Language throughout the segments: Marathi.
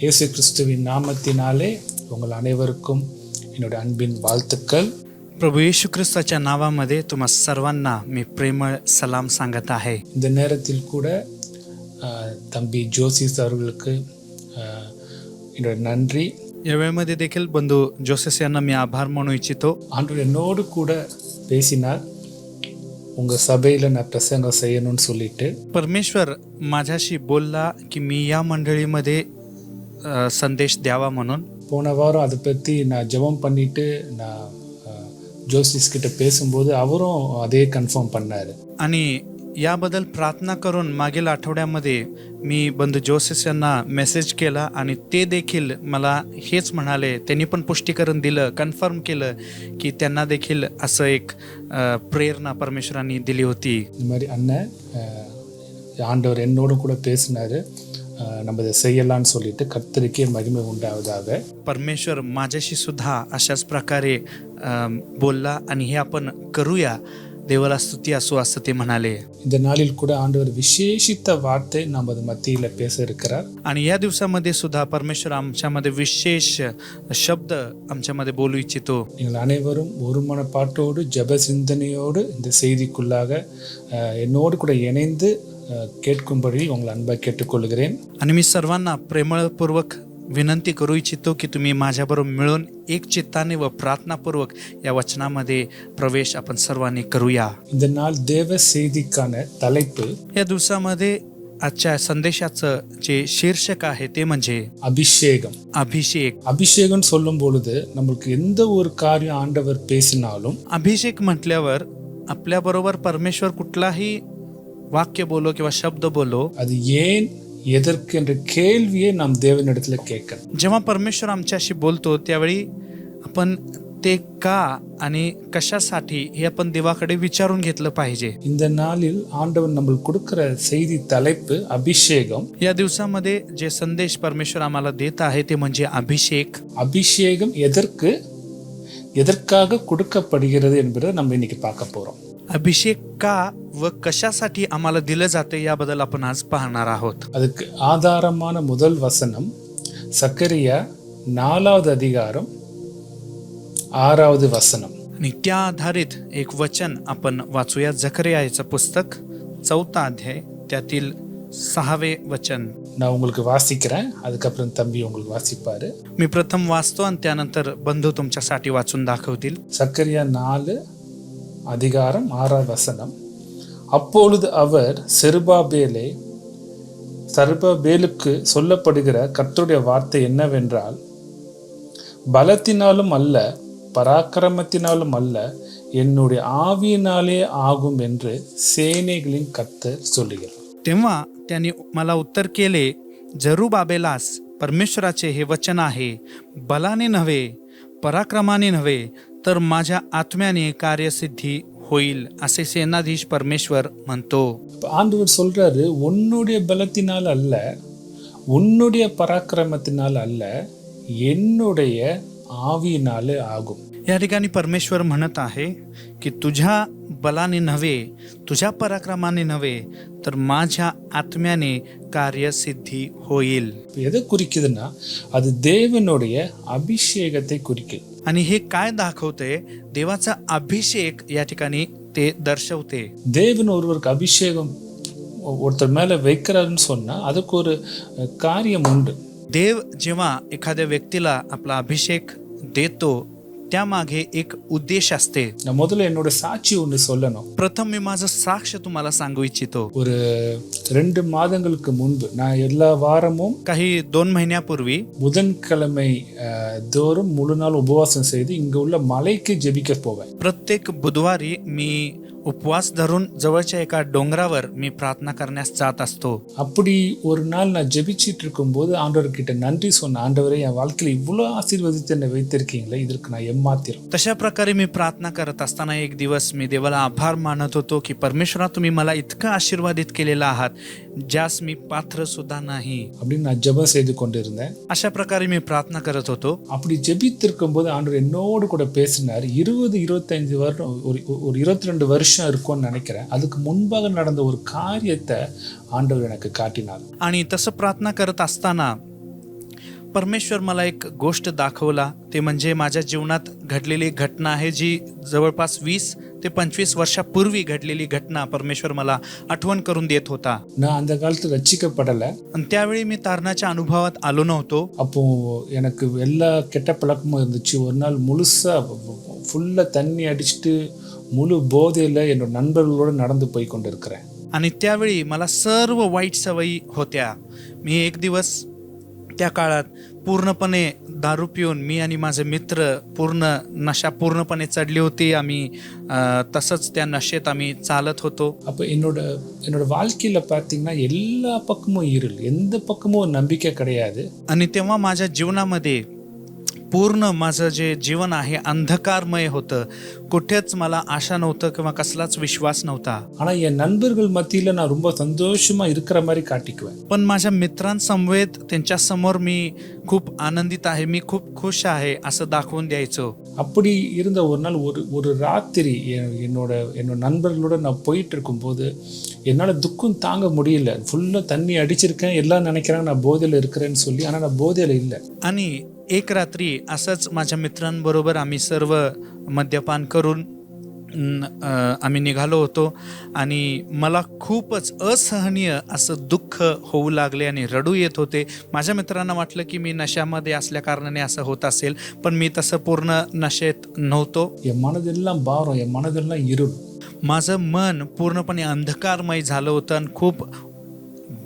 இயேசு கிறிஸ்துவின் நாமத்தினாலே உங்கள் அனைவருக்கும் என்னுடைய அன்பின் வாழ்த்துக்கள். प्रभू येशू ख्रिस्ताच्या नावामध्ये तुम्हा सर्वांना मी प्रेमळ सलाम सांगत आहे. இந்த நேரத்தில் கூட தம்பி ஜோசிஸ் அவர்களுக்கு என்னுடைய நன்றி. या वेळेमध्ये देखील बंधू जोसेस यांना मी आभार मानू इच्छितो. ஆண்டவர் என்னோடு கூட பேசினார், உங்கள் சபையில் நான் பிரசங்கம் செய்யணும்னு சொல்லிட்டு. परमेश्वर माझ्याशी बोलला की मी या मंडळीमध्ये संदेश द्यावा म्हणून. போன வாரம் அதை பற்றி நான் ஜெபம் பண்ணிட்டு நான் ஜோசிஸ் கிட்ட பேசும்போது அவரும் அதே கன்ஃபார்ம் பண்ணார். आणि याबद्दल प्रार्थना करून मागील आठवड्यामध्ये मी बंधू जोसेस यांना मेसेज केला आणि ते देखील मला हेच म्हणाले. त्यांनी पण पुष्टीकरण दिलं, कन्फर्म केलं की त्यांना देखील असं एक प्रेरणा परमेश्वरांनी दिली होती. இந்த மாதிரி அண்ணன் ஆண்டவர் என்னோடு கூட பேசினார், நம்ம இதை செய்யலான்னு சொல்லிட்டு. கர்த்தருக்கே மகிமை உண்டாவதாக. परमेश्वर माझ्याशी सुद्धा अशाच प्रकारे बोलला आणि हे आपण करूया, देवाला स्तुती असो असं ते म्हणाले. இந்த நாளில் கூட ஆண்டவர் விசேஷித்த வார்த்தை நமது மத்தியில் பேச இருக்கிறார். आणि या दिवसामध्ये सुद्धा परमेश्वर आमच्यामध्ये विशेष शब्द आमच्यामध्ये बोलू इच्छितो. நீங்கள் அனைவரும் ஒரு மனப்பாட்டோடு ஜெப சிந்தனையோடு இந்த செய்திக்குள்ளாக என்னோடு கூட இணைந்து கேட்கும்படி உங்களை அன்பாக கேட்டுக்கொள்கிறேன். आणि मी सर्वांना प्रेमळपूर्वक विनंती करू इच्छितो की तुम्ही माझ्याबरोबर मिळून एक चित्ताने व प्रार्थनापूर्वक या वचनामध्ये प्रवेश आपण सर्वांनी करूया. இந்த நாள் தேவ செய்திக்கான தலைப்பு या दिवसामध्ये आजच्या संदेशाचं जे शीर्षक आहे ते म्हणजे அபிஷேகம். अभिषेक. அபிஷேகம் சொல்லும் பொழுது நம்மளுக்கு எந்த ஒரு காரியம் ஆண்டவர் பேசினாலும் अभिषेक म्हटल्यावर आपल्याबरोबर परमेश्वर कुठलाही वाक्य बोलो किंवा शब्द बोलो, அது ஏன் எதற்கு என்ற கேள்வியை நாம் தேவனிடத்துல கேட்கணும். जेव्हा परमेश्वर आमच्याशी बोलतो त्यावेळी आपण ते का आणि कशासाठी हे आपण देवाकडे विचारून घेतलं पाहिजे. இந்த நாளில் ஆண்டவர் நம்மளுக்கு கொடுக்கிற செய்தி தலைப்பு அபிஷேகம். या दिवसामध्ये जे संदेश परमेश्वर आम्हाला देत आहे ते म्हणजे अभिषेक. அபிஷேகம் எதற்காக கொடுக்கப்படுகிறது என்பதை நம்ம இன்னைக்கு பார்க்க போறோம். अभिषेक का व कशासाठी आम्हाला दिलं जाते याबद्दल आपण आज पाहणार आहोत. அதுக்கு ஆதாரமான முதல் வசனம் சக்கரியா 4வது அதிகாரம் 6வது வசனம். आणि त्या आधारित एक वचन आपण वाचूया. जकरियाचं पुस्तक 4था अध्याय त्यातील 6वे वचन. நான் உங்களுக்கு வாசிக்கிறேன், அதுக்கப்புறம் தம்பி உங்களுக்கு வாசிப்பாரு. मी प्रथम वाचतो आणि त्यानंतर बंधू तुमच्यासाठी वाचून दाखवतील. சக்கரியா 4 அதிகாரம் 6வது வசனம். அப்பொழுது அவர் செருபாபேலுக்கு சொல்லப்படுகிற கர்த்தருடைய வார்த்தை என்னவென்றால், பலத்தினாலும் அல்ல பராக்கிரமத்தினாலும் அல்ல என்னுடைய ஆவியினாலே ஆகும் என்று சேனைகளின் கர்த்தர் சொல்லுகிறார். तेव्हा त्यांनी मला उत्तर केले, जरुबाबेलास परमेश्वराचे हे वचन आहे, बलाने नव्हे पराक्रमाने नव्हे तर माझ्या आत्म्याने कार्यसिद्धी होईल असे सेनाधीश परमेश्वर म्हणतो. ஆண்டவர் சொல்றாரு, உன்னுடைய பலத்தினால் அல்ல, உன்னுடைய பராக்கிரமத்தினால் அல்ல, என்னுடைய ஆவியினாலே ஆகும். या ठिकाणी परमेश्वर म्हणत आहे की तुझ्या बलाने नव्हे, तुझ्या पराक्रमाने नव्हे तर माझ्या आत्म्याने कार्यसिद्धी होईल. எதை குறிக்குதுன்னா அது தேவனுடைய அபிஷேகத்தை குறிக்குது. आणि हे काय दाखवते? देवाचा अभिषेक या ठिकाणी ते दर्शवते. தேவன் ஒருவருக்கு அபிஷேகம் ஒருத்தர் மேல வைக்கிறாருன்னு சொன்னா அதுக்கு ஒரு காரியம் உண்டு. देव जेव्हा एखाद्या व्यक्तीला आपला अभिषेक देतो त्यामागे एक उद्देश असते. நான் முதல்ல என்னோட சாட்சி ஒன்று சொல்லணும். प्रथम मी माझं साक्ष तुम्हाला सांगू इच्छितो. ஒரு 2 மாதங்களுக்கு முன்பு நான் எல்லா வாரமும் काही 2 महिन्यापूर्वी புதன்கிழமை தோறும் முழு நாள் உபவாசம் செய்து இங்க உள்ள மலைக்கு ஜெபிக்க போவேன். प्रत्येक बुधवारी मी उपवास धरून जवळच्या एका डोंगरावर मी प्रार्थना करण्यास जात असतो. அப்படி ஒரு நாள் நான் ஜெபிச்சிட்டு இருக்கும்போது ஆண்டவர்கிட்ட நன்றி சொன்னேன். ஆண்டவரே, என் வாழ்க்கையில் இவ்வளோ ஆசீர்வதித்து என்னை வைத்திருக்கீங்களே, இதற்கு நான் எம்மாத்திரம். तशा प्रकारे मी प्रार्थना करत असताना एक दिवस मी देवाला आभार मानत होतो की परमेश्वरा, तुम्ही मला इतकं आशीर्वादित केलेला आहात ज्यास मी पात्र सुद्धा नाही. அப்படின்னு நான் ஜெபம் செய்து கொண்டிருந்தேன். अशा प्रकारे मी प्रार्थना करत होतो. அப்படி ஜெபித்திருக்கும் போது ஆண்டவர் என்னோடு கூட பேசினார். 20-25 வருடம் ஒரு 22 வருஷம் இருக்கும்னு நினைக்கிறேன். அதுக்கு முன்பாக நடந்த ஒரு காரியத்தை ஆண்டவர் எனக்கு காட்டினார். आणि तसं प्रार्थना करत असताना परमेश्वर मला एक गोष्ट दाखवला, ते म्हणजे माझ्या जीवनात घडलेली घटना आहे, जी जवळपास 20 ते 25 वर्षापूर्वी घडलेली घटना परमेश्वर मला आठवण करून देत होता. நான் அந்த காலத்தில் ரட்சிக்கப்படலை. आणि त्यावेळी मी तारणाच्या अनुभवात आलो नव्हतो. அப்போ எனக்கு எல்லா கெட்ட பழக்கமும் இருந்துச்சு. ஒரு நாள் முழுசாக ஃபுல்லாக தண்ணி அடிச்சுட்டு முழு போதையில் என்னோட நண்பர்களோடு நடந்து போய் கொண்டு இருக்கிறேன். आणि त्यावेळी मला सर्व वाईट सवयी होत्या. मी एक दिवस त्या काळात पूर्णपणे दारू पिऊन मी आणि माझे मित्र नशा पूर्णपणे चढली होती. आम्ही तसंच त्या नशेत आम्ही चालत होतो. அப்போ என்னோட வாழ்க்கையில் பார்த்தீங்கன்னா எல்லா பக்கமும் இருள், எந்த பக்கமும் ஒரு நம்பிக்கை கிடையாது. आणि तेव्हा माझ्या जीवनामध्ये पूर्ण माझं जे जीवन आहे अंधकारमय होतं. कुठेच मला आशा नव्हतं किंवा कसलाच विश्वास नव्हता. ஆனால் என் நண்பர்கள் மத்தியில் நான் ரொம்ப சந்தோஷமாக இருக்கிற மாதிரி காட்டிக்குவேன். पण माझ्या मित्रांसमवेत त्यांच्या समोर मी खूप आनंदित आहे, मी खूप खुश आहे असं दाखवून द्यायचो. அப்படி இருந்த ஒரு நாள் ஒரு ராத்திரி என்னோட நண்பர்களோட நான் போயிட்டு இருக்கும்போது என்னால் துக்கம் தாங்க முடியல. ஃபுல்லாக தண்ணி அடிச்சிருக்கேன், எல்லாம் நினைக்கிறாங்க நான் போதையில் இருக்கிறேன்னு சொல்லி, ஆனால் நான் போதையில் இல்லை. आणि एक रात्री असंच माझ्या मित्रांबरोबर आम्ही सर्व मद्यपान करून आम्ही निघालो होतो आणि मला खूपच असहनीय असं दुःख होऊ लागले आणि रडू येत होते. माझ्या मित्रांना वाटलं की मी नशामध्ये असल्या कारणाने असं होत असेल, पण मी तसं पूर्ण नशेत नव्हतो. என் மனதெல்லாம் பாரம், என் மனதெல்லாம் இருள். माझं मन पूर्णपणे अंधकारमय झालं होतं आणि खूप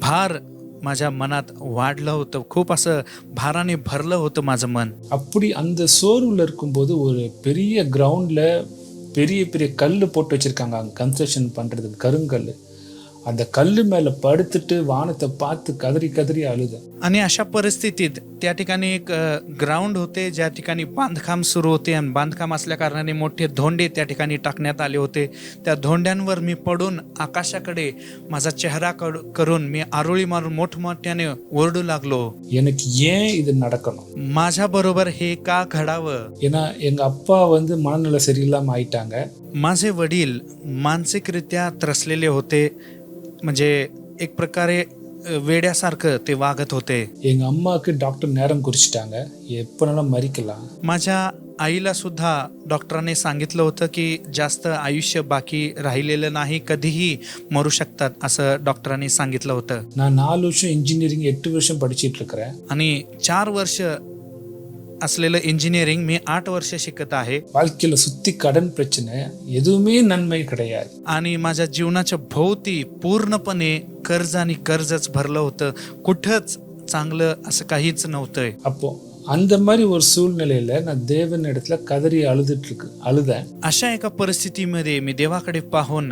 भार माझ्या मनात वाढलं होतं. खूप असं भाराने भरलं होतं माझं मन. அப்படி அந்த சோர்வில் இருக்கும்போது ஒரு பெரிய கிரவுண்டில் பெரிய பெரிய கல் போட்டு வச்சுருக்காங்க அங்கே கன்ஸ்ட்ரக்ஷன் பண்ணுறதுக்கு, கருங்கல். அந்த கல் மேலே படுத்துட்டு வானத்தை பார்த்து கதறி கதறி அழுதேன். आणि अशा परिस्थितीत त्या ठिकाणी एक ग्राउंड होते, ज्या ठिकाणी बांधकाम सुरू होते आणि बांधकाम असल्या कारणाने मोठे धोंडे त्या ठिकाणी टाकण्यात आले होते. त्या धोंड्यांवर मी पडून आकाशाकडे माझा चेहरा करून मी आरोळी मारून मोठमोठ्याने ओरडू लागलो, எனக்கு ஏன் இது நடக்கணும்? माझ्या बरोबर हे का घडावं? ஏன்னா எங்கள் அப்பா மனநிலை சரியில்லாமல் ஆயிட்டாங்க. माझे वडील मानसिकरित्या त्रसलेले होते, म्हणजे एक प्रकारे वेड्यासारखं ते वागत होते. எங்கள் அம்மாவுக்கு டாக்டர் நேரம் குறிச்சிட்டாங்க, எப்போனாலும் மறிக்கலாம். माझ्या आईला सुद्धा डॉक्टरांनी सांगितलं होतं की जास्त आयुष्य बाकी राहिलेलं नाही, कधीही मरू शकतात असं डॉक्टरांनी सांगितलं होतं. நான் 4 வருஷம் இன்ஜினியரிங் 8 வருஷம் படிச்சிட்டு இருக்கிறேன். आणि 4 वर्ष असलेलं इंजिनिअरिंग मी 8 वर्ष शिकत आहे. வாழ்க்கையில் சுற்றி கடன் பிரச்சனை, எதுவுமே நன்மை கிடையாது. आणि माझ्या जीवनाच्या भोवती पूर्णपणे कर्ज आणि कर्जच भरलं होतं. कुठंच चांगलं असं काहीच नव्हतं. அப்போ அந்த மாதிரி ஒரு சூழ்நிலையில நான் தேவன் இடத்துல கதறி அழுதேன். अशा एका परिस्थितीमध्ये मी देवाकडे पाहून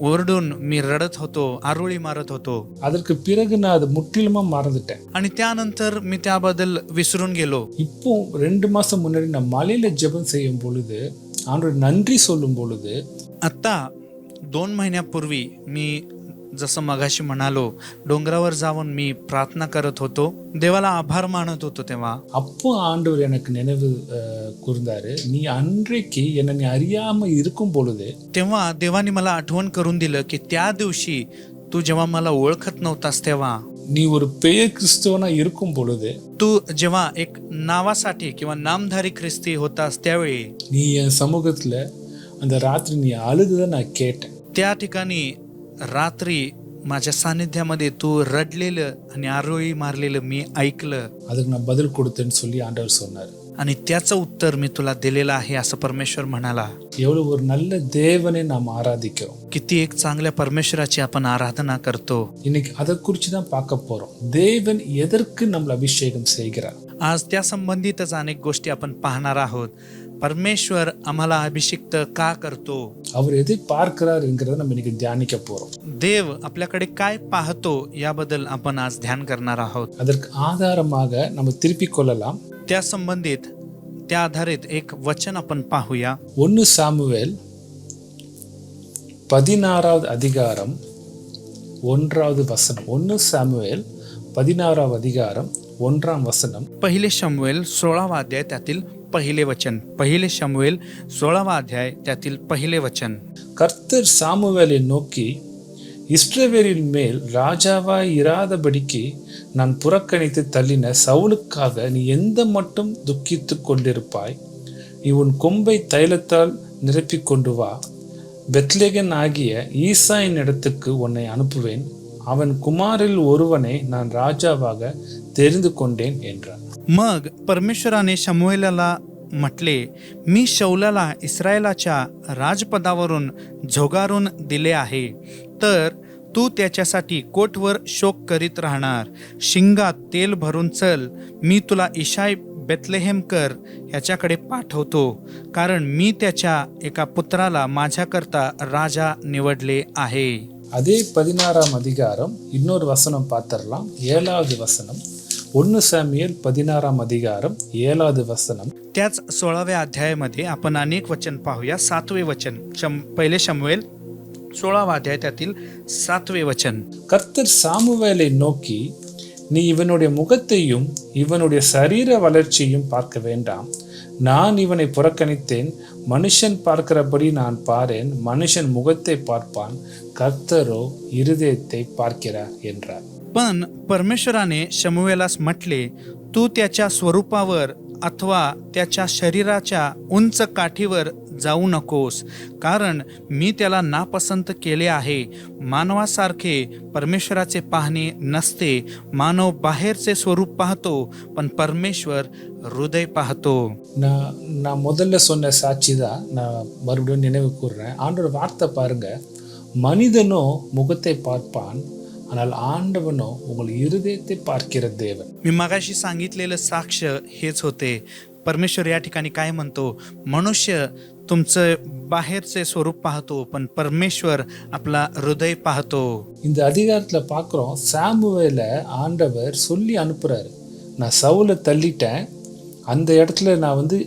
ओरडून मी रडत होतो, आरोळी मारत होतो. அதற்கு பிறகு நான் அதை முற்றிலுமா மறந்துட்டேன். आणि त्यानंतर मी त्याबद्दल विसरून गेलो. இப்போ 2 மாசம் முன்னாடி நான் மலையில ஜெபம் செய்யும் பொழுது, ஆண்டவருக்கு நன்றி சொல்லும் பொழுது, आत्ता 2 महिन्यापूर्वी मी जसं मगाशी म्हणालो, डोंगरावर जाऊन मी प्रार्थना करत होतो, देवाला आभार मानत होतो. तेव्हा அப்போ ஆண்டவர் எனக்கு நினைவு கூர்ந்தாரு, நீ அன்றைக்கு என்னை நீ அறியாம இருக்கும் பொழுது, तेव्हा देवाने मला आठवण करून दिलं की त्या दिवशी तू जेव्हा मला ओळखत नव्हतास, तेव्हा நீ ஒரு பெயர் கிறிஸ்தவனா இருக்கும் பொழுது, तू जेव्हा एक नावासाठी किंवा नामधारी ख्रिस्ती होतास, त्यावेळी நீ என் சமூகத்துல அந்த ராத்திரி நீ அழுததை நான் கேட்டேன். त्या ठिकाणी रात्री माझ्या सानिध्यामध्ये तू रडलेलं आणि आरोळी मारलेलं मी ऐकलं. அதுக்கு நான் பதில் கொடுத்தேன்னு சொல்லி ஆண்டவர் சொன்னார். आणि त्याचं उत्तर मी तुला दिलेलं आहे असं परमेश्वर म्हणाला. எவ்வளவு ஒரு நல்ல தேவனை நாம் ஆராதிக்கிறோம். किती एक चांगल्या परमेश्वराची आपण आराधना करतो. இன்னைக்கு அதை குறித்து தான் பார்க்க போறோம். தேவன் எதற்கு நம்மளை அபிஷேகம் செய்கிறார்? आज त्या संबंधितच अनेक गोष्टी आपण पाहणार आहोत. परमेश्वर आम्हाला अभिषिक्त का करतो, அவர் எதை பார்க்கிறார் என்கிறத நம்ம இன்னைக்கு தியானிக்க போறோம். देव आपल्याकडे काय पाहतो याबद्दल आपण आज ध्यान करणार आहोत. அதற்கு ஆதாரமாக நம்ம திருப்பிக் கொள்ளலாம். त्या संबंधित त्या आधारित एक वचन आपण पाहूया. 1 சாமுவேல் 16வது அதிகாரம் 1வது வசனம். 1 சாமுவேல் 16வது அதிகாரம் 1ஆம் வசனம். पहिले शमूएल 16वा अध्याय त्यातील पहिले वचन. पहिले शमूएल 16वा अध्याय त्यातील पहिले वचन. கர்த்தர் சாமுவேலை நோக்கி, இஸ்ரவேலின் மேல் ராஜாவாய் இராதபடிக்கு நான் புறக்கணித்து தள்ளின சவுலுக்காக நீ எந்த மட்டும் துக்கித்து கொண்டிருப்பாய்? நீ உன் கொம்பை தைலத்தால் நிரப்பிக் கொண்டு வா. பெத்லெகேம் ஆகிய ஈசாயின் இடத்துக்கு உன்னை அனுப்புவேன். அவன் குமாரில் ஒருவனை நான் ராஜாவாக தெரிந்து கொண்டேன் என்றார். मग परमेश्वराने शमूएलाला म्हटले, मी शौलाला इस्रायलाच्या राजपदावरून झोगारून दिले आहे, तर तू त्याच्यासाठी कोटवर शोक करीत राहणार. शिंगात तेल भरून चल, मी तुला इशाय बेथलेहेमकर याच्याकडे पाठवतो, कारण मी त्याच्या एका पुत्राला माझ्याकरता राजा निवडले आहे. அதே 16ஆம் அதிகாரம் இன்னொரு வசனம் பார்த்துடலாம். 7வது வசனம். 1 சாமுவேல் 16ஆம் அதிகாரம் 7வது வசனம். त्याच 16व्या अध्यायामध्ये आपण अनेक वचन पाहूया. 7वे वचन, पहिले शमूएल 16वा अध्याय त्यातील 7वे वचन. கர்த்தர் சாமுவேலை நோக்கி, நீ இவனுடைய முகத்தையும் இவனுடைய சரீர வளர்ச்சியையும் பார்க்க வேண்டாம். நான் இவனை புறக்கணித்தேன். மனுஷன் பார்க்கிறபடி நான் பாரேன். மனுஷன் முகத்தை பார்ப்பான், கர்த்தரோ இருதயத்தை பார்க்கிறார் என்றார். पण परमेश्वराने शमूएलास म्हटले, तू त्याच्या स्वरूपावर अथवा त्याच्या शरीराच्या उंच काठीवर जाऊ नकोस, कारण मी त्याला नापसंत केले आहे. मानवासारखे परमेश्वराचे पाहणे नसते. मानव बाहेरचे स्वरूप पाहतो, पण परमेश्वर हृदय पाहतो. நான் முதல்ல சொன்ன சாட்சி தான் நான் மறுபடியும் நினைவு கூறுறேன். ஆண்டோட வார்த்தை பாருங்க, மனிதனோ முகத்தை பார்ப்பான், ஆனால் ஆண்டவனோ உங்கள் இருதயத்தை பார்க்கிற தேவன். मी मगाशी सांगितलेलं साक्ष हेच होते. परमेश्वर या ठिकाणी काय म्हणतो, मनुष्य तुमचं बाहेरचे स्वरूप पाहतो, पण परमेश्वर आपला हृदय पाहतो. இந்த அதிகாரத்துல பார்க்குறோம், சாமுவேலை ஆண்டவர் சொல்லி அனுப்புறாரு. நான் சவுலை தள்ளிட்டேன், அந்த இடத்துல நான் வந்து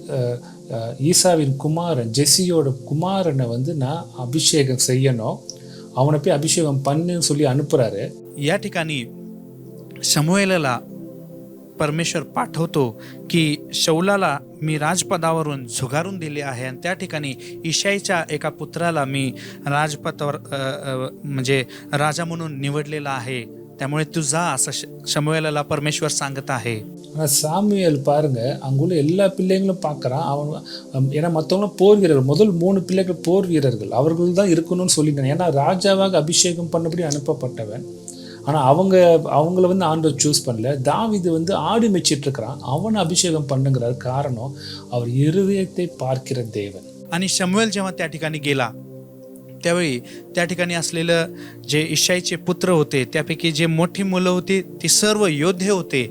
ஈசாவின் குமாரன் ஜெசியோட குமாரனை வந்து நான் அபிஷேகம் செய்யணும், அவனை போய் அபிஷேகம் பண்ணுன்னு சொல்லி அனுப்புறாரு. या ठिकाणी शमूएलाला परमेश्वर पाठवतो की शौलाला मी राजपदावरून झुगारून दिले आहे, आणि त्या ठिकाणी इशाईच्या एका पुत्राला मी राजपदावर म्हणजे राजा म्हणून निवडलेला आहे, त्यामुळे तू जा, असं शमूएलाला परमेश्वर सांगत आहे. ஆனால் சாமுவேல் பாருங்க, அங்குள்ள எல்லா பிள்ளைங்களும் பார்க்குறான். அவன் ஏன்னா மற்றவங்களும் போர் வீரர்கள், முதல் 3 பிள்ளைகள் போர் வீரர்கள், அவர்கள் தான் இருக்கணும்னு சொல்லிட்டாங்க. ஏன்னா ராஜாவாக அபிஷேகம் பண்ணபடி அனுப்பப்பட்டவன். ஆனால் அவங்கள வந்து ஆண்டவர் சூஸ் பண்ணல. தாவீது வந்து ஆடு மேய்ச்சிட்டு இருக்கிறான், அவனை அபிஷேகம் பண்ணுங்கிறார். காரணம், அவர் இருதயத்தை பார்க்கிற தேவன். आणि शमूएल जेव्हा त्या ठिकाणी गेला, त्यावेळी त्या ठिकाणी असलेलं जे इशाईचे पुत्र होते, त्यापैकी जे मोठी मुलं होती ती सर्व योद्धे होते.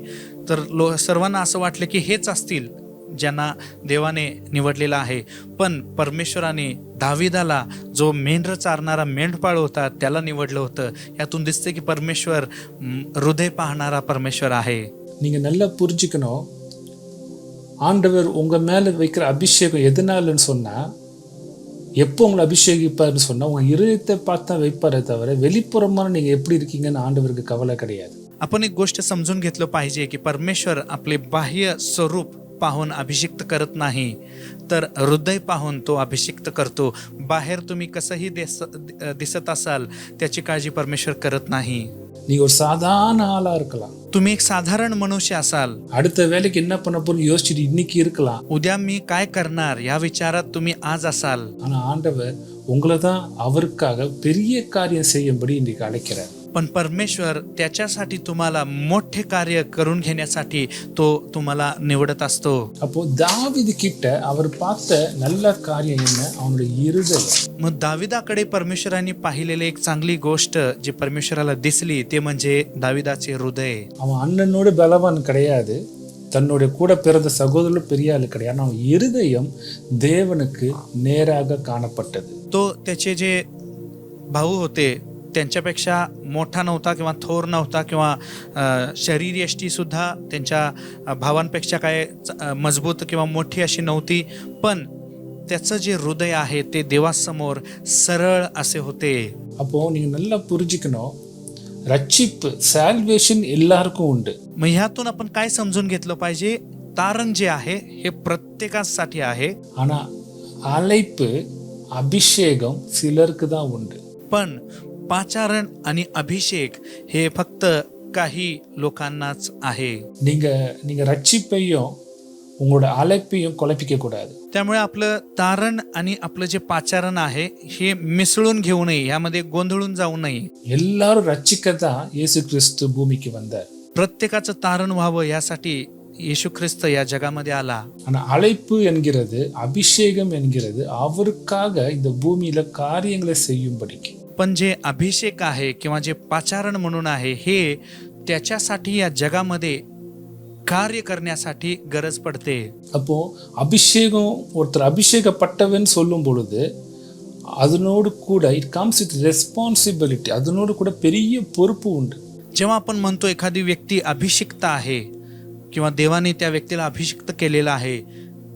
तर सर्वांना असं वाटलं की हेच असतील ज्यांना देवाने निवडलेला आहे. पण परमेश्वराने दाविदाला, जो मेंढर चारणारा मेंढपाळ होता, त्याला निवडलं होतं. यातून दिसते की परमेश्वर हृदय पाहणारा परमेश्वर आहे. நீங்கள் நல்லா புரிஞ்சுக்கணும், ஆண்டவர் உங்கள் மேலே வைக்கிற அபிஷேகம் எதனாலன்னு சொன்னால், எப்போ உங்களை அபிஷேகிப்பார்னு சொன்னால் உங்கள் இருதயத்தை பார்த்தா வைப்பாரே தவிர வெளிப்புறமான நீங்கள் எப்படி இருக்கீங்கன்னு ஆண்டவருக்கு கவலை கிடையாது. आपण एक गोष्ट समजून घेतलं पाहिजे की परमेश्वर आपले बाह्य स्वरूप पाहून अभिषिक्त करत नाही, तर हृदय पाहून तो अभिषिक्त करतो. बाहेर तुम्ही कसंही दिसत असाल त्याची काळजी परमेश्वर करत नाही. நீங்கள் ஒரு சாதாரண ஆளாக இருக்கலாம், तुम्ही एक साधारण मनुष्य असाल, அடுத்த வேலைக்கு என்ன பண்ண போறோம்னு யோசிச்சுட்டு இன்னைக்கு இருக்கலாம். उद्या मी काय करणार या विचारात तुम्ही आज असाल. ஆனால் ஆண்டவர் உங்களை தான் அவருக்காக பெரிய காரியம் செய்யும்படி இன்றைக்கு அழைக்கிறார். पण परमेश्वर त्याच्यासाठी तुम्हाला मोठे कार्य करून घेण्यासाठी तो तुम्हाला निवडत असतो. அப்போ தாவீது கிட்ட அவர் பார்த்த நல்ல காரியம் என்ன? அவனுடைய இருதயம். मग दाविदाकडे परमेश्वराने पाहिलेली एक चांगली गोष्ट जी परमेश्वराला दिसली ते म्हणजे दाविदाचे हृदय. அவன் அண்ணனோட பலவான் கிடையாது, தன்னுடைய கூட பிறந்த சகோதரர்கள் பெரிய ஆளு கிடையாது. அவன் இருதயம் தேவனுக்கு நேராக காணப்பட்டது. तो त्याचे जे भाऊ होते त्यांच्यापेक्षा मोठा नव्हता किंवा थोर नव्हता किंवा शरीरयष्टी सुद्धा त्यांच्या भावांपेक्षा काय मजबूत किंवा मोठी अशी नव्हती, पण त्याचं जे हृदय आहे ते देवासमोर सरळ असे होते. அப்போ நீங்க நல்லா புரிஞ்சுக்கணும், ரட்சிப்பு சால்வேஷன் எல்லாருக்கும் உண்டு. मग ह्यातून आपण काय समजून घेतलं पाहिजे, तारण जे आहे हे प्रत्येकासाठी आहे, ஆனா அழைப்பு அபிஷேகம் சிலருக்கு தான் உண்டு. पण पाचारण आणि अभिषेक हे फक्त काही लोकांनाच आहे. நீங்க நீங்க ரட்சிப்பையும் உங்களோட அழைப்பையும் குழப்பிக்க கூடாது. त्यामुळे आपलं तारण आणि आपलं जे पाचारण आहे हे मिसळून घेऊ नये, यामध्ये गोंधळून जाऊ नये. எல்லாரும் ரட்சிக்க தான் இயேசு கிறிஸ்து பூமிக்கு வந்தார். प्रत्येकाचं तारण व्हावं यासाठी येशू ख्रिस्त या जगामध्ये आला. ஆனா அழைப்பு என்கிறது, அபிஷேகம் என்கிறது அவருக்காக இந்த பூமியில காரியங்களை செய்யும்படிக்கு. पण जे अभिषेक आहे किंवा जे पाचारण म्हणून आहे हे त्याच्यासाठी या जगामध्ये कार्य करण्यासाठी गरज पडते. அப்போ அபிஷேகம், ஒருத்தர் அபிஷேகப்பட்டவன் சொல்லும் பொழுது அதனோடு கூட இட் கம்ஸ் வித் ரெஸ்பான்சிபிலிட்டி, அதனோடு கூட பெரிய பொறுப்பு உண்டு. जेव्हा आपण म्हणतो एखादी व्यक्ती अभिषिक्त आहे किंवा देवाने त्या व्यक्तीला अभिषिक्त केलेलं आहे,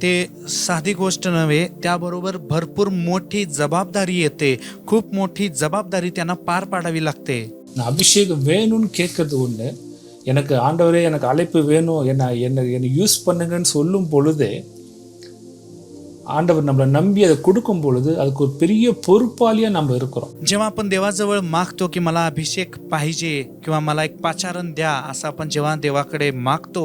ते साधी गोष्ट नव्हे, त्याबरोबर भरपूर मोठी जबाबदारी येते. खूप मोठी जबाबदारी त्यांना पार पाडावी लागते. நான் அபிஷேகம் வேணும்னு கேட்கறது ஒன்று, எனக்கு ஆண்டவரே எனக்கு அழைப்பு வேணும், என்னை யூஸ் பண்ணுங்கன்னு சொல்லும் பொழுதே ஆண்டவர் நம்மளை நம்பி அதை கொடுக்கும் பொழுது அதுக்கு ஒரு பெரிய பொறுப்பாளியாக நம்ம இருக்கிறோம். जेव्हा आपण देवाजवळ मागतो की मला अभिषेक पाहिजे किंवा मला एक पाचारण द्या, असं आपण जेव्हा देवाकडे मागतो,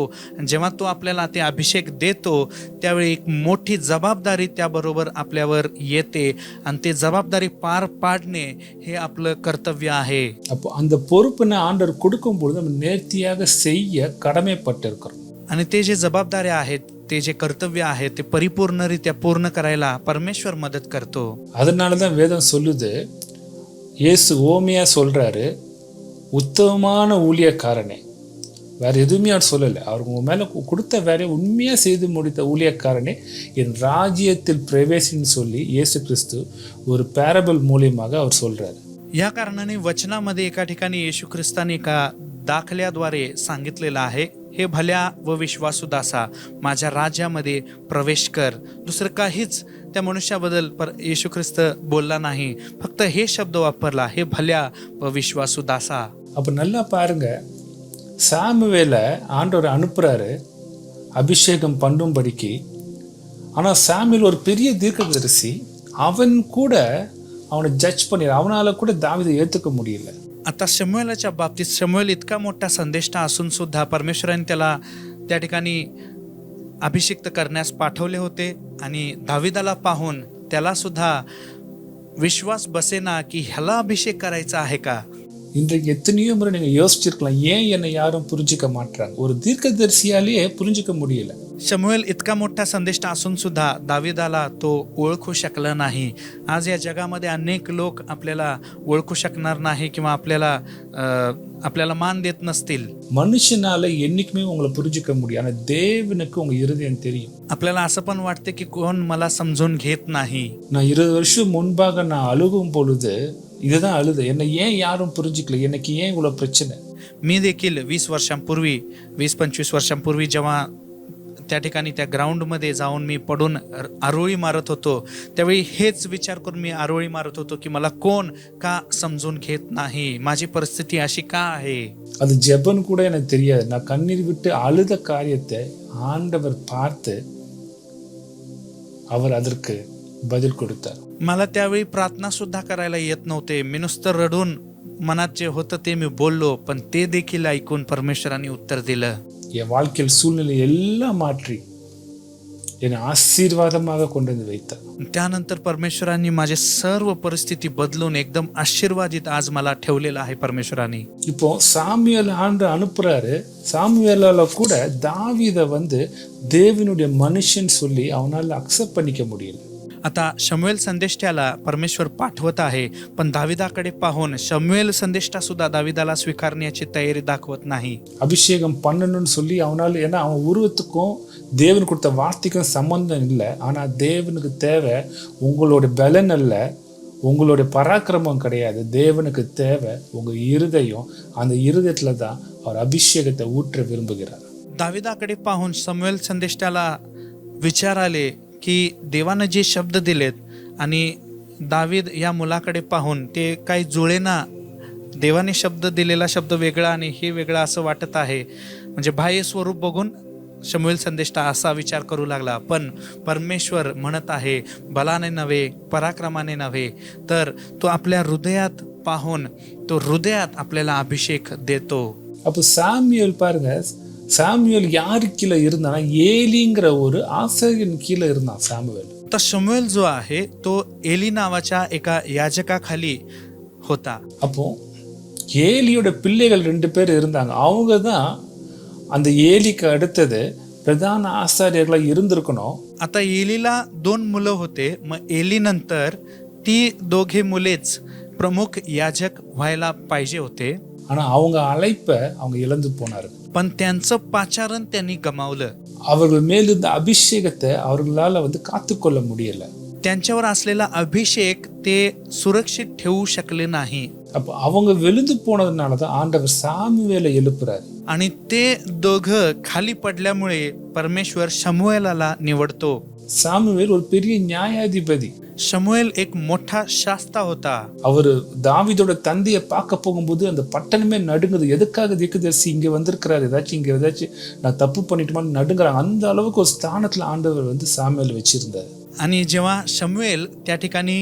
जेव्हा तो आपल्याला ते अभिषेक देतो त्यावेळी एक मोठी जबाबदारी त्याबरोबर आपल्यावर येते आणि ते जबाबदारी पार पाडणे हे आपलं कर्तव्य आहे. அப்போ அந்த பொறுப்பினை ஆண்டவர் கொடுக்கும் பொழுது நம்ம நேர்த்தியாக செய்ய கடமைப்பட்டிருக்கிறோம். आणि ते जे जबाबदाऱ्या आहेत, ते जे कर्तव्य आहे ते परिपूर्णरित्या पूर्ण करायला परमेश्वर मदत करतो. அதனால தான் வேதம் சொல்லுது, இயேசு ஓமையா சொல்றாரு, உத்தமமான ஊழியக்காரனே. வேற எதுவுமே அவர் சொல்லலை. அவர் உங்க மேல கொடுத்த வேலையை உண்மையா செய்து முடித்த ஊழியக்காரனே என் ராஜ்யத்தில் பிரவேசின்னு சொல்லி இயேசு கிறிஸ்து ஒரு பேரபிள் மூலியமாக அவர் சொல்றாரு. या कारणाने वचनामध्ये एका ठिकाणी येशू ख्रिस्ताने एका दाखल्याद्वारे सांगितलेलं आहे, हे भल्या व विश्वासू दासा माझ्या राज्यामध्ये प्रवेश कर. दुसरं काहीच त्या मनुष्याबद्दल येशू ख्रिस्त बोलला नाही, फक्त हे शब्द वापरला, हे भल्या व विश्वासू दासा. அப்போ நல்லா பாருங்க, சாமுவேலை ஆண்டவர் அனுப்புறாரு அபிஷேகம் பண்ணும்படிக்கு. ஆனால் சாமுவேல் ஒரு பெரிய தீர்க்கதரிசி, அவன் கூட அவனை ஜட்ஜ் பண்ணி அவனால கூட தாவீதை ஏற்றுக்க முடியல. आता शमूएलाच्या बाबतीत शमूएल इतका मोठा संदेष्टा असून सुद्धा परमेश्वराने त्याला त्या ठिकाणी अभिषिक्त करण्यास पाठवले होते आणि दाविदाला पाहून त्याला सुद्धा विश्वास बसेना की ह्याला अभिषेक करायचा आहे का. இன்றைக்கு எத்தனையோ முறை நீங்கள் யோசிச்சிருக்கலாம், ஏன் என்னை யாரும் புரிஞ்சிக்க மாட்டாங்க. ஒரு தீர்க்கதரிசியாலேயே புரிஞ்சிக்க முடியல. शमूएल इतका मोठा संदेष्टा असून सुद्धा दाविदाला तो ओळखू शकला नाही. आज या जगामध्ये अनेक लोक आपल्याला ओळखू शकणार नाही किंवा आपल्याला मान देत नसतील. மனுஷனால என்னைக்குமே உங்களை புரிஞ்சிக்க முடியும், ஆனால் தேவனுக்கு உங்க இருதயம் தெரியும். आपल्याला असं पण वाटते की कोण मला समजून घेत नाही. நான் 20 வருஷம் முன்பாக நான் அழுகும் பொழுது இதுதான் அழுது, என்னை ஏன் யாரும் புரிஞ்சிக்கல, எனக்கு ஏன் இவ்வளோ பிரச்சனை. मी देखील 20-25 वर्षांपूर्वी जेव्हा त्या ठिकाणी त्या ग्राउंडमध्ये जाऊन मी पडून आरोळी मारत होतो, त्यावेळी हेच विचार करून मी आरोळी मारत होतो की मला कोण का समजून घेत नाही, माझी परिस्थिती अशी का आहे. அது ஜெபம் கூட எனக்கு தெரியாது. நான் கண்ணீர் விட்டு அழுத காரியத்தை ஆண்டவர் பார்த்து அவர் அதற்கு பதில் கொடுத்தார். मला त्यावेळी प्रार्थना सुद्धा करायला येत नव्हते. मी नुसतं रडून मनात जे होतं ते मी बोललो, पण ते देखील ऐकून परमेश्वराने उत्तर दिलं. என் வாழ்க்கையில் சூழ்நிலை எல்லாம் மாற்றி என்னை ஆசீர்வாதமாக கொண்டு வந்து வைத்தார். त्यानंतर परमेश्वरांनी माझे सर्व परिस्थिती बदलून एकदम आशीर्वादित आज मला ठेवलेलं आहे परमेश्वराने. இப்போ சாமுவேல் ஆண்டு அனுப்புறாரு. சாமுவேலால கூட தாவீதை தேவனுடைய மனுஷன் சொல்லி அவனால அக்செப்ட் பண்ணிக்க முடியல. आता शमूएल संदेष्टाला परमेश्वर पाठवत आहे, पण दाविदाकडे पाहून शमूएल संदेष्टा सुद्धा दाविदाला स्वीकारण्याची तयारी दाखवत नाही. அபிஷேகம் பண்ணணும்னு சொல்லி அவனால, ஏன்னா அவன் உருவத்துக்கும் தேவன் கொடுத்த வார்த்தைக்கும் சம்பந்தம் இல்லை. ஆனால் தேவனுக்கு தேவை உங்களோட பலன் அல்ல, உங்களுடைய பராக்கிரமம் கிடையாது. தேவனுக்கு தேவை உங்கள் இருதயம். அந்த இருதயத்தில் தான் அவர் அபிஷேகத்தை ஊற்ற விரும்புகிறார். दाविदाकडे पाहून शमूएल संदेष्टाला विचार आले की देवानं जे शब्द दिलेत आणि दावीद या मुलाकडे पाहून ते काही जुळेना. देवाने शब्द दिलेला शब्द वेगळा आणि हे वेगळं असं वाटत आहे. म्हणजे बाह्य स्वरूप बघून शमूएल संदेष्टा असा विचार करू लागला, पण परमेश्वर म्हणत आहे बलाने नव्हे, पराक्रमाने नव्हे, तर तो आपल्या हृदयात पाहून तो हृदयात आपल्याला अभिषेक देतो. அப்போ சாமுவேல் பாருங்க, சாமுவேல் யாரு கீழே இருந்தானா, ஏலிங்கிற ஒரு ஆசாரியன் கீழே இருந்தான் சாமுவேல். आता शमूएल जो आहे तो एली नावाच्या एका याजकाखाली होता. அப்போ ஏலியோட பிள்ளைகள் 2 பேர் இருந்தாங்க. அவங்க தான் அந்த ஏலிக்கு அடுத்தது பிரதான ஆசாரியர்களா இருந்திருக்கணும். आता एलीला 2 मुलं होते. मग एली नंतर ती दोघे मुलेच प्रमुख याजक व्हायला पाहिजे होते. ஆனா அவங்க அழைப்பை அவங்க இழந்து போனார்கள். पण त्यांचं पाचारण त्यांनी गमावलं. அவர்கள் மேலிருந்த அபிஷேகத்தை அவர்களால காத்துக்கொள்ள முடியல. त्यांच्यावर असलेला अभिषेक ते सुरक्षित ठेवू शकले नाही. அப்போ அவங்க விழுந்து போனதுனால தான் ஆண்டவர் சாமுவேலை எழுப்புறாரு. आणि ते दोघं खाली पडल्यामुळे परमेश्वर शमूएलाला निवडतो. சாமுவேல் ஒரு பெரிய நியாயாதிபதி. शमूएल एक मोठा शास्ता होता. அவர் தாவீதோட தந்தையை பார்க்க போகும்போது அந்த பட்டணமே நடுங்குது. எதுக்காக தீர்க்கதரிசி இங்க வந்திருக்கிறாரு, ஏதாச்சும் நான் தப்பு பண்ணிட்டுமான்னு நடுங்குறாங்க. அந்த அளவுக்கு ஒரு ஸ்தானத்துல ஆண்டவர் சாமுவேல் வச்சிருந்தார். आणि जेव्हा शमूएल त्या ठिकाणी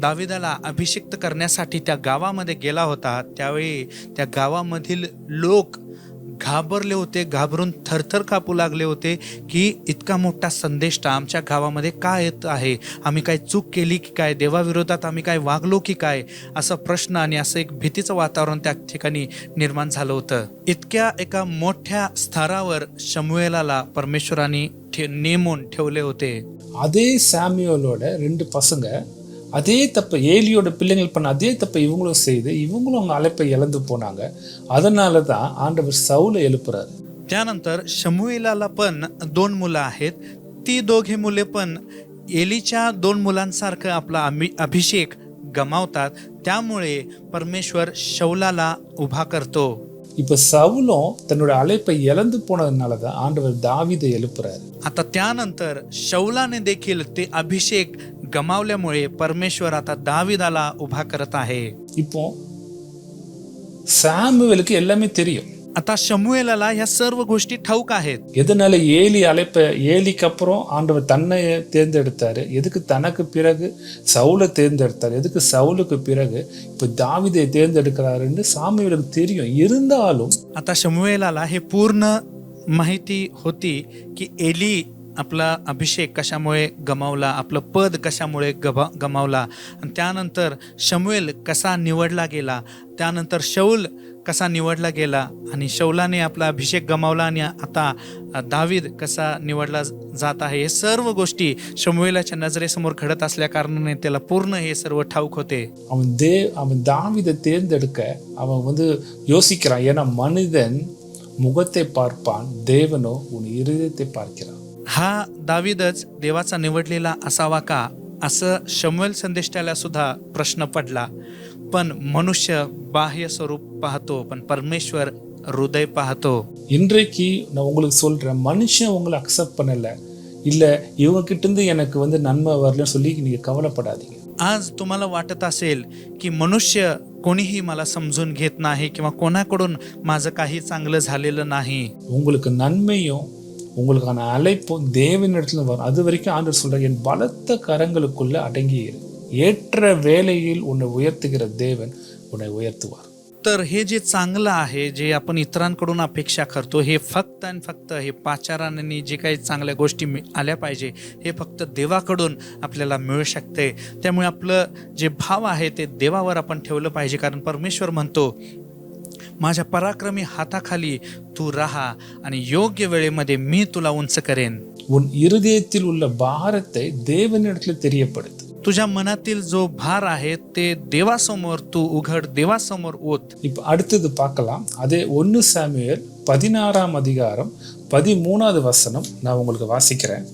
दाविदाला अभिषिक्त करण्यासाठी त्या गावामध्ये गेला होता, त्यावेळी त्या गावामधील लोक घाबरले होते, घाबरून थरथर कापू लागले होते की इतका मोठा संदेश आमच्या गावामध्ये का येत आहे, आम्ही काय चूक केली की काय, देवाविरोधात आम्ही काय वागलो की काय, असा प्रश्न आणि असं एक भीतीचं वातावरण त्या ठिकाणी निर्माण झालं होतं. इतक्या एका मोठ्या स्तरावर शमूएलाला परमेश्वराने नेमून ठेवले होते. அதே சாமுவேலோட 2 பசங்க அதே தப்பை, ஏலியோட பிள்ளைகள் பண்ண அதே தப்பை இவங்களும் செய்து இவங்களும் அவங்க அழைப்பை இழந்து போனாங்க. அதனால தான் ஆண்டவர் சவுலை எழுப்புறாரு. त्यानंतर शमूएलाला पण 2 मुलं आहेत. ती दोघे मुले पण एलीच्या 2 मुलांसारखं आपला अभिषेक गमावतात. त्यामुळे परमेश्वर शौलाला उभा करतो. இப்ப சவுலும் தன்னோட அழைப்பை இழந்து போனதுனால தான் ஆண்டவர் தாவீதை எழுப்புறாரு. आता त्यानंतर शौलाने देखील ते अभिषेक गमावल्यामुळे परमेश्वर आता दाविदाला उभा करत आहे. இப்போ சாமுவேலுக்கு எல்லாமே தெரியும். आता शमूएलाला ह्या सर्व गोष्टी ठाऊक आहेत. எதனால ஏலிக்கு அப்புறம் ஆண்டவர் தன்னை தேர்ந்தெடுத்தாரு, எதுக்கு தனக்கு பிறகு சவுலை தேர்ந்தெடுத்தாரு, எதுக்கு சவுலுக்கு பிறகு இப்ப தாவீதை தேர்ந்தெடுக்கிறாருன்னு சாமுவேலுக்கு தெரியும். இருந்தாலும் आता शमूएलाला हे पूर्ण माहिती होती की एली आपला अभिषेक कशामुळे गमावला, आपलं पद कशामुळे गमावला, आणि त्यानंतर शमूएल कसा निवडला गेला, त्यानंतर शौल कसा निवडला गेला, आणि शौलाने आपला अभिषेक गमावला, आणि आता दावीद कसा निवडला जात आहे. हे सर्व गोष्टी शमूएलाच्या नजरेसमोर घडत असल्या कारणाने त्याला पूर्ण हे सर्व ठाऊक होते. அவன் தாவீதை தேர்ந்தெடுக்க அவன் யோசிக்கிறான். ஏன்னா மனிதன் முகத்தை பார்ப்பான், தேவனோ உன் இருதயத்தை பார்க்கிறான். हा दावीदच देवाचा निवडलेला असावा का, असं शमूएल संदेष्टाला सुद्धा प्रश्न पडला. पण मनुष्य बाह्य स्वरूप पाहतो, पण परमेश्वर हृदय पाहतो. இன்றைக்கு நான் உங்களுக்கு சொல்றேன், மனுஷன் உங்களை அக்செப்ட் பண்ணல, இல்ல இவங்க கிட்ட இருந்து எனக்கு நன்மை வரலன்னு சொல்லி நீங்க கவலைப்படாதீங்க. आज तुम्हाला वाटत असेल की मनुष्य कोणीही मला समजून घेत नाही किंवा कोणाकडून माझं काही चांगलं झालेलं नाही. உங்களுக்கு நன்மையும் உங்களுக்கான அழைப்பும் தேவனிடத்துல வரும். அது வரைக்கும் ஆண்டவர் சொல்றார், என் பலத்த கரங்களுக்குள்ள அடங்கி இரு, ஏற்ற வேளையில் உன்னை उयர்த்துகிற தேவன் உன்னை உயர்த்துவார். तर हे जे चांगलं आहे, जे आपण इतरांकडून अपेक्षा करतो, हे फक्त आणि फक्त हे पाचारांनी जे काही चांगल्या गोष्टी आल्या पाहिजे, हे फक्त देवाकडून आपल्याला मिळू शकते. त्यामुळे आपलं जे भाव आहे ते देवावर आपण ठेवलं पाहिजे, कारण परमेश्वर म्हणतो, माझ्या पराक्रमी हाताखाली तू राहा आणि योग्य वेळेमध्ये मी तुला उंच करेन. உன் இருதயத்தில் உள்ள பாரத்தை தேவனிடத்தில் தெரியப்படுத்து. तुझ्या मनातील जो भार आहे ते देवासमोर तू उघड, देवासमोर ओत. இப்ப அடுத்தது பார்க்கலாம். அதே 1 சாமுவேல் 16ஆம் அதிகாரம் 13வது வசனம் நான் உங்களுக்கு வாசிக்கிறேன்.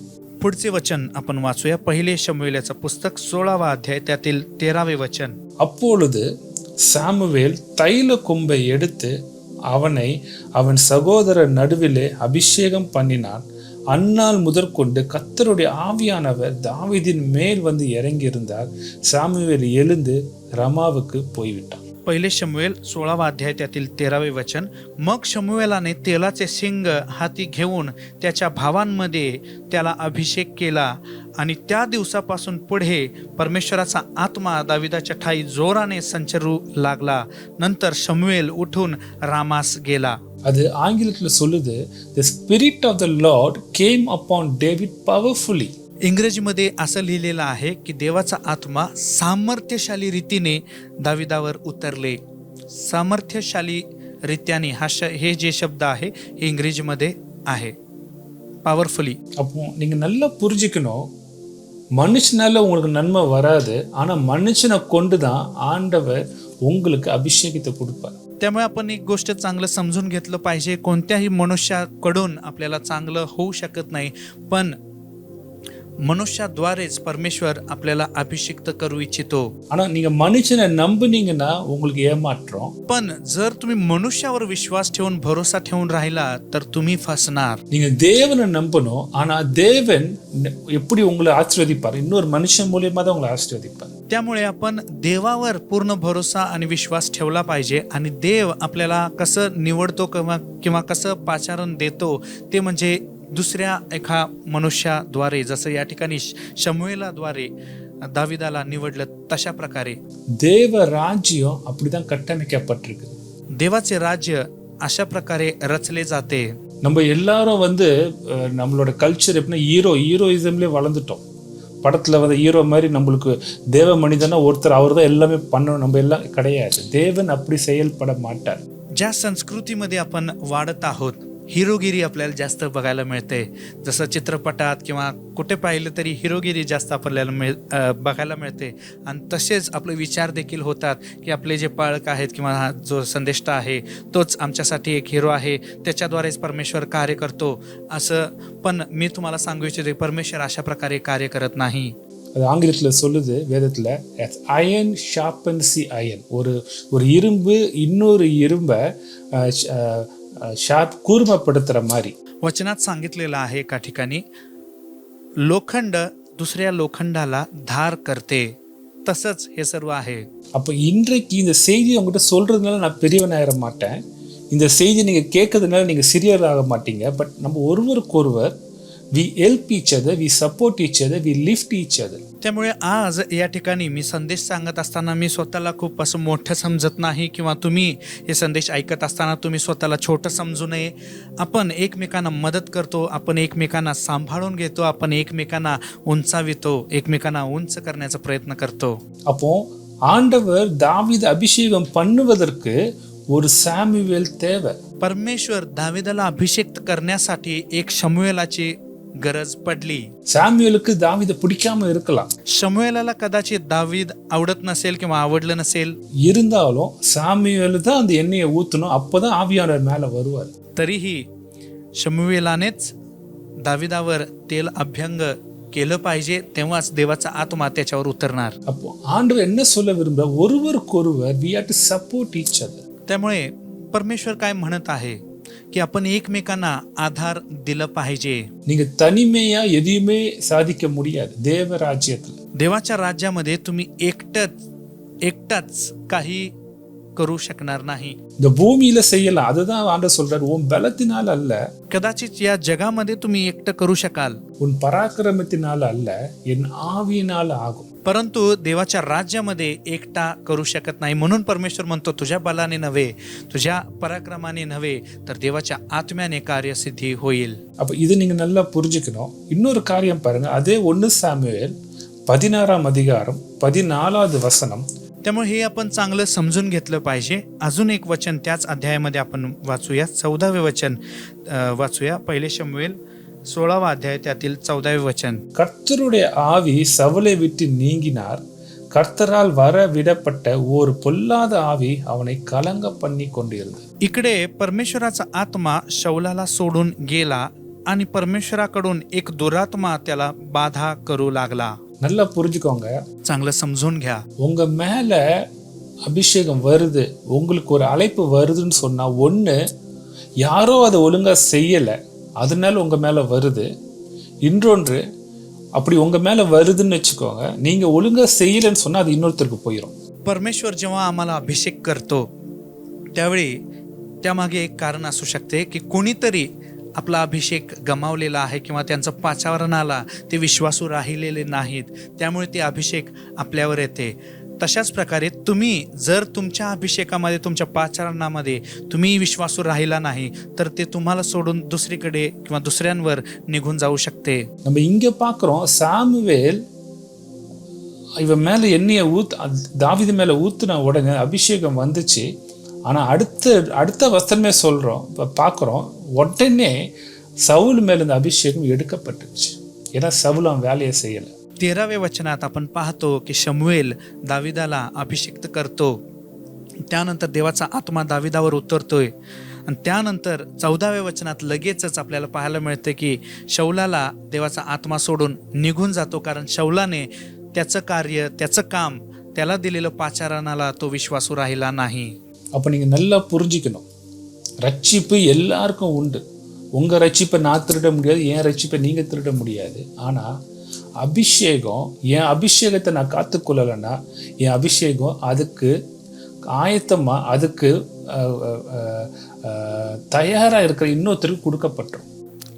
पुढचे वचन आपण वाचूया. पहिले शमूएलाचं पुस्तक 16वा अध्याय त्यातील 13वे वचन. அப்பொழுது சாமுவேல் தைல கொம்பை எடுத்து அவனை அவன் சகோதரர் நடுவிலே அபிஷேகம் பண்ணினான். அந்நாள் முதற்கொண்டு கர்த்தருடைய ஆவியானவர் தாவீதின் மேல் இறங்கி இருந்தார். சாமுவேல் எழுந்து ரமாவுக்கு போய்விட்டான். पहिले शमूएल 16वा अध्याय त्यातील 13वे वचन. मग शमूएलाने तेलाचे शिंग हाती घेऊन त्याच्या भावांमध्ये त्याला अभिषेक केला आणि त्या दिवसापासून पुढे परमेश्वराचा आत्मा दाविदाच्या ठाई जोराने संचरू लागला. नंतर शमूएल उठून रामास गेला. அது ஆங்கிலத்தில் சொல்லுது, the spirit of the Lord came upon David powerfully. इंग्रजीमध्ये असं लिहिलेलं आहे की देवाचा आत्मा सामर्थ्यशाली रीतीने दाविदावर उतरले. सामर्थ्यशाली रीत्याने हे जे शब्द आहे हे इंग्रजीमध्ये आहे, पॉवरफुली. அப்போ நீங்க நல்லா புரிஞ்சுக்கணும், மனுஷனால உங்களுக்கு நன்மை வராது, ஆனா மனுஷனை கொண்டு தான் ஆண்டவர் உங்களுக்கு அபிஷேகத்தை கொடுப்பார். त्यामुळे आपण एक गोष्ट चांगलं समजून घेतलं पाहिजे. कोणत्याही मनुष्याकडून आपल्याला चांगलं होऊ शकत नाही, पण मनुष्याद्वारेच परमेश्वर आपल्याला अभिषिक्त करू इच्छितो. ஆனா நீங்க மனுஷனை நம்புனீங்கன்னா உங்களுக்கு ஏமாற்றம். पण जर तुम्ही मनुष्यावर विश्वास ठेवून भरोसा ठेवून राहिला तर तुम्ही फसणार. நீங்க தேவனை நம்பணும், ஆனா தேவன் எப்படி உங்களை ஆசீர்வதிப்பார்? இன்னொரு மனுஷன் மூலியமா தான் உங்களை ஆசீர்வதிப்பார். त्यामुळे आपण देवावर पूर्ण भरोसा आणि विश्वास ठेवला पाहिजे. आणि देव आपल्याला कसं निवडतो किंवा कसं पाचारण देतो ते म्हणजे दुसऱ्या एका मनुष्याद्वारे. जसं या ठिकाणी शमूएलाद्वारे दाविदाला निवडलं तशा प्रकारे தேவ ராஜ்யம் அப்படிதான் கட்டமைக்கப்பட்டிருக்கு. देवाचे राज्य अशा प्रकारे रचले जाते. நம்ம எல்லாரும் நம்மளோட கல்ச்சர் எப்படின்னா ஹீரோயிசம்லேயே வளர்ந்துட்டோம். படத்துல ஹீரோ மாதிரி நம்மளுக்கு தேவ மனிதனா ஒருத்தர், அவர் தான் எல்லாமே பண்ணணும், நம்ம எல்லாம் கிடையாது. தேவன் அப்படி செயல்பட மாட்டார். ज्या संस्कृतीमध्ये आपण वाढत आहोत हिरोगिरी आपल्याला जास्त बघायला मिळते. जसं चित्रपटात किंवा कुठे पाहिलं तरी हिरोगिरी जास्त आपल्याला बघायला मिळते. आणि तसेच आपले विचार देखील होतात की आपले जे पाळक आहेत किंवा हा जो संदेष्टा आहे तोच आमच्यासाठी एक हिरो आहे, त्याच्याद्वारेच परमेश्वर कार्य करतो असं. पण मी तुम्हाला सांगू इच्छिते, परमेश्वर अशा प्रकारे कार्य करत नाही. அது ஆங்கிலத்தில் சொல்லுது வேதத்தில், அயன் ஷார்பன்ஸ் தி அயன். ஒரு இரும்பு இன்னொரு இரும்பை ஷார்ப் கூர்மைப்படுத்துற மாதிரி. वचनात सांगितलेलं आहे एका ठिकाणी, लोखंड दुसऱ्या लोखंडाला धार करते, तसंच हे सर्व आहे. அப்போ இன்றைக்கு இந்த செய்தியை உங்ககிட்ட சொல்றதுனால நான் பெரியவனாயிட மாட்டேன், இந்த செய்தி நீங்க கேட்கறதுனால நீங்க சிறியராக மாட்டீங்க. பட் நம்ம ஒருவருக்கு ஒருவர் we help each other, we support each other, we lift each other. त्यामुळे आज या ठिकाणी मी संदेश सांगत असताना मी स्वतःला खूप असं मोठं समजत नाही किंवा तुम्ही हे संदेश ऐकत असताना तुम्ही स्वतःला छोटं समजू नये. आपण एकमेकांना मदत करतो, आपण एकमेकांना सांभाळून घेतो, आपण एकमेकांना उंचावितो, एकमेकांना उंच करण्याचा प्रयत्न करतो. அப்போ ஆண்டவர் தாவீது அபிஷேகம் பண்ணுவதற்கு ஒரு சாமுவேல் தேவை. परमेश्वर दाविदाला अभिषेक करण्यासाठी एक शमूएलाची गरज पडली. சாமுவேலுக்கு தாவீதை பிடிக்காம இருக்கலாம், शमूएलाला कदाचित दावीद आवडत नसेल किंवा आवडलं नसेल, இருந்தாலும் சாமுவேல் தான் அந்த எண்ணெயை ஊற்றணும், அப்போதான் ஆவியானவர் மேலே வருவார். तरीही शमूएलानेच दाविदावर तेल अभ्यंग केलं पाहिजे, तेव्हाच देवाचा आत्मा त्याच्यावर उतरणार. அப்போ ஆண்டவர் என்ன சொல்ல விரும்புற, ஒருவருக்கொருவர் we have to support each other. त्यामुळे परमेश्वर काय म्हणत आहे की आपण एकमेकांना आधार दिलं पाहिजे. நீங்க தனிமையா எதையுமே சாதிக்க முடியாது தேவ ராஜ்யத்துல. देवाच्या राज्यामध्ये तुम्ही एकटाच काही करू शकणार नाही. இந்த பூமியில செய்யலாம், அதுதான் ஆண்டவர் சொல்றாரு, உன் பலத்தினால அல்ல, कदाचित या जगामध्ये तुम्ही एकटं करू शकाल, உன் பராக்கிரமத்தினால அல்ல, என் ஆவியினால ஆகும். परंतु देवाच्या राज्यामध्ये एकटा करू शकत नाही. म्हणून परमेश्वर म्हणतो, तुझ्या बलाने नव्हे, तुझ्या पराक्रमाने नव्हे, तर देवाच्या आत्म्याने कार्यसिद्धी होईल. அப்ப இது நீங்க நல்லா புரிஞ்சுக்கணும். இன்னொரு காரியம் பாருங்க, அதே 1 சாமுவேல் 16ஆம் அதிகாரம் 14வது வசனம். त्यामुळे हे आपण चांगलं समजून घेतलं पाहिजे. अजून एक वचन त्याच अध्यायामध्ये आपण वाचूया, 14वे वचन वाचूया. पहिले शमूएल 16वा अध्याय त्यातील 14वे वचन. கர்த்தருடைய ஆவி சவுலை விட்டு நீங்கினார், கர்த்தரால் வர விடப்பட்ட ஒரு பொல்லாத ஆவி அவனை கலங்க பண்ணி கொண்டிருந்தது. इकडे परमेश्वराचा आत्मा शौलाला सोडून गेला आणि परमेश्वराकडून एक दुरात्मा त्याला बाधा करू लागला. நல்லா புரிஞ்சுக்கோங்க, चांगलं समजून घ्या. உங்க மேல அபிஷேகம் வருது, உங்களுக்கு ஒரு அழைப்பு வருதுன்னு சொன்னா, ஒண்ணு யாரோ அதை ஒழுங்கா செய்யல அதனால உங்க மேல வருது. இன்னொன்று, அப்படி உங்க மேல வருதுன்னு வச்சுக்கோங்க, நீங்க ஒழுங்கா செய்யலன்னு சொன்னா அது இன்னொருத்தருக்கு போயிடும். परमेश्वर जेव्हा आम्हाला अभिषेक करतो त्यावेळी त्यामागे एक कारण असू शकते की कोणीतरी आपला अभिषेक गमावलेला आहे किंवा त्यांचं पाचारणाला ते विश्वासू राहिलेले नाहीत, त्यामुळे ते अभिषेक आपल्यावर येते. तशाच प्रकारे तुम्ही जर तुमच्या अभिषेकामध्ये, तुमच्या पाचारणामध्ये तुम्ही विश्वासू राहिला नाही तर ते तुम्हाला सोडून दुसरीकडे किंवा दुसऱ्यांवर निघून जाऊ शकते. நம்ம இங்க பார்க்குறோம், சாமுவேல் இவன் மேல எண்ணெயை தாவீது மேல ஊத்துன உடனே அபிஷேகம் வந்துச்சு. ஆனா அடுத்த வசனமே சொல்றோம், பார்க்குறோம், உடனே சவுல் மேல இந்த அபிஷேகம் எடுக்கப்பட்டுச்சு. ஏன்னா சவுல் அவன் வேலையை செய்யல. 13व्या वचनात आपण पाहतो की शमूएल दाविदाला अभिषेक्त करतो. त्यानंतर देवाचा आत्मा दाविदावर उतरतोय आणि त्यानंतर 14व्या वचनात लगेचच आपल्याला पाहायला मिळतं की शौलाला देवाचा आत्मा सोडून निघून जातो, कारण शौलाने त्याचं कार्य, त्याचं काम, त्याला दिलेलं पाचारणाला तो विश्वासू राहिला नाही. அப்போ நீங்கள் நல்லா புரிஞ்சிக்கணும், ரட்சிப்பு எல்லாருக்கும் உண்டு. உங்கள் ரட்சிப்பை நான் திருட முடியாது, என் ரட்சிப்பை நீங்கள் திருட முடியாது. ஆனால் அபிஷேகம், என் அபிஷேகத்தை நான் காத்துக்கொள்ளலைன்னா என் அபிஷேகம் அதுக்கு ஆயத்தமாக, அதுக்கு தயாராக இருக்கிற இன்னொருத்தருக்கு கொடுக்கப்பட்டோம்.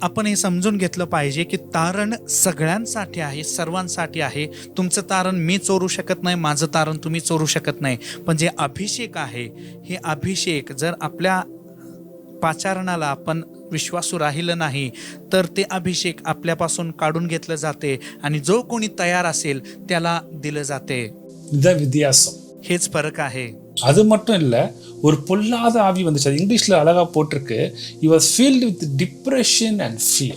आपण हे समजून घेतलं पाहिजे की तारण सगळ्यांसाठी आहे, सर्वांसाठी आहे. तुमचं तारण मी चोरू शकत नाही, माझं तारण तुम्ही चोरू शकत नाही. पण जे अभिषेक आहे, हे अभिषेक जर आपल्या पाचारणाला आपण विश्वासू राहिलं नाही तर ते अभिषेक आपल्यापासून काढून घेतलं जाते आणि जो कोणी तयार असेल त्याला दिलं जाते. இதுதான் வித்தியாசம். हेच फरक आहे. அது மட்டும் இல்லை, ஒரு பொல்லாத ஆவி வந்துச்சு. அது இங்கிலீஷில் அழகாக போட்டிருக்கு, he was filled with depression and fear.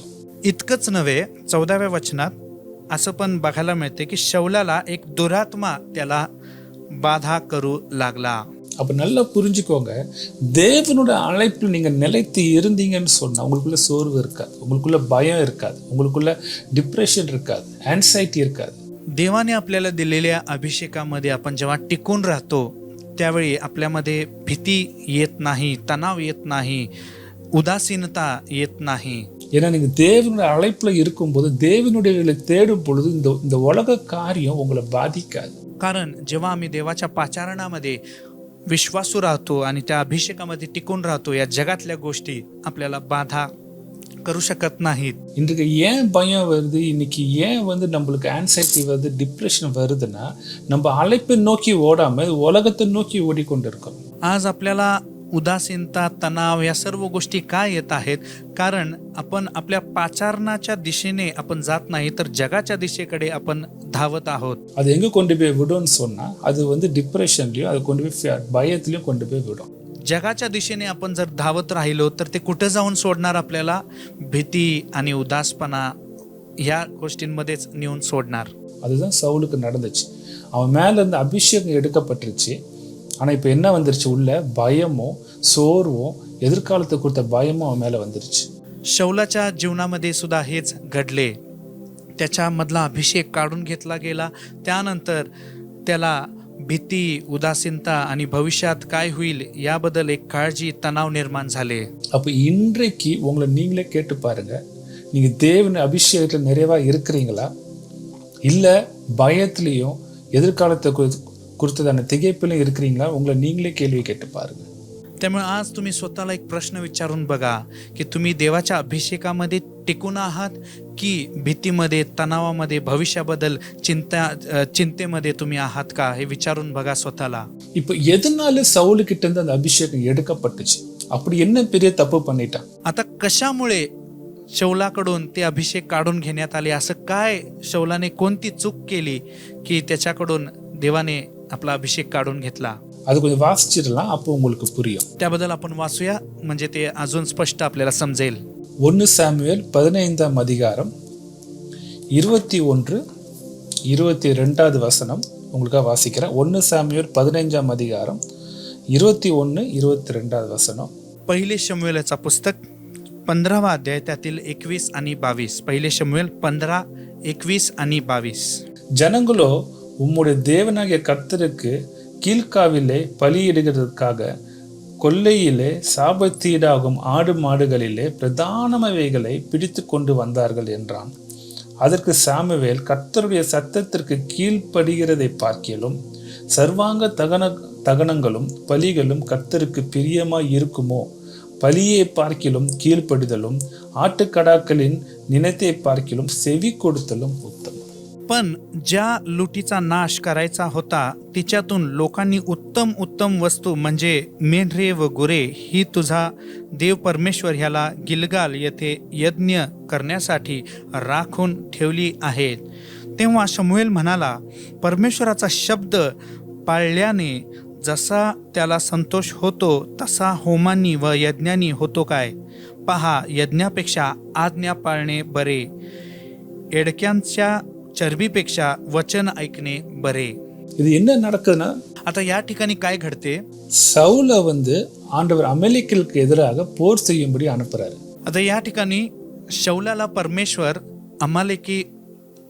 इतकंच नव्हे, 14व्या वचनात असं पण बघायला मिळते की शौलाला एक दुरात्मा त्याला बाधा करू लागला. அப்போ நல்லா புரிஞ்சுக்கோங்க, தேவனோட அழைப்பில் நீங்கள் நிலைத்து இருந்தீங்கன்னு சொன்னால் உங்களுக்குள்ள சோர்வு இருக்காது, உங்களுக்குள்ள பயம் இருக்காது, உங்களுக்குள்ள டிப்ரெஷன் இருக்காது, ஆன்சைட்டி இருக்காது. देवाने आपल्याला दिलेल्या अभिषेकामध्ये आपण जेव्हा टिकून राहतो त्यावेळी आपल्यामध्ये भीती येत नाही, तणाव येत नाही, उदासीनता येत नाही. ஏன்னா நீங்கள் தேவனுடைய அழைப்பில் இருக்கும்போது, தேவனுடைய தேடும் பொழுது இந்த உலக காரியம் உங்களை பாதிக்காது. कारण जेव्हा आम्ही देवाच्या पाचारणामध्ये विश्वासू राहतो आणि त्या अभिषेकामध्ये टिकून राहतो, या जगातल्या गोष्टी आपल्याला बाधा करू शकत नाहीत. இன்றைக்கு ஏன் பயம் வருது, இன்னைக்கு ஏன் நம்மளுக்கு ஆன்சைட்டி வருது, டிப்ரெஷன் வருதுன்னா நம்ம அழைப்பை நோக்கி ஓடாமல் உலகத்தை நோக்கி ஓடிக்கொண்டிருக்கோம். आज आपल्याला उदासीनता, तणाव या सर्व गोष्टी का येत आहेत? कारण आपण आपल्या पाचारणाच्या दिशेने आपण जात नाही तर जगाच्या दिशेकडे आपण धावत आहोत. அது எங்கே கொண்டு போய் விடும்னு சொன்னால் அது டிப்ரெஷன்லையும், அது கொண்டு போய் பயத்திலையும் கொண்டு போய் விடும். जगाच्या दिशेने आपण जर धावत राहिलो तर ते कुठे जाऊन सोडणार आपल्याला? भीती आणि उदासपणा ह्या गोष्टींमध्येच नेऊन सोडणार. அதுதான் சவுலுக்கு நடந்துச்சு. அவன் மேலே இருந்து அபிஷேகம் எடுக்கப்பட்டுருச்சு. ஆனால் இப்போ என்ன வந்துருச்சு? உள்ள பயமும் சோர்வும், எதிர்காலத்தை கொடுத்த பயமும் அவன் மேலே வந்துருச்சு. शौलाच्या जीवनामध्ये सुद्धा हेच घडले. त्याच्यामधला अभिषेक काढून घेतला गेला. त्यानंतर त्याला भीती, उदासीनता आणि भविष्यात काय होईल याबद्दल एक काळजी, तणाव निर्माण झाले. அப்போ இன்றைக்கு உங்களை நீங்களே கேட்டு பாருங்க, நீங்கள் தேவன் அபிஷேகத்தில் நிறைவாக இருக்கிறீங்களா, இல்லை பயத்துலேயும் எதிர்காலத்தை குறித்ததான திகைப்பிலும் இருக்கிறீங்களா? உங்களை நீங்களே கேள்வி கேட்டு பாருங்க. त्यामुळे आज तुम्ही स्वतःला एक प्रश्न विचारून बघा की तुम्ही देवाच्या अभिषेकामध्ये टिकून आहात की भीतीमध्ये, तणावामध्ये, भविष्याबद्दल चिंतेमध्ये तुम्ही आहात का? हे विचारून बघा स्वतःला. இப்போ எதனால சவுலுக்கிட்ட இருந்து அந்த அபிஷேகம் எடுக்கப்பட்டுச்சு? அப்படி என்ன பெரிய தப்பு பண்ணிட்டான்? आता कशामुळे शौलाकडून ते अभिषेक काढून घेण्यात आले? असं काय शौलाने कोणती चूक केली की त्याच्याकडून देवाने आपला अभिषेक काढून घेतला? அது கொஞ்சம் வாசிச்சிடலாம், அப்போ உங்களுக்கு புரியும். त्याबद्दल आपण वाचूया, म्हणजे ते अजून स्पष्ट आपल्याला समजेल. 1 சாமுவேல் 15ஆம் அதிகாரம் 21, 22 வசனம் உங்களுக்காக வாசிக்கிறேன். 1 சாமுவேல் 15ஆம் அதிகாரம் 21, 22 வசனம். पहिले शमूएलचा पुस्तक 15वा अध्याय त्यातील 21 आणि 22. पहिले शमूएल 15, 21 आणि 22. ஜனங்களோ உம்முடைய தேவனாகிய கர்த்தருக்கு கீழ்காவிலே பலியிடுகிறதுக்காக கொல்லையிலே சாபத்தீடாகும் ஆடு மாடுகளிலே பிரதானமைவைகளை பிடித்து கொண்டு வந்தார்கள் என்றான். அதற்கு சாமுவேல், கர்த்தருடைய சத்தத்திற்கு கீழ்ப்படுகிறதை பார்க்கிலும் சர்வாங்க தகனங்களும் பலிகளும் கர்த்தருக்கு பிரியமாய் இருக்குமோ? பலியை பார்க்கிலும் கீழ்ப்படிதலும் ஆட்டுக்கடாக்களின் நினைத்தை பார்க்கிலும் செவி கொடுத்தலும் உத்தமம். पण ज्या लुटीचा नाश करायचा होता तिच्यातून लोकांनी उत्तम उत्तम वस्तू म्हणजे मेंढरे व गुरे ही तुझा देव परमेश्वर ह्याला गिलगाल येथे यज्ञ करण्यासाठी राखून ठेवली आहेत. तेव्हा शमूएल म्हणाला, परमेश्वराचा शब्द पाळल्याने जसा त्याला संतोष होतो तसा होमांनी व यज्ञांनी होतो काय? पहा, यज्ञापेक्षा आज्ञा पाळणे बरे, एडक्यांच्या चरबीपेक्षा वचन ऐकणे बरे. இது என்ன நடக்குதுன்னா, आता या ठिकाणी काय घडते? சவுல ஆண்டவர் அமலேக்கிற்கு எதிராக போர் செய்யும்படி அனுப்புறாரு. आता या ठिकाणी शौलाला परमेश्वर अमालेकी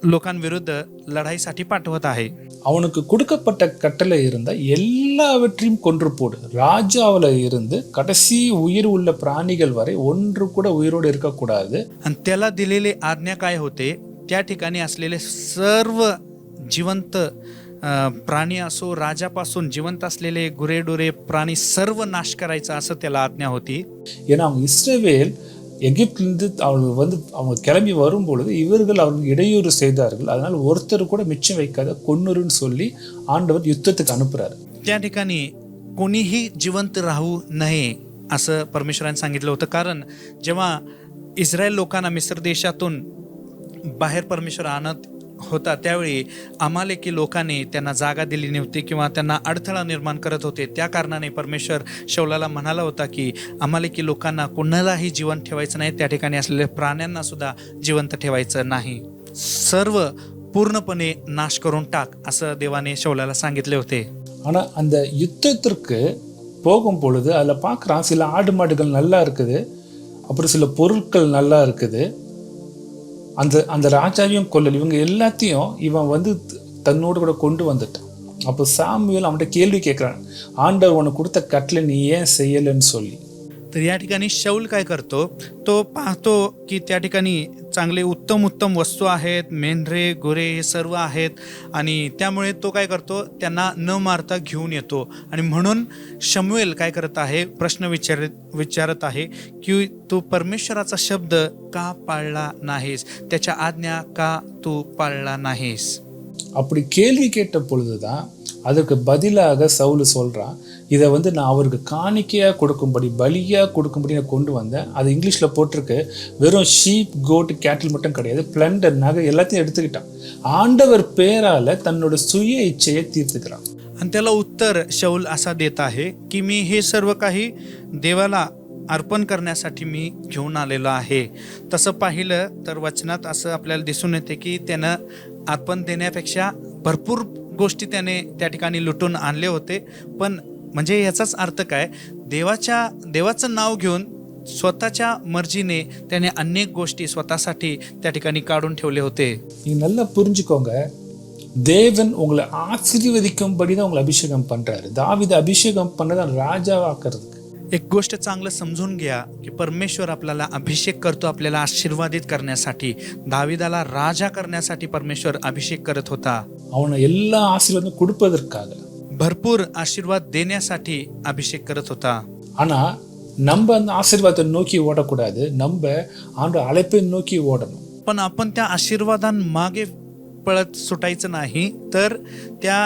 लोकांविरुद्ध लढाईसाठी पाठवत आहे. அவனுக்கு கொடுக்கப்பட்ட கட்டளை இருந்த எல்லாவற்றையும் கொன்று போடு. ராஜாவில் இருந்து கடைசி உயிர் உள்ள பிராணிகள் வரை ஒன்று கூட உயிரோடு இருக்கக்கூடாது. आणि त्याला दिलेले आज्ञा काय होते? त्या ठिकाणी असलेले सर्व जिवंत प्राणी असो, राजापासून जिवंत असलेले गुरेडुरे प्राणी सर्व नाश करायचा असं त्याला आज्ञा होती. ஏன்னா அவங்க இஸ்ரவேல் எகிப்திலிருந்து அவங்க கிளம்பி வரும்பொழுது இவர்கள் அவர்களுக்கு இடையூறு செய்தார்கள். அதனால் ஒருத்தர் கூட மிச்சம் வைக்காத கொன்னுருன்னு சொல்லி ஆண்டவர் யுத்தத்துக்கு அனுப்புறாரு. त्या ठिकाणी कोणीही जिवंत राहू नये असं परमेश्वराने सांगितलं होतं. कारण जेव्हा इस्रायल लोकांना मिस्र देशातून बाहेर परमेश्वर आणत होता त्यावेळी अमालेकी लोकांनी त्यांना जागा दिली नव्हती किंवा त्यांना अडथळा निर्माण करत होते. त्या कारणाने परमेश्वर शौलाला म्हणाला होता की अमालेकी लोकांना कोणालाही जिवंत ठेवायचं नाही, त्या ठिकाणी असलेल्या प्राण्यांना सुद्धा जिवंत ठेवायचं नाही, सर्व पूर्णपणे नाश करून टाक असं देवाने शौलाला सांगितले होते. ஆனால் அந்த யுத்தத்திற்கு போகும் பொழுது அதில் பார்க்குறான், சில ஆடு மாடுகள் நல்லா இருக்குது, அப்புறம் சில பொருட்கள் நல்லா இருக்குது. அந்த அந்த ராஜாவையும் கொல்லல், இவங்க எல்லாத்தையும் இவன் தன்னோடு கூட கொண்டு வந்துட்டான். அப்போ சாமுவேல் அவன்கிட்ட கேள்வி கேட்குறான், ஆண்டவர் உனக்கு கொடுத்த கட்டளை நீ ஏன் செய்யலைன்னு சொல்லி. तर या ठिकाणी शौल काय करतो? तो पाहतो की त्या ठिकाणी चांगले उत्तम उत्तम वस्तू आहेत, मेंढरे गुरे हे सर्व आहेत, आणि त्यामुळे तो काय करतो? त्यांना न मारता घेऊन येतो. आणि म्हणून शमूएल काय करत आहे? प्रश्न विचारत आहे की तू परमेश्वराचा शब्द का पाळला नाहीस, त्याच्या आज्ञा का तू पाळला नाहीस. அப்படி கேள்வி கேட்ட பொழுதுதான் அதற்கு பதிலாக சவுல் சொல்கிறான், இதை நான் அவருக்கு காணிக்கையாக கொடுக்கும்படி, பலியாக கொடுக்கும்படி நான் கொண்டு வந்தேன். அது இங்கிலீஷில் போட்டிருக்கு, வெறும் ஷீப் கோட் கேட்டில் மட்டும் கிடையாது, பிளண்டர் நகை எல்லாத்தையும் எடுத்துக்கிட்டான். ஆண்டவர் பேரால் தன்னோட சுய இச்சையை தீர்த்துக்கிறான். आणि त्याला उत्तर शौल असा देत आहे की मी हे सर्व काही देवाला अर्पण करण्यासाठी मी घेऊन आलेलो आहे. तसं पाहिलं तर वचनात असं आपल्याला दिसून येते की त्यानं अर्पण देण्यापेक्षा भरपूर गोष्टी त्याने त्या ठिकाणी लुटून आणले होते. पण म्हणजे याचाच अर्थ काय? देवाचं नाव घेऊन स्वतःच्या मर्जीने त्याने अनेक गोष्टी स्वतःसाठी त्या ठिकाणी काढून ठेवले होते. நீங்கள் நல்லா புரிஞ்சுக்கோங்க, தேவன் உங்களை ஆசீர்வதிக்கும்படி தான் உங்களை அபிஷேகம் பண்றாரு. தாவீது அபிஷேகம் பண்ணதான் ராஜாவாக்குறதுக்கு. एक गोष्ट चांगलं समजून घ्या की परमेश्वर आपल्याला अभिषेक करतो, आपल्याला आशीर्वादित करण्यासाठी. दाविदाला राजा करण्यासाठी परमेश्वर अभिषेक करत होता, அவனை எல்லா ஆசீர்வாதம் கொடுப்பதற்காக. भरपूर आशीर्वाद देण्यासाठी अभिषेक करत होता. ஆனா நம்ம அந்த ஆசீர்வாதத்தை நோக்கி ஓடக்கூடாது, நம்ம ஆண்டு அழைப்பை நோக்கி ஓடணும். पण आपण त्या आशीर्वादांमागे पळत सुटायचं नाही, तर त्या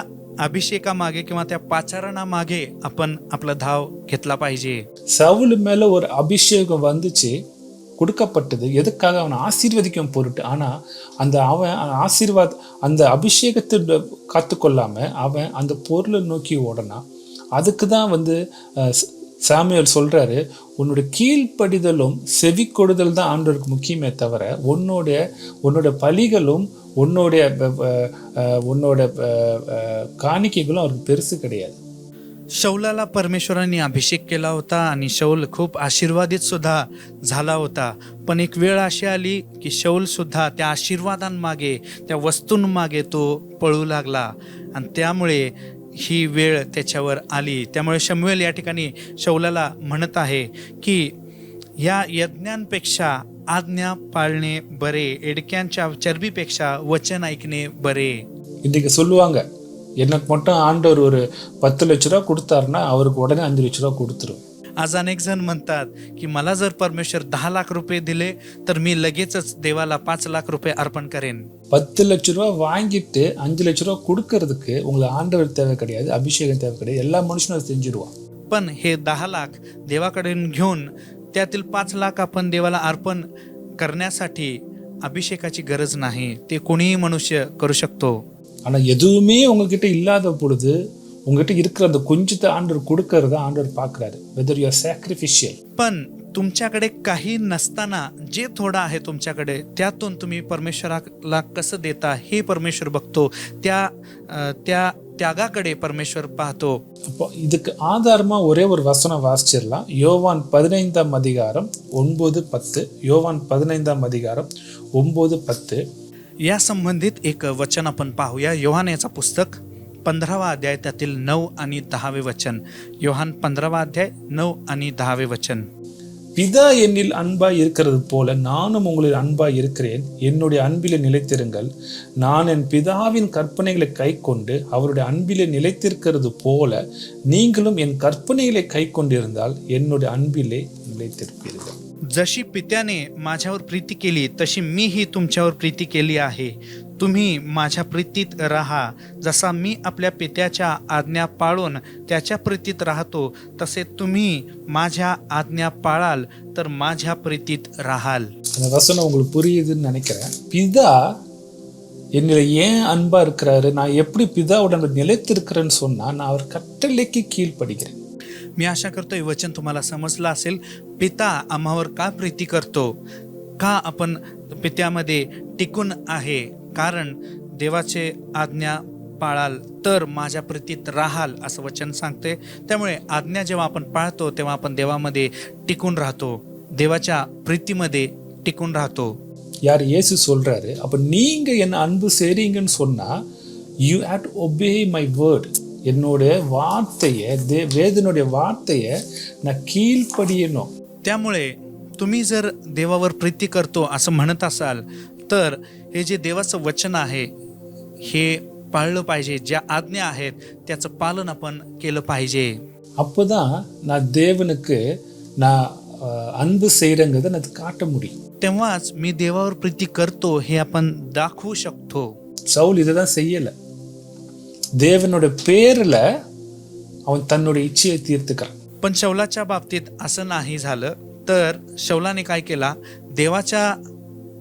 அபிஷேகமாகே किंवा त्या पाचारणामागे आपण आपला धाव घेतला पाहिजे. சவுல் மேல ஒரு அபிஷேகம் கொடுக்கப்பட்டது எதுக்காக? அவனை ஆசீர்வதிக்கும் பொருட்டு. ஆனா அவன் அந்த அபிஷேகத்தை காத்துக்கொள்ளாம அவன் அந்த பொருளை நோக்கி ஓடனான். அதுக்கு தான் சாமுவேல் சொல்றாரு, உன்னோட கீழ்ப்படிதலும் செவி கொடுதல் தான் ஆண்டவருக்கு முக்கியமே தவிர உன்னோட பலிகளும் உன்னோட காணிக்கைகளும் அவருக்கு பெருசு கிடையாது. शौलाला परमेश्वराने अभिषेक केला होता आणि शौल खूप आशीर्वादित सुद्धा झाला होता. पण एक वेळ अशी आली की शौल सुद्धा त्या आशीर्वादांमागे, त्या वस्तूंमागे तो पळू लागला आणि त्यामुळे ही वेळ त्याच्यावर आली. त्यामुळे शमूएल या ठिकाणी शौलाला म्हणत आहे की या यज्ञांपेक्षा आज्ञा पाळणे बरे, एडक्यांच्या चरबीपेक्षा वचन ऐकणे बरे. இன்றைக்கு சொல்லுவாங்க, எனக்கு மட்டும் ஆண்டவர் ஒரு 10 லட்ச ரூபா கொடுத்தாருன்னா அவருக்கு உடனே 5 லட்ச ரூபா கொடுத்துரும். आज अनेक जण म्हणतात की मला जर परमेश्वर 10 लाख रुपये दिले तर मी लगेचच देवाला 5 लाख रुपये अर्पण करेन. 10 லட்ச ரூபா வாங்கிட்டு 5 லட்ச ரூபா கொடுக்கறதுக்கு உங்களுக்கு ஆண்டவர் தேவை கிடையாது, அபிஷேகம் தேவை கிடையாது. எல்லா மனுஷனும் அதை செஞ்சிருவான். पण हे 10 लाख देवाकडून घेऊन त्यातील 5 लाख आपण देवाला अर्पण करण्यासाठी अभिषेकाची गरज नाही. ते कोणीही मनुष्य करू शकतो. ஆனா எதுவுமே உங்ககிட்ட இல்லாத பொழுது உங்ககிட்ட இருக்கிற அந்த கொஞ்சத்தை ஆண்டவர் கொடுக்கறத ஆண்டவர் பார்க்கறாரு. whether you are sacrificial. पण तुमच्याकडे काही नसताना जे थोडं आहे तुमच्याकडे त्यातून तुम्ही परमेश्वराला कसं देता हे परमेश्वर बघतो. त्या त्यागाकडे परमेश्वर पाहतो. அப்போ இதுக்கு ஆதாரமா ஒரே ஒரு வசனம் வாசிச்சிடலாம். யோவான் 15ஆம் அதிகாரம் 9-10. யோவான் 15ஆம் அதிகாரம் 9-10. या संबंधित एक वचन आपण पाहूया. योहान याचा पुस्तक 15वा अध्याय त्यातील 9 आणि 10वे वचन. योहान 15वा अध्याय 9 आणि 10वे वचन. பிதா என்னில் அன்பாய் இருக்கிறது போல நானும் உங்களில் அன்பாய் இருக்கிறேன். என்னுடைய அன்பிலே நிலைத்திருங்கள். நான் என் பிதாவின் கற்பனைகளை கைக்கொண்டு அவருடைய அன்பிலே நிலைத்திருக்கிறது போல நீங்களும் என் கற்பனைகளை கைக்கொண்டிருந்தால் என்னுடைய அன்பிலே நிலைத்திருப்பீர்கள். जशी पित्याने माझ्यावर प्रीती केली तशी मीही तुमच्यावर प्रीती केली आहे. तुम्ही माझ्या प्रीतीत राहा. जसा मी आपल्या पित्याच्या आज्ञा पाळून त्याच्या प्रीतीत राहतो तसे तुम्ही माझ्या आज्ञा पाळाल तर माझ्या प्रीतीत राहाल. அந்த வசனம் உங்களுக்கு புரியுதுன்னு நினைக்கிறேன். பிதா என்னில ஏன் அன்பா இருக்கிறாரு, நான் எப்படி பிதாவுடன் நிலைத்திருக்கிறேன்னு சொன்னா நான் அவர் கட்டளைக்கு கீழ்ப்படுகிறேன். मी आशा करतो हे वचन तुम्हाला समजलं असेल. पिता आम्हावर का प्रीती करतो, का आपण पित्यामध्ये टिकून आहे, कारण देवाचे आज्ञा पाळाल तर माझ्या प्रीतीत राहाल असं वचन सांगते. त्यामुळे आज्ञा जेव्हा आपण पाळतो तेव्हा आपण देवामध्ये टिकून राहतो, देवाच्या प्रीतीमध्ये टिकून राहतो. யார் இயேசு சொல்றாரு, அப்ப நீங்க என்ன அன்பு செய்றீங்கன்னு சொன்னா you have to obey my word. என்னுடைய வார்த்தையை வேதனுடைய வார்த்தையை நான் கீழ்ப்படியணும். त्यामुळे तुम्ही जर देवावर प्रीती करतो असं म्हणत असाल तर हे जे देवाचं वचन आहे हे पाळलं पाहिजे. ज्या आज्ञा आहेत त्याचं पालन आपण केलं पाहिजे. அப்போதான் நான் தேவனுக்கு நான் அன்பு செய்கிறேங்கிறத நான் காட்ட முடியும். तेव्हाच मी देवावर प्रीती करतो हे आपण दाखवू शकतो. சவுல் இதை தான் செய்யலை. தேவனுடைய பேரில் அவன் தன்னுடைய இச்சையை தீர்த்துக்கிறான். पण शौलाच्या बाबतीत असं नाही झालं. तर शौलाने काय केला, देवाच्या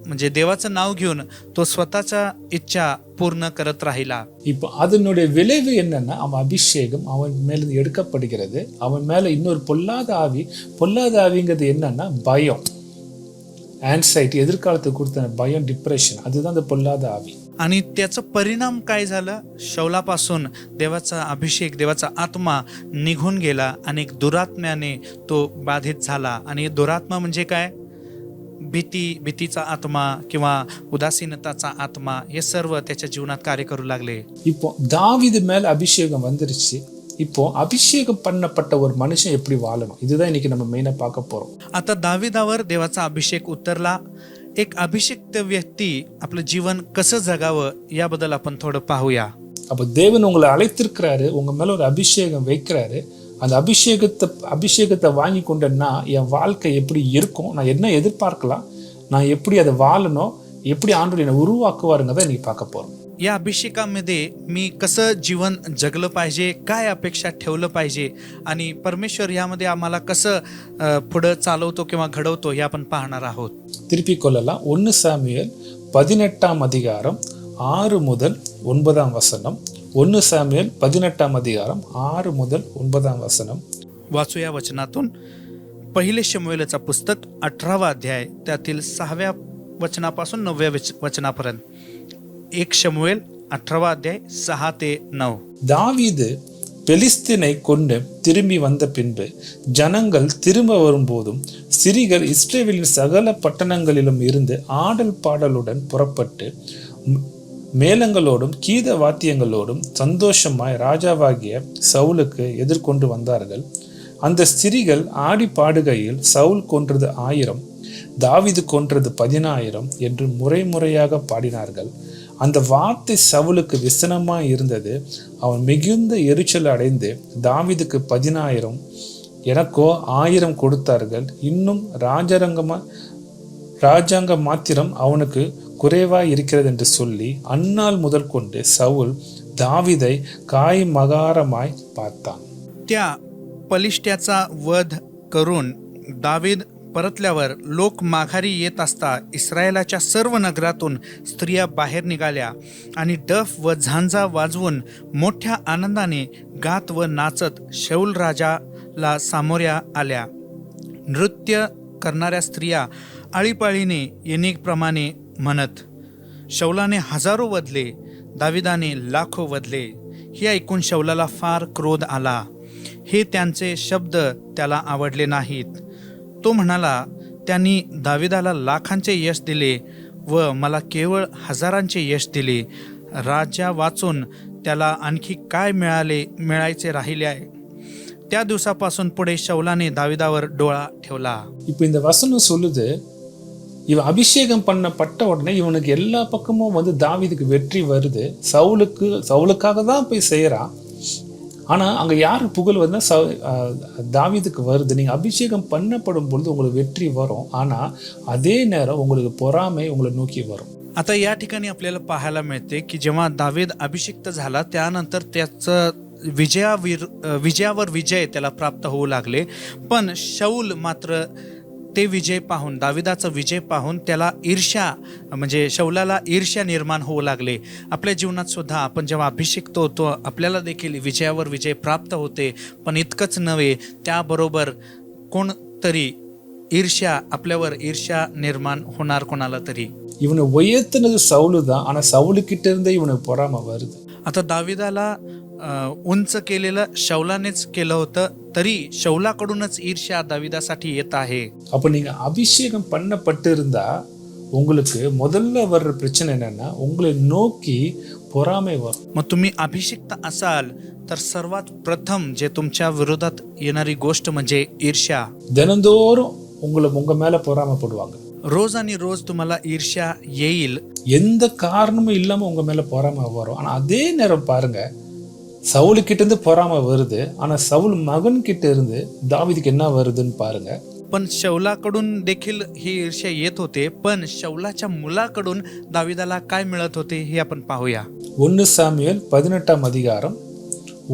म्हणजे देवाचं नाव घेऊन तो स्वतःच्या इच्छा पूर्ण करत राहिला. இப்போ அதனுடைய விளைவு என்னன்னா அவன் அபிஷேகம் அவன் மேல எடுக்கப்படுகிறது. அவன் மேல இன்னொரு பொல்லாத ஆவிங்கிறது என்னன்னா பயம், ஆன்சைட்டி, எதிர்காலத்துக்கு கொடுத்த பயம், டிப்ரெஷன், அதுதான் அந்த பொல்லாத ஆவி. आणि त्याचा परिणाम काय झाला, शौलापासून देवाचा अभिषेक, देवाचा आत्मा निघून गेला आणि दुरात्म्याने तो बाधित झाला. आणि दुरात्मा म्हणजे काय, भीतीचा आत्मा किंवा उदासीनताचा आत्मा, हे सर्व त्याच्या जीवनात कार्य करू लागले. இப்போ தாவீது மேல அபிஷேகம் வந்துருச்சு. இப்போ அபிஷேகம் பண்ணப்பட்ட ஒரு மனுஷன் எப்படி வாழணும், இதுதான் இன்னைக்கு நம்ம மெயினா பார்க்க போறோம். आता दाविदावर देवाचा अभिषेक उतरला. एक अभिषिक्त व्यक्ती आपलं जीवन कसं जगावं याबद्दल आपण थोडं पाहूया. அப்போ தேவன் உங்களை அழைத்திருக்கிறாரு, உங்க மேல ஒரு அபிஷேகம் வைக்கிறாரு. அந்த அபிஷேகத்தை வாங்கி கொண்டேன்னா என் வாழ்க்கை எப்படி இருக்கும், நான் என்ன எதிர்பார்க்கலாம், நான் எப்படி அதை வாழணும், எப்படி ஆண்டவர் என்னை உருவாக்குவாருங்கிறத இன்னைக்கு பார்க்க போறோம். या अभिषेकामध्ये मी कसं जीवन जगलं पाहिजे, काय अपेक्षा ठेवलं पाहिजे आणि परमेश्वर यामध्ये आम्हाला कसं पुढं चालवतो किंवा घडवतो हे आपण पाहणार आहोत. திருப்பிக் கொள்ளலாம். 1 சாமுவேல் 18ஆம் அதிகாரம் 6 முதல் 9ஆம் வசனம். 1 சாமுவேல் 18ஆம் அதிகாரம் 6 முதல் 9ஆம் வசனம். वाचूया वचनातून. पहिले शमूएलचा पुस्तक 18वा अध्याय त्यातील 6व्या वचनापासून 9व्या वचनापर्यंत. 1 शमूएल 18वा अध्याय 6 ते 9. தாவீது பெலிஸ்தீனை கொண்டு திரும்பி வந்த பின்பு ஜனங்கள் திரும்ப வரும்போதும் சிறிகள் இஸ்ரவேலின் சகல பட்டணங்களிலும் இருந்து ஆடல் பாடலுடன் புறப்பட்டு மேளங்களோடும் கீத வாத்தியங்களோடும் சந்தோஷமாய் ராஜாவாகிய சவுலுக்கு எதிர்கொண்டு வந்தார்கள். அந்த ஸ்திரீகள் ஆடி பாடுகையில் சவுல் கொன்றது 1000, தாவீது கொன்றது 10000 என்று முறையாக பாடினார்கள். அந்த வார்த்தை சவுலுக்கு விசனமாய் இருந்தது. அவன் மிகுந்த எரிச்சல் அடைந்து தாவீதுக்கு 10,000 எனக்கோ 1000 கொடுத்தார்கள். இன்னும் ராஜாங்க மாத்திரம் அவனுக்கு குறைவாய் இருக்கிறது என்று சொல்லி அந்நாள் முதல் கொண்டு சவுல் தாவீதை காய்மகாரமாய் பார்த்தான். त्या पलिष्ट्याचा वध करून दावीद परतल्यावर लोक माघारी येत असता इस्रायलाच्या सर्व नगरातून स्त्रिया बाहेर निघाल्या आणि डफ व झांजा वाजवून मोठ्या आनंदाने गात व नाचत शौल राजाला सामोऱ्या आल्या. नृत्य करणाऱ्या स्त्रिया आळीपाळीने येणेप्रमाणे म्हणत, शौलाने 1000 वधले, दाविदाने लाखो वधले. हे ऐकून शौलाला फार क्रोध आला. हे त्यांचे शब्द त्याला आवडले नाहीत. तो म्हणाला, त्यांनी दाविदाला लाखांचे यश दिले व मला केवळ 1000चे यश दिले. राजा वाचून त्याला आणखी काय मिळायचे राहिले आहे. त्या दिवसापासून पुढे शौलाने दाविदावर डोळा ठेवला. இப்போ இந்த வசனம் சொல்லுது, இவன் அபிஷேகம் பண்ணப்பட்ட உடனே இவனுக்கு எல்லா பக்கமும் தாவீதுக்கு வெற்றி வருது. சவுலுக்காக தான் போய் செய்யறான். ஆனா அங்க யாரு புகழ் தாவீதுக்கு வருது. நீங்க அபிஷேகம் பண்ணப்படும் பொழுது உங்களுக்கு வெற்றி வரும். ஆனா அதே நேரம் உங்களுக்கு பொறாமை உங்களை நோக்கி வரும். आता या ठिकाणी आपल्याला पाहायला मिळते की जेव्हा दावीद अभिषिक्त झाला त्यानंतर त्याचं विजयावर विजय त्याला प्राप्त होऊ लागले. पण शौल मात्र ते विजय पाहून, दाविदाचा विजय पाहून त्याला ईर्ष्या, म्हणजे शौलाला ईर्ष्या निर्माण होऊ लागले. आपल्या जीवनात सुद्धा आपण जेव्हा अभिषिक्त होतो आपल्याला देखील विजयावर विजय प्राप्त होते. पण इतकंच नव्हे, त्याबरोबर कोणतरी आपल्यावर ईर्ष्या निर्माण होणार कोणाला तरी. இவனை உயர்த்தினது சவுலு தான். ஆனா சவுலுக்கிட்ட இருந்தே இவனுக்கு பொறாமை வருது. आता दाविदाला उंच केलेलं शौलानेच केलं होतं, तरी शौलाकडूनच ईर्ष्या दाविदासाठी येत आहे. அப்ப நீங்க அபிஷேகம் பண்ணப்பட்டு இருந்தா உங்களுக்கு முதல்ல வர்ற பிரச்சனை என்னன்னா, உங்களை நோக்கி பொறாமை வரும். मग तुम्ही अभिषिक्त असाल तर सर्वात प्रथम जे तुमच्या विरोधात येणारी गोष्ट म्हणजे ईर्ष्या. தினந்தோறும் உங்க மேல பொறாமைப்படுவாங்க. रोज आणि रोज तुम्हाला ईर्ष्या येईल. எந்த காரணமும் இல்லாம உங்க மேல பொறாமை வரும். ஆனா அதே நேரம் பாருங்க, சவுலு கிட்ட இருந்து பொறாமை வருது. ஆனா சவுல் மகன் கிட்ட இருந்து தாவீதுக்கு என்ன வருதுன்னு பாருங்க. पण शौलाकडून देखील ही ईर्ष्या येत होते, पण शौलाच्या मुलाकडून दाविदाला काय मिळत होते हे आपण पाहूया. 1 சாமுவேல் 18ஆம் அதிகாரம்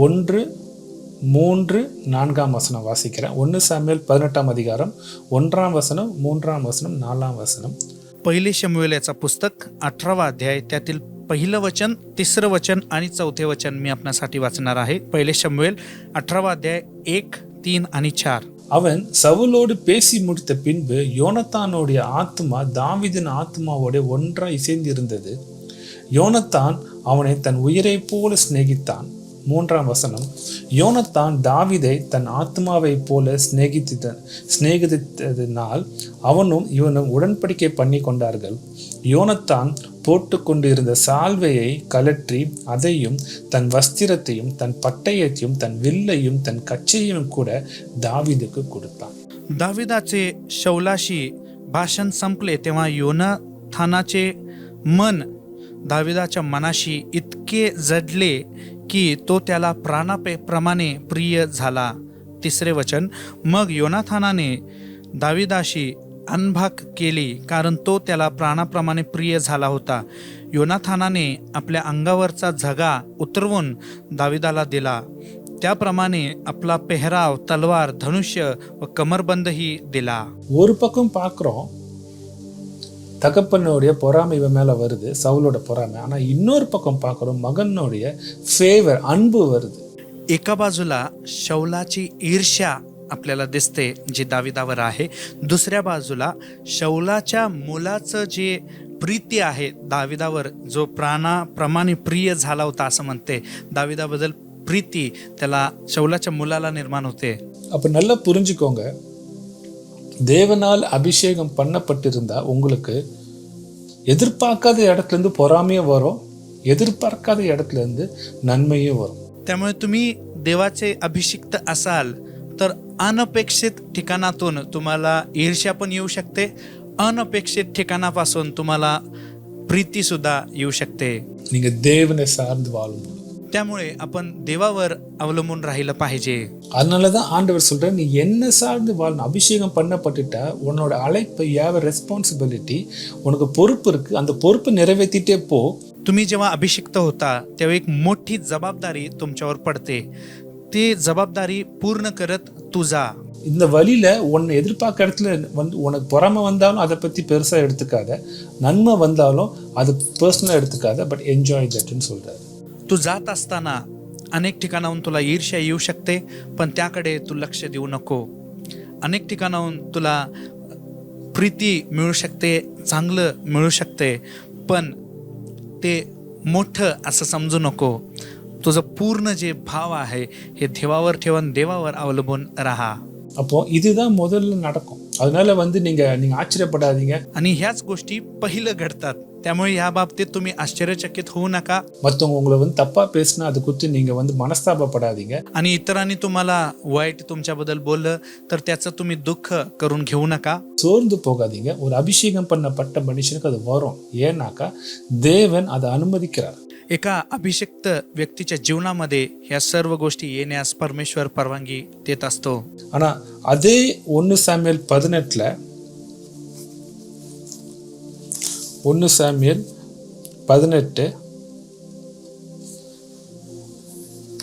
1, 3, 4ஆம் வசனம் வாசிக்கிறேன். 1 சாமுவேல் 18ஆம் அதிகாரம் 1ஆம் வசனம், 3ஆம் வசனம், 4ஆம் வசனம். पहिले शमूएल याचा पुस्तक 18वा अध्याय, त्यातील पहिलं वचन, 3रं वचन आणि 4थे वचन मी आपणासाठी वाचणार आहे. पहिले शमूएल 18वा अध्याय 1, 3 आणि 4. அவன் சவுலோடு பேசி முடித்த பின்பு யோனத்தானுடைய ஆத்மா தாவீதின் ஆத்மாவோட ஒன்றாய் இசைந்து இருந்தது. யோனத்தான் அவனை தன் உயிரை போல சிநேகித்தான். 3ஆம் வசனம். யோனத்தான் தாவீதை தன் ஆத்மாவை போல சிநேகித்ததினால் அவனும் இவனும் உடன்படிக்கை பண்ணி கொண்டார்கள். யோனத்தான் போட்டுக்கொண்டு இருந்த சால்வையை கலற்றி அதையும் தன் வஸ்திரத்தையும் தன் பட்டயத்தையும் தன் வில்லையும் தன் கச்சையும் கூட தாவீதுக்கு கொடுத்தான். दाविदाचे शौलाशी भाषण संपले तेव्हा योनाथानाचे मन दाविदाच्या मनाशी इतके जडले की तो त्याला प्राणाप्रमाणे प्रिय झाला. 3रे वचन. मग योनाथानाने दाविदाशी अनभाक केली, कारण तो त्याला प्राणाप्रमाणे प्रिय झाला होता. योनाथानाने आपल्या अंगावरचा झगा उतरवून दाविदाला दिला. त्याप्रमाणे आपला पेहराव, तलवार, धनुष्य व कमरबंदही दिला. ஒரு பக்கம் பார்க்குறோம், தகப்பனுடைய பொறாமை இவன் மேல வருது, சவுலோட பொறாமை. ஆனா இன்னொரு பக்கம் பார்க்குறோம், மகனுடைய ஃபேவர், அன்பு வருது. एका बाजूला शौलाची ईर्ष्या आपल्याला दिसते जी दाविदावर आहे. दुसऱ्या बाजूला शौलाच्या मुलाचं जे प्रीती आहे दाविदावर, जो प्राणाप्रमाणे प्रिय झाला होता असं म्हणते. दाविदाबद्दल प्रीती त्याला शौलाच्या मुलाला निर्माण होते. அப்ப நல்லா புரிஞ்சுக்கோங்க, தேவனால் அபிஷேகம் பண்ணப்பட்டிருந்தா உங்களுக்கு எதிர்பார்க்காத இடத்துல இருந்து பொறாமையும் வரும், எதிர்பார்க்காத இடத்துல இருந்து நன்மையும் வரும். त्यामुळे तुम्ही देवाचे अभिषिक्त असाल तर अनपेक्षित ठिकाणातून तुम्हाला ईर्ष्या पण येऊ शकते. अनपेक्षित ठिकाणापासून तुम्हाला प्रीती सुद्धा येऊ शकते. நீங்க தேவனை சார்ந்து வாழும்போது. त्यामुळे आपण देवावर अवलंबून राहिलं पाहिजे. அதனாலதான் ஆண்டவர் சொல்ற, நீ என்ன சார்ந்து வாழணும். அபிஷேகம் பண்ணப்பட்டுட்டா உன்னோட அழைப்பு ரெஸ்பான்சிபிலிட்டி, உனக்கு பொறுப்பு இருக்கு. அந்த பொறுப்பை நிறைவேற்றிட்டே போ. तुम्ही जेव्हा अभिषिक्त होता तेव्हा एक मोठी जबाबदारी तुमच्यावर पडते. ती जबाबदारी पूर्ण करत तू जा. இந்த வழியில உன்னை எதிர்பார்க்க இடத்துல உனக்கு பொறாமை வந்தாலும் அதை பத்தி பெருசா எடுத்துக்காத, நன்மை வந்தாலும் அது பர்சனலா எடுத்துக்காத, பட் என்ஜாய் தட்னு சொல்றாரு. तू जात असताना अनेक ठिकाणाहून तुला ईर्ष्या येऊ शकते, पण त्याकडे तू लक्ष देऊ नको. अनेक ठिकाणाहून तुला प्रीती मिळू शकते, चांगलं मिळू शकते, पण ते मोठं असं समजू नको. तुझं पूर्ण जे भाव आहे हे देवावर ठेवून देवावर अवलंबून राहा. அப்போ இதுதான் முதல்ல நடக்கும். அதனால நீங்க ஆச்சரியப்படாதீங்க. आणि ह्याच गोष्टी पहिलं घडतात. त्यामुळे या बाबतीत तुम्ही आश्चर्यचकित होऊ नका. மற்றவங்க உங்களை தப்பா பேசினா அது குறித்து நீங்க மனஸ்தாபப்படாதீங்க. आणि इतरांनी तुम्हाला वाईट तुमच्याबद्दल बोललं तर त्याचं तुम्ही दुःख करून घेऊ नका. சோர்ந்து போகாதீங்க. ஒரு அபிஷேகம் பண்ணப்பட்ட மனுஷனுக்கு அது வரும். ஏன்னாக்கா தேவன் அதை அனுமதிக்கிறார். एका अभिषिक्त व्यक्तीच्या जीवनामध्ये ह्या सर्व गोष्टी येण्यास परमेश्वर परवानगी देत असतो. ஆனா அதே 1 சாமுவேல் 18ல 1 சாமுவேல் 18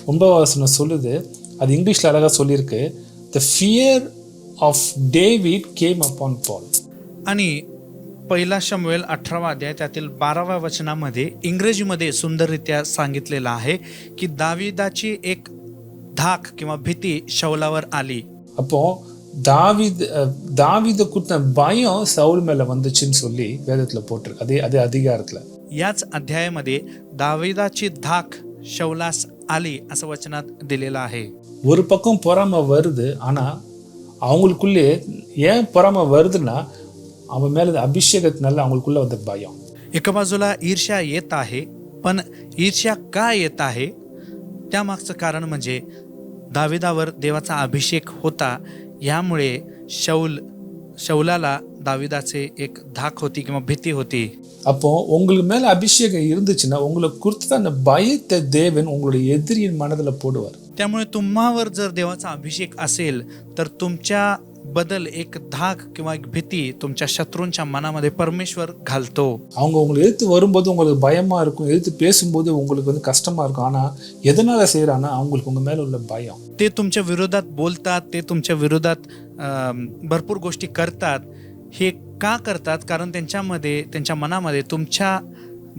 9 சொல்லுது. அது இங்கிலீஷ்ல அழகா சொல்லியிருக்கு. The fear of David came upon Paul. आणि पहिला शमूएल 18वा अध्याय त्यातील 12व्या वचनामध्ये इंग्रजीमध्ये सुंदररित्या सांगितलेलं आहे की दाविदाची एक धाक किंवा भीती शौलावर आली. அப்போ தாவீது குறித்த பயம் சவுல் மேல வந்துச்சுன்னு சொல்லி வேதத்துல போட்டிருக்கு. அதே அதிகாரத்துல याच अध्यायामध्ये दाविदाची धाक शौलास आली असं वचनात दिलेलं आहे. ஒரு பக்கம் பொறாமை வருது. ஆனா அவங்களுக்குள்ளே ஏன் பொறாமை வருதுன்னா அவன் மேல அபிஷேகத்தினால அவங்களுக்குள்ள வந்த பயம். एका बाजूला ईर्ष्या येत आहे, पण ईर्ष्या का येत आहे त्यामागचं कारण म्हणजे दाविदावर देवाचा अभिषेक होता. यामुळे शौलाला दाविदाचे एक धाक होती किंवा भीती होती. அப்போ உங்களுக்கு மேல அபிஷேகம் இருந்துச்சுன்னா உங்களை குறித்து அந்த பயத்தை தேவன் உங்களுடைய எதிரியின் மனதுல போடுவார். त्यामुळे तुम्हावर जर देवाचा अभिषेक असेल तर तुमच्या बदल एक धाक किंवा एक भीती तुमच्या शत्रूंच्या मनामध्ये परमेश्वर घालतो. அவங்க உங்களை எதிர்த்து வரும்போது உங்களுக்கு பயமா இருக்கும், எதிர்த்து பேசும்போது உங்களுக்கு கஷ்டமா இருக்கும். ஆனா எதனால செய்யறான்னா அவங்களுக்கு உங்க மேல உள்ள பயம். ते तुमच्या विरोधात बोलतात, ते तुमच्या विरोधात भरपूर गोष्टी करतात. हे का करतात? कारण त्यांच्या मनामध्ये तुमच्या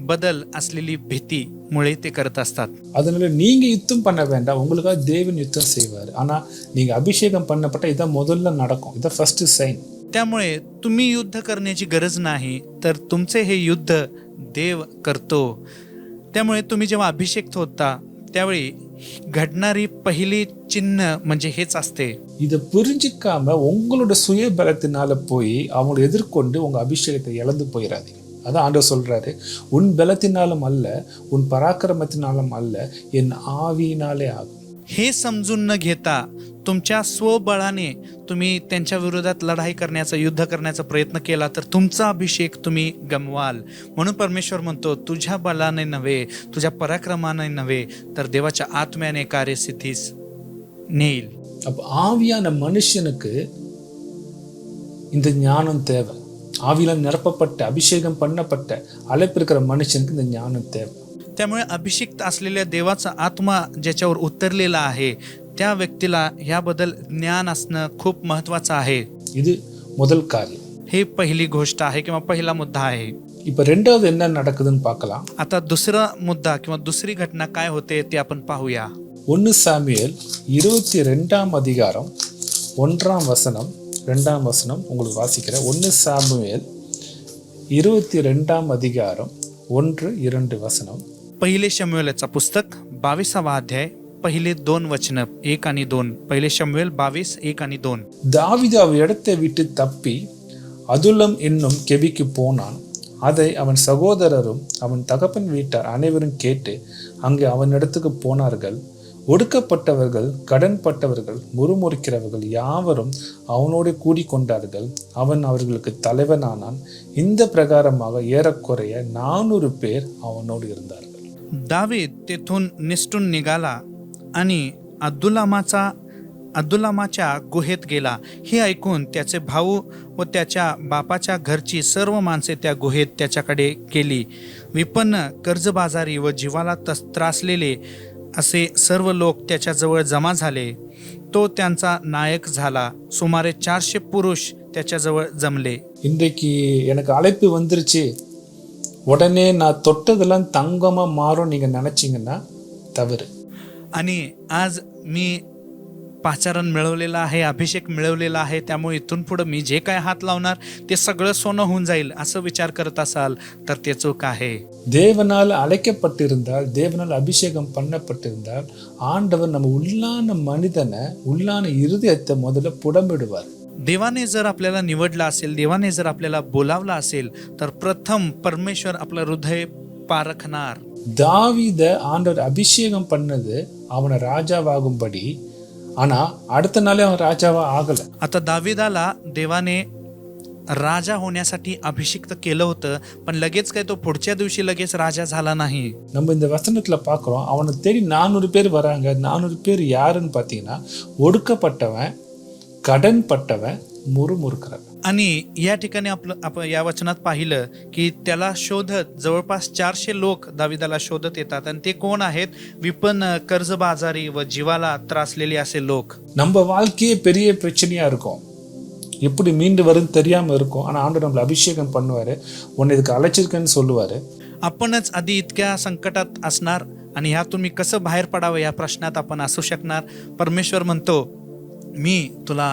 बदल असलेली भीतीमुळे ते करत असतात. அதனால நீங்க யுத்தம் பண்ண வேண்டாம், உங்களுக்காக தேவன் யுத்தம் செய்வார். ஆனா நீங்க அபிஷேகம் பண்ணப்பட்ட இதான் முதல்ல நடக்கும். இதான் ஃபர்ஸ்ட் சைன். त्यामुळे तुम्ही युद्ध करण्याची गरज नाही, तर तुमचे हे युद्ध देव करतो. त्यामुळे तुम्ही जेव्हा अभिषेक होता त्यावेळी घडणारी पहिली चिन्ह म्हणजे हेच असते. இதை புரிஞ்சிக்காம உங்களோட சுய பலத்தினால போய் அவங்களை எதிர்கொண்டு உங்க அபிஷேகத்தை இழந்து போயிடாதீங்க. அதான் ஆண்டவர் சொல்றாரு, உன் பலத்தினாலும் அல்ல, உன் பராக்கிரமத்தினாலும் அல்ல, என் ஆவியினாலே ஆகும். हे समजून न घेता तुमच्या स्वबळाने तुम्ही त्यांच्या विरोधात लढाई करण्याचा, युद्ध करण्याचा प्रयत्न केला तर तुमचा अभिषेक तुम्ही गमवाल. म्हणून परमेश्वर म्हणतो, तुझ्या बलाने नव्हे, तुझ्या पराक्रमाने नव्हे, तर देवाच्या आत्म्याने कार्यसिद्धीस नेईल. அப்ப ஆவியான மனுஷனுக்கு இந்த ஞானம் தேவை. ஆவியில நிரப்பப்பட்ட அபிஷேகம் பண்ணப்பட்ட அழைப்பு இருக்கிற மனுஷனுக்கு இந்த ஞானம் தேவை. त्यामुळे अभिषिक्त असलेल्या देवाचा आत्मा ज्याच्यावर उतरलेला आहे त्या व्यक्तीला याबद्दल ज्ञान असणं खूप महत्वाचं आहे. இது முதல் காரியம். हे पहिली गोष्ट आहे किंवा पहिला मुद्दा आहे. இப்ப ரெண்டாவது என்ன நடக்குதுன்னு பார்க்கலாம். आता दुसरा मुद्दा किंवा दुसरी घटना काय होते ते आपण पाहूया. 1 சாமுவேல் 22ஆம் அதிகாரம் 1ஆம் வசனம் 2ஆம் வசனம் உங்களுக்கு வாசிக்கிறேன். 1 சாமுவேல் 22ஆம் அதிகாரம் 1-2 வசனம். पहिले शमूएलचं पुस्तक 22वा अध्याय पहिले 2 वचन 1 आणि 2. पहिले शमूएल 22 1 आणि 2. தாவீது அவன் இடத்தை விட்டு தப்பி அதுல்லம் என்னும் கெபிக்கு போனான். அதை அவன் சகோதரரும் அவன் தகப்பன் வீட்டார் அனைவரும் கேட்டு அங்கே அவன் இடத்துக்கு போனார்கள். ஒடுக்கப்பட்டவர்கள், கடன்பட்டவர்கள், முறுமுறுக்கிறவர்கள் யாவரும் அவனோடு கூடிக்கொண்டார்கள். அவன் அவர்களுக்கு தலைவனானான். இந்த பிரகாரமாக ஏறக்குறைய 400 பேர் அவனோடு இருந்தார்கள். दावीद तेथून निसटून निघाला आणि अदुल्लामाच्या गुहेत गेला. हे ऐकून त्याचे भाऊ व त्याच्या बापाच्या घरची सर्व माणसे त्या गुहेत त्याच्याकडे गेली. विपन्न, कर्जबाजारी व जीवाला त्रासलेले असे सर्व लोक त्याच्याजवळ जमा झाले. तो त्यांचा नायक झाला. सुमारे 400 पुरुष त्याच्याजवळ जमले. இன்றைக்கு எனக்கு அழைப்பு வந்துருச்சு, உடனே நான் தொட்டதெல்லாம் தங்கமா மாறும் நீங்க நினைச்சீங்கன்னா தவறு. आणि आज मी पाचारण मिळवलेलं आहे, अभिषेक मिळवलेला आहे, त्यामुळे इथून पुढं मी जे काय हात लावणार ते सगळं सोनं होऊन जाईल असं विचार करत असाल तर ते चूक आहे. தேவனால் அழைக்கப்பட்டிருந்தால், தேவனால் அபிஷேகம் பண்ணப்பட்டிருந்தால், ஆண்டவர் நம்ம உள்ளான மனிதனை, உள்ளான இருதயத்தை முதல்ல புடமிடுவார். देवाने जर आपल्याला निवडलं असेल, देवाने जर आपल्याला बोलावलं असेल तर प्रथम परमेश्वर आपलं हृदय पारखणार. தாவீத ஆண்டவர் அபிஷேகம் பண்ணது அவனை ராஜாவாகும்படி, ஆனா அடுத்த நாளே அவன் ராஜாவா ஆகல. आता दाविदाला देवाने राजा होण्यासाठी अभिषिक्त केलं होतं, पण लगेच काय तो पुढच्या दिवशी लगेच राजा झाला नाही. நம்ம இந்த வசனத்துல பாக்குறோம், அவனை தேடி 400 பேர் வராங்க. 400 பேர் யாருன்னு பாத்தீங்கன்னா, ஒடுக்கப்பட்டவன், கடன்பட்டவன், முறுமுறுக்கிறவன். आणि या ठिकाणी आपण या वचनात पाहिलं की त्याला शोधत जवळपास 400 लोक दाविदाला शोधत येतात. आणि ते कोण आहेत? विपन्न, कर्जबाजारी व जीवाला त्रासलेले असे लोक. நம்ம வாழ்க்கையே பெரிய பிரச்சனையா இருக்கும், எப்படி மீண்டு வரும் தெரியாம இருக்கும். ஆனா ஆண்டவர் நம்மள அபிஷேகம் பண்ணுவாரு, உன்னை இதுக்கு அழைச்சிருக்கேன்னு சொல்லுவாரு. आपणच आधी इतक्या संकटात असणार आणि ह्यातून मी कसं बाहेर पडावं या प्रश्नात आपण असू शकणार. परमेश्वर म्हणतो, मी तुला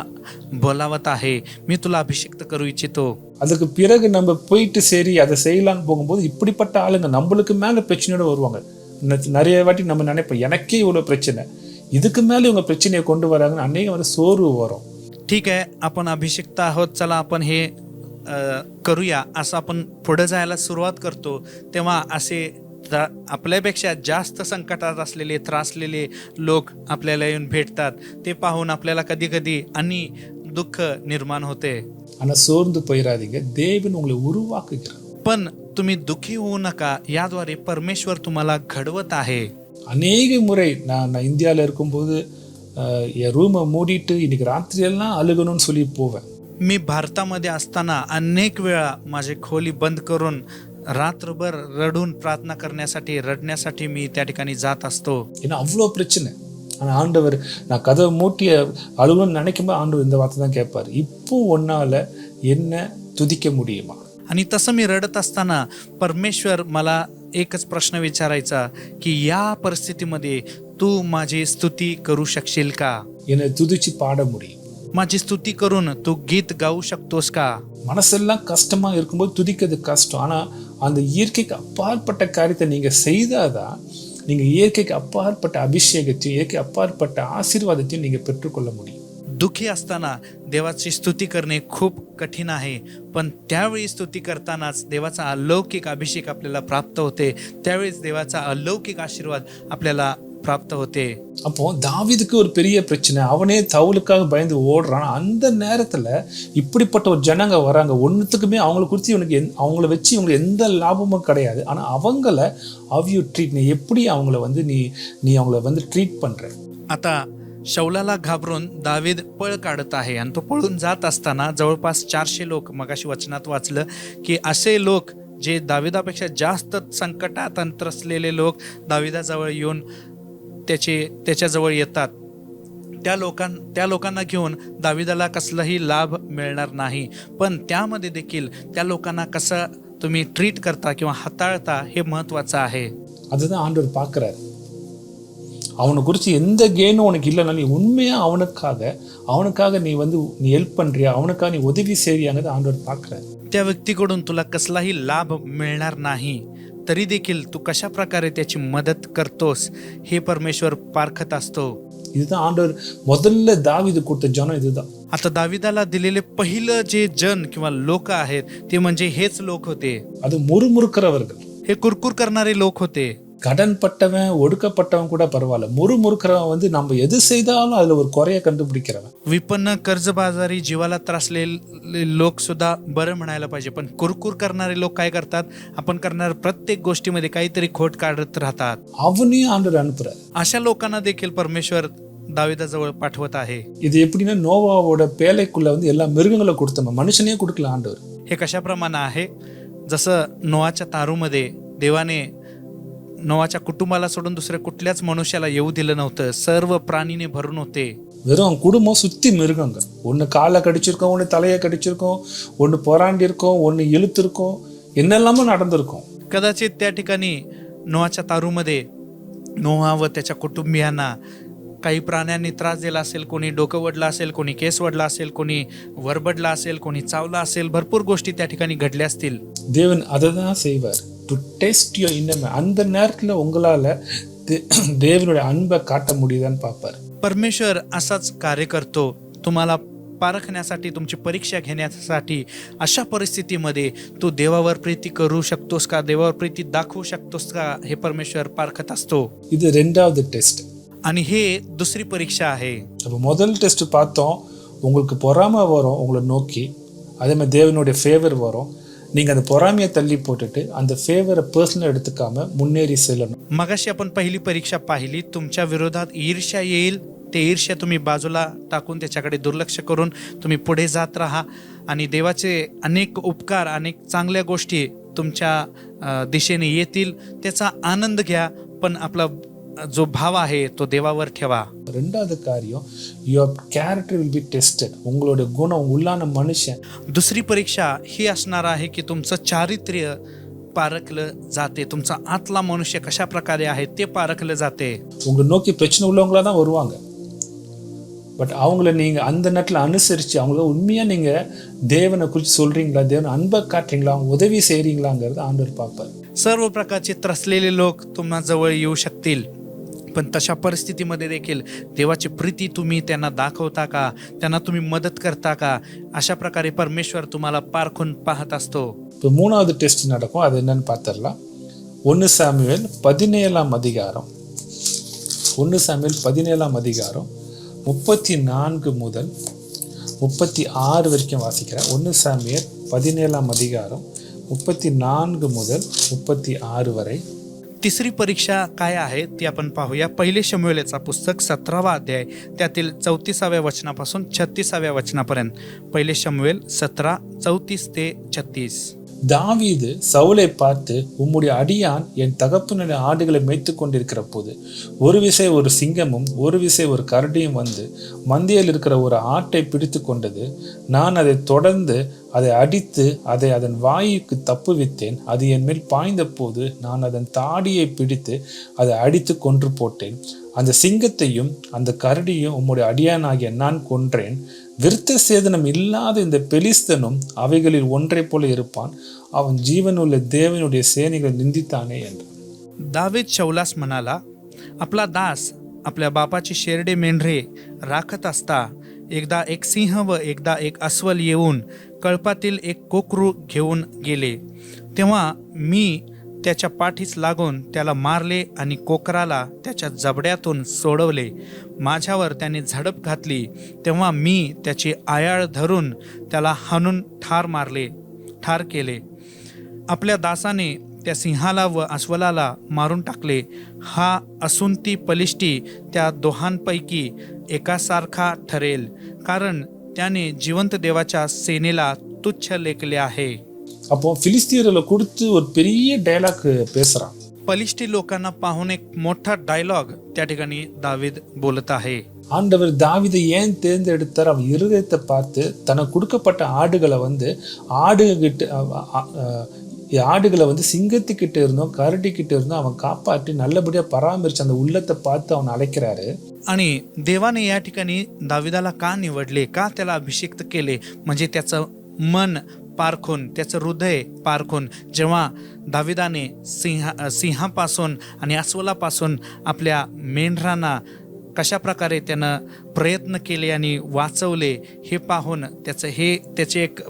बोलावत आहे, मी तुला अभिषेक करू इच्छितो. அதுக்கு பிறகு நம்ம போயிட்டு சரி அதை செய்யலான்னு போகும்போது இப்படிப்பட்ட ஆளுங்க நம்மளுக்கு மேல பிரச்சனையோட வருவாங்க. நிறைய வாட்டி நம்ம நினைப்போம், எனக்கே இவ்வளவு பிரச்சனை, இதுக்கு மேல இவங்க பிரச்சனையை கொண்டு வராங்கன்னு அன்னைக்கு வந்து சோர்வு வரும். ठीक आहे, आपण अभिषिक्त आहोत, चला आपण हे करूया असं आपण पुढे जायला सुरुवात करतो. तेव्हा असे आपल्यापेक्षा जास्त संकटात असलेले, त्रासलेले लोक आपल्याला येऊन भेटतात. ते पाहून आपल्याला कधी कधी आणि दुःख निर्माण होते. ஆனா சோர்ந்து போயிடாதீங்க, தேவன் உங்களை உருவாக்குகிறார். पण तुम्ही दुःखी होऊ नका, याद्वारे परमेश्वर तुम्हाला घडवत आहे. அநேக முறை நான் இந்தியாவில் இருக்கும்போது என் ரூமை மூடிட்டு இன்னைக்கு ராத்திரியெல்லாம் அழுகணும்னு சொல்லி போவேன். मी भारतामध्ये असताना अनेक वेळा माझी खोली बंद करून रात्रभर रडून प्रार्थना करण्यासाठी, रडण्यासाठी मी त्या ठिकाणी जात असतो. ஏன்னா அவ்வளோ பிரச்சனை. ஆனால் ஆண்டவர், நான் கதவை மூட்டி அழுகணும்னு நினைக்கும்போது ஆண்டவர் இந்த வார்த்தை தான் கேட்பார், இப்போ உன்னால என்ன துதிக்க முடியுமா? आणि तसं मी रडत असताना परमेश्वर मला एकच प्रश्न विचारायचा की या परिस्थितीमध्ये तू माझी स्तुती करू शकशील का? என்னை துதிச்சு பாட முடியும். माझी स्तुती करून तू गीत गाऊ शकतोस का? மனசெல்லாம் கஷ்டமா இருக்கும்போது துதிக்கிறது கஷ்டம். ஆனா அந்த இயற்கைக்கு அப்பாற்பட்ட காரியத்தை நீங்க செய்தாதான் நீங்க இயற்கைக்கு அப்பாற்பட்ட அபிஷேகத்தையும், இயற்கை அப்பாற்பட்ட ஆசீர்வாதத்தையும் நீங்க பெற்றுக்கொள்ள முடியும். दुःखी असताना देवाची स्तुती करणे खूप कठीण आहे, पण त्यावेळी स्तुती करतानाच देवाचा अलौकिक अभिषेक आपल्याला प्राप्त होते. त्यावेळेस देवाचा अलौकिक आशीर्वाद आपल्याला प्राप्त होते. அப்போ தாவீதுக்கு ஒரு பெரிய பிரச்சனை, அவனே சவுலுக்காக பயந்து ஓடுறான். அந்த நேரத்துல இப்படிப்பட்ட ஒரு ஜனங்க வராங்க, ஒன்னுத்துக்குமே அவங்களை குறித்து இவனுக்கு அவங்கள வச்சு இவங்களுக்கு எந்த லாபமும் கிடையாது. ஆனா அவங்கள ஹவ் யூ ட்ரீட், நீ எப்படி அவங்கள வந்து நீ அவங்கள வந்து ட்ரீட் பண்ற. आता शौलाला घाबरून दावीद पळ काढत आहे आणि तो पळून जात असताना जवळपास 400 लोक, मगाशी वचनात वाचलं की असे लोक जे दाविदापेक्षा जास्त संकटात त्रसलेले लोक दाविदाजवळ येऊन त्याच्याजवळ येतात. त्या लोकांना घेऊन दाविदाला कसलाही लाभ मिळणार नाही, पण त्यामध्ये देखील त्या लोकांना कसं तुम्ही ट्रीट करता किंवा हाताळता हे महत्वाचं आहे. அதுதான் ஆண்டவர் பார்க்குறாரு. அவனை குறித்து எந்த கேனும் உனக்கு இல்லைனா நீ உண்மையா அவனுக்காக நீ ஹெல்ப் பண்றியா, அவனுக்காக நீ உதவி செய்றியாங்கிறது ஆண்டவர் பார்க்குறாரு. त्या व्यक्तीकडून तुला कसलाही लाभ मिळणार नाही, तरी देखील तू कशा प्रकारे त्याची मदत करतोस हे परमेश्वर पारखत असतो. இதுதான் ஆண்டவர் முதல்ல தாவீது கொடுத்த ஜனம் இதுதான். आता दाविदाला दिलेले पहिलं जे जन किंवा लोक आहेत ते म्हणजे हेच लोक होते. அது முறுமுறுக்கிறவர்கள். हे कुरकुर करणारे लोक होते. கடன் பட்டவன் ஒடுக்கப்பட்டவன் கூட பரவாயில்ல, முறுமுறுக்கிறவன் வந்து நம்ம எது செய்தாலும் அதுல ஒரு குறைய கண்டுபிடிக்கிறவன். विपन्न कर्जबाजारी जीवाला त्रासलेले लोक सुद्धा बरं म्हणायला पाहिजे, पण कुरकुर करणारे लोक काय करतात, आपण करणाऱ्या प्रत्येक गोष्टीमध्ये काहीतरी खोट काढत राहतात. அவனையும் ஆண்டவர் அனுப்புறாரு. अशा लोकांना देखील परमेश्वर दाविदाजवळ पाठवत आहे. இது எப்படின்னா நோவாவோட பேழைக்குள்ள வந்து எல்லா மிருகங்களை கொடுத்தோம், மனுஷனே கொடுக்கல ஆண்டவர். हे कशाप्रमाणे आहे, जसं नोआच्या तारूमध्ये देवाने नोआच्या कुटुंबाला सोडून दुसऱ्या कुठल्याच मनुष्याला येऊ दिलं नव्हतं. सर्व प्राणीने भरून होते. வெறும் குடும்பம் சுத்தி மிருகங்க, ஒன்னு காலை கடிச்சிருக்கோம், ஒன்னு தலையை கடிச்சிருக்கோம், ஒன்னு பொறாண்டி இருக்கும், ஒன்னு இழுத்திருக்கும், என்னெல்லாமோ நடந்திருக்கும். कदाचित त्या ठिकाणी नोआच्या तारूमध्ये नोआ व त्याच्या कुटुंबियांना काही प्राण्यांनी त्रास दिला असेल, कोणी डोकं वडलं असेल, कोणी केस वडला असेल, कोणी वरबडला असेल, कोणी चावला असेल, भरपूर गोष्टी त्या ठिकाणी घडल्या असतील. தேவன் அதை தான் செய்வார், டு டெஸ்ட் யுவர் இன்னமே. அந்த நேரத்தில் உங்களால் தேவனுடைய அன்பை காட்ட முடியுதான்னு பார்ப்பார். परमेश्वर असाच कार्य करतो, तुम्हाला पारखण्यासाठी, तुमची परीक्षा घेण्यासाठी. अशा परिस्थितीमध्ये तू देवावर प्रीती करू शकतोस का, देवावर प्रीती दाखवू शकतोस का, हे परमेश्वर पारखत असतो. இது ரெண்டாவது டெஸ்ட். आणि हे दुसरी परीक्षा आहे. அப்போ முதல் டெஸ்ட் பார்த்தோம், உங்களுக்கு பொறாமை வரும் உங்களை நோக்கி, அதே மாதிரி தேவனுடைய ஃபேவர் வரும். நீங்கள் அந்த பொறாமையை தள்ளி போட்டுட்டு அந்த ஃபேவரை பர்சனல் எடுத்துக்காம முன்னேறி செல்லணும். मगाशी आपण पहिली परीक्षा पाहिली, तुमच्या विरोधात ईर्ष्या येईल, ते ईर्ष्या तुम्ही बाजूला टाकून त्याच्याकडे दुर्लक्ष करून तुम्ही पुढे जात राहा आणि देवाचे अनेक उपकार, अनेक चांगल्या गोष्टी तुमच्या दिशेने येतील, त्याचा आनंद घ्या. पण आपला जो भाव आहे तो देवावर ठेवा. ரெண்டாவது காரியம், your character will be tested. உங்களோட குணம், உள்ளான மனுஷன். दुसरी परीक्षा ही असणार आहे की तुमचं चारित्र्य पारखलं जाते, तुमचा आतला मनुष्य कशा प्रकारे आहे ते पारखलं जाते. உங்களை நோக்கி பிரச்சனை உள்ளவங்களா தான் வருவாங்க, பட் அவங்கள நீங்கள் அந்த நேரத்தில் அனுசரித்து அவங்கள உண்மையாக நீங்கள் தேவனை குறித்து சொல்கிறீங்களா, தேவனை அன்பை காட்டுறீங்களா, உதவி செய்கிறீங்களாங்கிறது ஆண்டவர் பார்ப்பார். सर्व प्रकारचे त्रसलेले लोक तुम्हा जवळ येऊ शकतील, पण तशा परिस्थितीमध्ये देखील देवाची प्रीती तुम्ही त्यांना दाखवता का, त्यांना तुम्ही मदत करता का, अशा प्रकारे परमेश्वर तुम्हाला पारखून पाहत असतो. இப்போ மூணாவது டெஸ்ட் நடக்கும், அது என்னன்னு பார்த்துடலாம். 1 சாமுவேல் 17ஆம் அதிகாரம், 1 சாமுவேல் 17ஆம் அதிகாரம் 34 முதல் 36 வரைக்கும் வாசிக்கிறேன். 1 சாமுவேல் 17ஆம் அதிகாரம் 34 முதல் 36 வரை. तिसरी परीक्षा काय आहे ती आपण पाहूया. पहिले शमूएलचा पुस्तक 17वा अध्याय, त्यातील 34व्या वचनापासून 36व्या वचनापर्यंत. पहिले शमूएल 17 34 ते 36. தாவீது சவுலை பார்த்து, உம்முடைய அடியான் என் தகப்பனுடைய ஆடுகளை மேய்த்து கொண்டிருக்கிற போது ஒரு விசை ஒரு சிங்கமும் ஒரு விசை ஒரு கரடியும் வந்து மந்தையில் இருக்கிற ஒரு ஆட்டை பிடித்து கொண்டது. நான் அதை தொடர்ந்து அதை அடித்து அதை அதன் வாயுக்கு தப்புவித்தேன். அது என் மேல் பாய்ந்த போது நான் அதன் தாடியை பிடித்து அதை அடித்து கொன்று போட்டேன். அந்த சிங்கத்தையும் அந்த கரடியும் உம்முடைய அடியானாகிய நான் கொன்றேன். விருத்த சேதனம் இல்லாத இந்த பெலிஸ்தனும் அவைகளில் ஒன்றை போல இருப்பான். அவன் ஜீவனுள்ள தேவனுடைய சேனைகளை நிந்தித்தானே என்று. दावीद शौलास म्हणाला, आपला दास आपल्या बापाची शेरडे मेंढरे राखत असता एकदा एक सिंह व एकदा एक अस्वल येऊन कळपातील एक कोकरू घेऊन गेले. तेव्हा मी त्याच्या पाठीस लागून त्याला मारले आणि कोकराला त्याच्या जबड्यातून सोडवले. माझ्यावर त्याने झडप घातली, तेव्हा मी त्याची आयाळ धरून त्याला हाणून ठार केले. आपल्या दासाने त्या सिंहाला व अस्वलाला मारून टाकले. हा असुंती पलिष्टी त्या दोहांपैकी एकासारखा ठरेल, कारण त्याने जिवंत देवाच्या सेनेला तुच्छ लेखले आहे. அப்போ பிலிஸ்தீயர்களை கொடுத்து ஒரு பெரிய டைலாக் பேசுறான். पलिष्टी लोकांना पाहून एक मोठा डायलॉग त्या ठिकाणी दावीद बोलत आहे. ஆண்டவர் தாவீதை ஏன் தேர்ந்தெடுத்தார்? அவன் இருதயத்தை பார்த்து தனக்கு கொடுக்கப்பட்ட ஆடுகளை வந்து ஆடுகளை வந்து சிங்கத்துக்கிட்ட இருந்தோம் கரடிக்கிட்ட இருந்தோம் அவன் காப்பாற்றி நல்லபடியாக பராமரித்து அந்த உள்ளத்தை பார்த்து அவன் அழைக்கிறாரு. आणि देवाने या ठिकाणी दाविदाला का निवडले, का त्याला अभिषेक्त केले, म्हणजे त्याचं मन पारखून, त्याचं हृदय पारखून. जेव्हा दाविदाने सिंहापासून आणि अस्वलापासून आपल्या मेंढरांना कशा प्रकारे त्यानं प्रयत्न केले आणि वाचवले हे पाहून त्याचे एक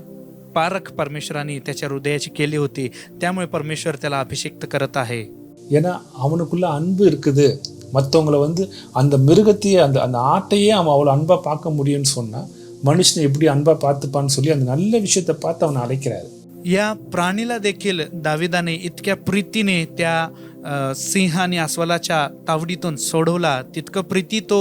पारख परमेश्वराने त्याच्या हृदयाची केली होती. त्यामुळे परमेश्वर त्याला अभिषेक्त करत आहे. ஏன்னா அவனுக்குள்ள அன்பு இருக்குது. மற்றவங்கள வந்து அந்த மிருகத்தையே அந்த அந்த ஆட்டையே அவன் அவ்வளோ அன்பாக பார்க்க முடியும்னு சொன்னால் மனுஷனை எப்படி அன்பாக பார்த்துப்பான்னு சொல்லி அந்த நல்ல விஷயத்தை பார்த்து அவனை அழைக்கிறாரு. या प्राणीला देखील दाविदाने इतक्या प्रीतीने त्या सिंह आणि अस्वलाच्या तावडीतून सोडवला. तितकं प्रीती तो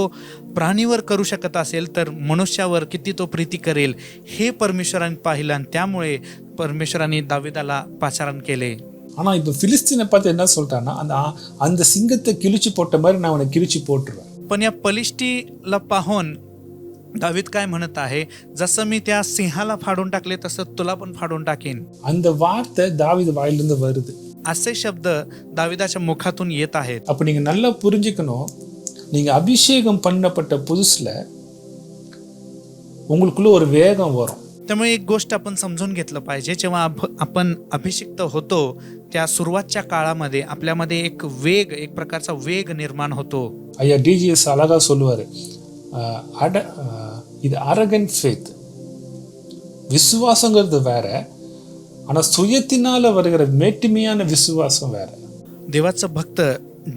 प्राणीवर करू शकत असेल तर मनुष्यावर किती तो प्रीती करेल हे परमेश्वराने पाहिलं आणि त्यामुळे परमेश्वराने दाविदाला पाचारण केले. ஆனால் இப்போ फिलिस्तीனை பார்த்து என்ன சொல்லிட்டான்னா அந்த அந்த சிங்கத்தை கிழிச்சு போட்ட மாதிரி நான் அவனை கிழிச்சு போட்டுருவேன். पण या पलिष्टीला पाहून दावीद काय म्हणत आहे, जसं मी त्या सिंहाला फाडून टाकले तसं तुला पण फाडून टाकेन. அந்த வார்த்தை தாவீது வாயிலிருந்து வருது. असे शब्द दाविदाच्या मुखातून येत आहेत. அப்போ நீங்கள் நல்லா புரிஞ்சுக்கணும், நீங்கள் அபிஷேகம் பண்ணப்பட்ட புதுசில் உங்களுக்குள்ள ஒரு வேகம் வரும். त्यामुळे एक गोष्ट आपण समजून घेतलं पाहिजे, जेव्हा आपण अभिषिक्त होतो त्या सुरुवातच्या काळामध्ये आपल्यामध्ये एक प्रकारचा वेग निर्माण होतो. ஐயா டிஜிஎஸ் அழகா சொல்லுவார், இது அரகன்ட் ஃபேத். விசுவாசங்கிறது வேற, ஆனால் சுயத்தினால வருகிற மேட்டுமையான விசுவாசம் வேற. देवाचं भक्त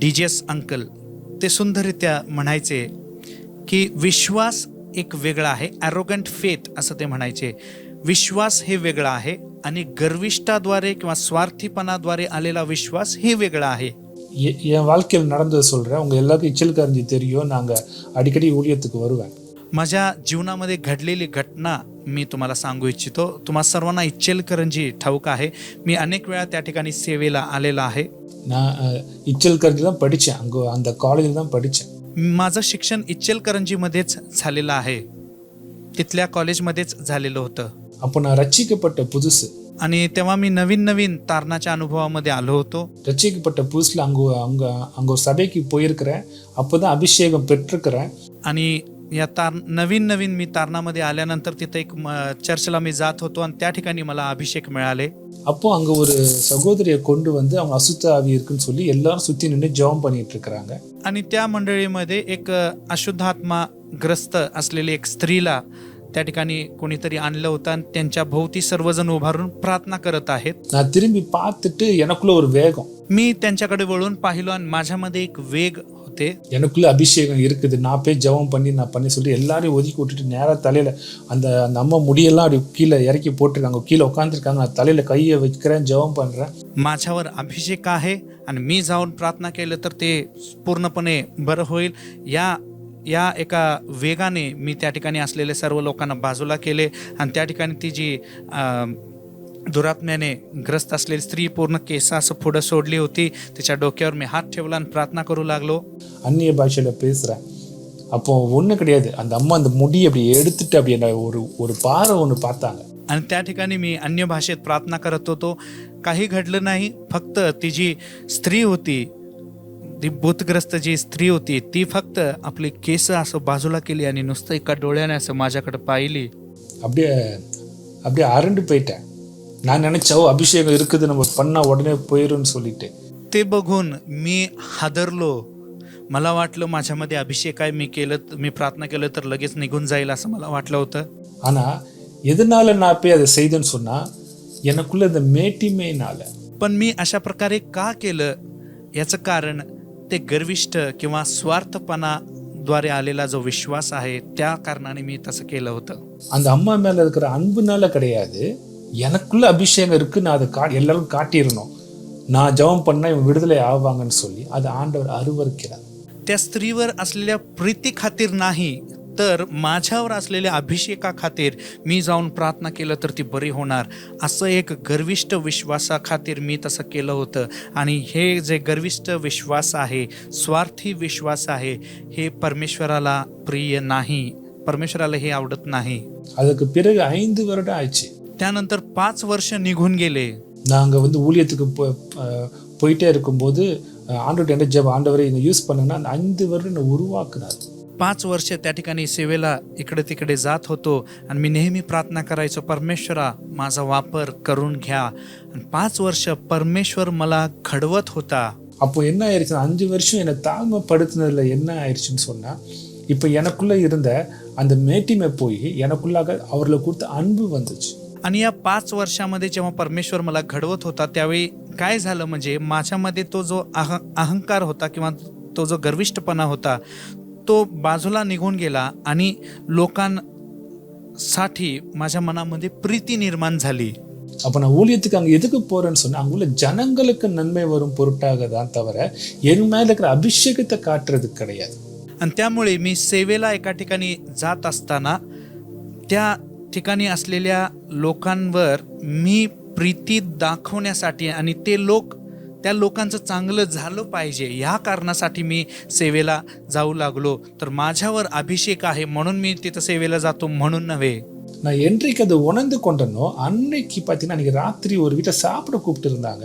डीजेस अंकल ते सुंदररित्या म्हणायचे की विश्वास एक वेगळा आहे. ॲरोगंट फेथ असं ते म्हणायचे. विश्वास हे वेगळा आहे आणि गर्विष्ठाद्वारे किंवा स्वार्थीपणाद्वारे आलेला विश्वास हे वेगळा आहे. என் வாழ்க்கையில் நடந்தது சொல்கிறேன். உங்கள் எல்லாருக்கும் இச்சல்கரஞ்சி தெரியும். நாங்கள் அடிக்கடி ஊழியத்துக்கு வருவேன். माझ्या जीवनामध्ये घडलेली घटना मी तुम्हाला सांगू इच्छितो. तुम्हा सर्वांना इचलकरंजी ठाऊक आहे. मी अनेक वेळा त्या ठिकाणी सेवेला आलेला आहे. நான் இச்சல்கரஞ்சி தான் படித்தேன். அங்கே அந்த காலேஜில் தான் படித்தேன். माझं शिक्षण इचलकरंजीमध्येच झालेलं आहे. तिथल्या कॉलेजमध्येच झालेलं होतं. அப்போ நான் ரட்சிக்கப்பட்ட புதுசு. आणि तेव्हा मी नवीन तारणाच्या अनुभवामध्ये आलो होतो. ரட்சிக்கப்பட்ட புதுசில் அங்கே ஒரு சபைக்கு போயிருக்கிறேன். அப்போ தான் அபிஷேகம் பெற்றிருக்கிறேன். आणि या नवीन मी तारणामध्ये आल्यानंतर तिथे एक चर्चला मी जात होतो आणि त्या ठिकाणी मला अभिषेक मिळाले. அப்போ அங்கே ஒரு சகோதரியை கொண்டு வந்து அவங்க அசுத்த ஆவி இருக்குன்னு சொல்லி எல்லாரும் சுற்றி நின்று ஜெபம் பண்ணிட்டு இருக்கிறாங்க. आणि त्या मंडळीमध्ये एक अशुद्ध आत्मा ग्रस्त असलेली एक स्त्रीला त्या ठिकाणी कोणीतरी आणलं होतं आणि त्यांच्या भोवती सर्वजण उभारून प्रार्थना करत आहेत. நான் திரும்பி பார்த்துட்டு எனக்குள்ள ஒரு வேகம், मी त्यांच्याकडे वळून पाहिलो आणि माझ्यामध्ये एक वेग होते. எனக்குள்ள அபிஷேகம் இருக்குது. நான் போய் ஜெபம் பண்ணி சொல்லி எல்லாரையும் ஒதுக்கி விட்டுட்டு நேராக தலையில் அந்த அந்த அம்மா முடியெல்லாம் அப்படி கீழே இறக்கி போட்டிருக்காங்க. கீழே உட்காந்துருக்காங்க. நான் தலையில் கையை வைக்கிறேன், ஜெபம் பண்ணுறேன். माझ्यावर अभिषेक आहे आणि मी जाऊन प्रार्थना केलं तर ते पूर्णपणे बरं होईल. या एका वेगाने मी त्या ठिकाणी असलेल्या सर्व लोकांना बाजूला केले आणि त्या ठिकाणी ती जी दुरात्म्याने ग्रस्त असलेली स्त्री पूर्ण केस असं पुढं सोडली होती. तिच्या डोक्यावर मी हात ठेवला आणि प्रार्थना करू लागलो. அந்நிய பாஷையில் பேசுகிறேன். அப்போ ஒன்றும் கிடையாது. அந்த அம்மா அந்த முடியை அப்படி எடுத்துட்டு அப்படி என்ன ஒரு பாறை ஒன்று பார்த்தாங்க. आणि त्या ठिकाणी मी अन्य भाषेत प्रार्थना करत होतो. काही घडलं नाही. फक्त ती जी स्त्री होती, ती भूतग्रस्त जी स्त्री होती, ती फक्त आपली केस असं बाजूला केली आणि नुसतं एका डोळ्याने असं माझ्याकडे पाहिली. அப்படியே அப்படியே அரண்டு போயிட்டேன். நான் நினைச்சோ அபிஷேகம் இருக்குது, நம்ம பண்ணா உடனே போயிரும்னு சொல்லிட்டு. ते बघून मी हादरलो. मला वाटलं माझ्यामध्ये अभिषेक आहे, मी प्रार्थना केलं तर लगेच निघून जाईल असं मला वाटलं होतं. ஆனால் எதனால நான் போய் அதை செய்தேன்னு சொன்னால் எனக்குள்ள இந்த மேட்டிமையினால. पण मी अशा प्रकारे का केलं याचं कारण ते गर्विष्ठ किंवा स्वार्थपणाद्वारे आलेला जो विश्वास आहे त्या कारणाने मी तसं केलं होतं. அந்த அம்மா மேலே இருக்கிற அன்புனால கிடையாது. எனக்குள்ள அபிஷேகம் இருக்கு, நான் அதை எல்லாரும் காட்டிடணும், நான் ஜெபம் பண்ணால் இவங்க விடுதலை ஆவாங்கன்னு சொல்லி அதை ஆண்டவர் அருவருக்கிறார். त्या स्त्रीवर असलेल्या प्रीती खातीर नाही तर माझ्यावर असलेल्या अभिषेका खातीर मी जाऊन प्रार्थना केलं तर ती बरी होणार असं एक गर्विष्ठ विश्वासा खातीर मी तसं केलं होतं. आणि हे जे गर्विष्ठ विश्वास आहे, स्वार्थी विश्वास आहे, हे परमेश्वराला प्रिय नाही. परमेश्वराला हे आवडत नाही. அதுக்கு பிறகு 5 வருடம் ஆயிடுச்சு. त्यानंतर 5 वर्ष निघून गेले. நாங்கள் வந்து ஊழியத்துக்கு போயிட்டே இருக்கும்போது ஆண்டவர்கிட்ட என்ன ஜெபம், ஆண்டவரை இதை யூஸ் பண்ணுன்னா அந்த 5 வருடம் என்னை உருவாக்குனார். 5 वर्ष त्या ठिकाणी सेवेला इकडे तिकडे जात होतो आणि मी नेहमी प्रार्थना करायचो, परमेश्वरा माझा वापर करून घ्या. आणि 5 वर्ष परमेश्वर मला घडवत होता. அப்போ என்ன ஆயிடுச்சுன்னா 5 வருஷம் என்னை தாழ்மைப்படுத்தினதுல என்ன ஆயிடுச்சுன்னு சொன்னால் இப்போ எனக்குள்ளே இருந்த அந்த மேட்டிமை போய் எனக்குள்ளாக அவர்களை கொடுத்த அன்பு வந்துச்சு. आणि या 5 वर्षामध्ये जेव्हा परमेश्वर मला घडवत होता त्यावेळी काय झालं म्हणजे माझ्यामध्ये तो जो अहंकार होता किंवा तो जो गर्विष्ठपणा होता तो बाजूला निघून गेला आणि लोकांसाठी माझ्या मनामध्ये प्रीती निर्माण झाली. அப்போ நான் ஊழியத்துக்கு அங்கே எதுக்கு போகிறேன்னு சொன்னால் அங்கே உள்ள ஜனங்களுக்கு நன்மை வரும் பொருட்டாக தான் தவிர என் மேலே இருக்கிற அபிஷேகத்தை காட்டுறது கிடையாது. आणि त्यामुळे मी सेवेला एका ठिकाणी जात असताना त्या ठिकाणी असलेल्या लोकांवर मी प्रीती दाखवण्यासाठी आणि त्या लोकांचं चांगलं झालं पाहिजे ह्या कारणासाठी मी सेवेला जाऊ लागलो. तर माझ्यावर अभिषेक आहे म्हणून मी तिथं सेवेला जातो म्हणून नव्हे. நான் என்றைக்கு அதை உணர்ந்து கொண்டனோ அன்னைக்கு பார்த்தீங்கன்னா அன்றைக்கி ராத்திரி ஒரு வீட்டை சாப்பிட கூப்பிட்டு இருந்தாங்க.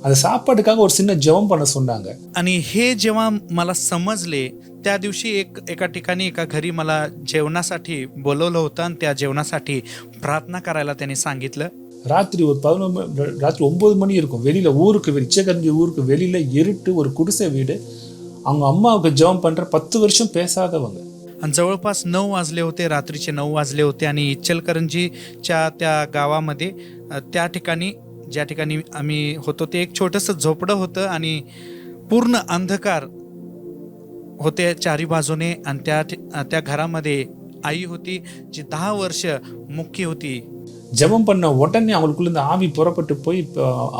அந்த சாப்பாட்டுக்காக ஒரு சின்ன ஜெபம் பண்ண சொன்னாங்க. आणि हे जेव्हा मला समजले त्या दिवशी एका ठिकाणी एका घरी मला जेवणासाठी बोलवलं होतं आणि त्या जेवणासाठी प्रार्थना करायला त्यांनी सांगितलं. ராத்திரி ஒரு 9 மணி இருக்கும். வெளியில் ஊருக்கு இச்சக்கரஞ்சி ஊருக்கு வெளியில் இருட்டு ஒரு குடிசை வீடு. அவங்க அம்மாவுக்கு ஜெபம் பண்ணுற 10 வருஷம் பேசாதவங்க. आणि जवळपास 9 वाजले होते, रात्रीचे 9 वाजले होते आणि इचलकरंजीच्या त्या गावामध्ये त्या ठिकाणी ज्या ठिकाणी आम्ही होतो ते एक छोटंसं झोपडं होतं आणि पूर्ण अंधकार होते चारी बाजूने. आणि त्या घरामध्ये आई होती जी 10 वर्ष मुक्की होती. ஜெபம் பண்ண உடனே அவங்களுக்குள்ள இந்த ஆவி புறப்பட்டு போய்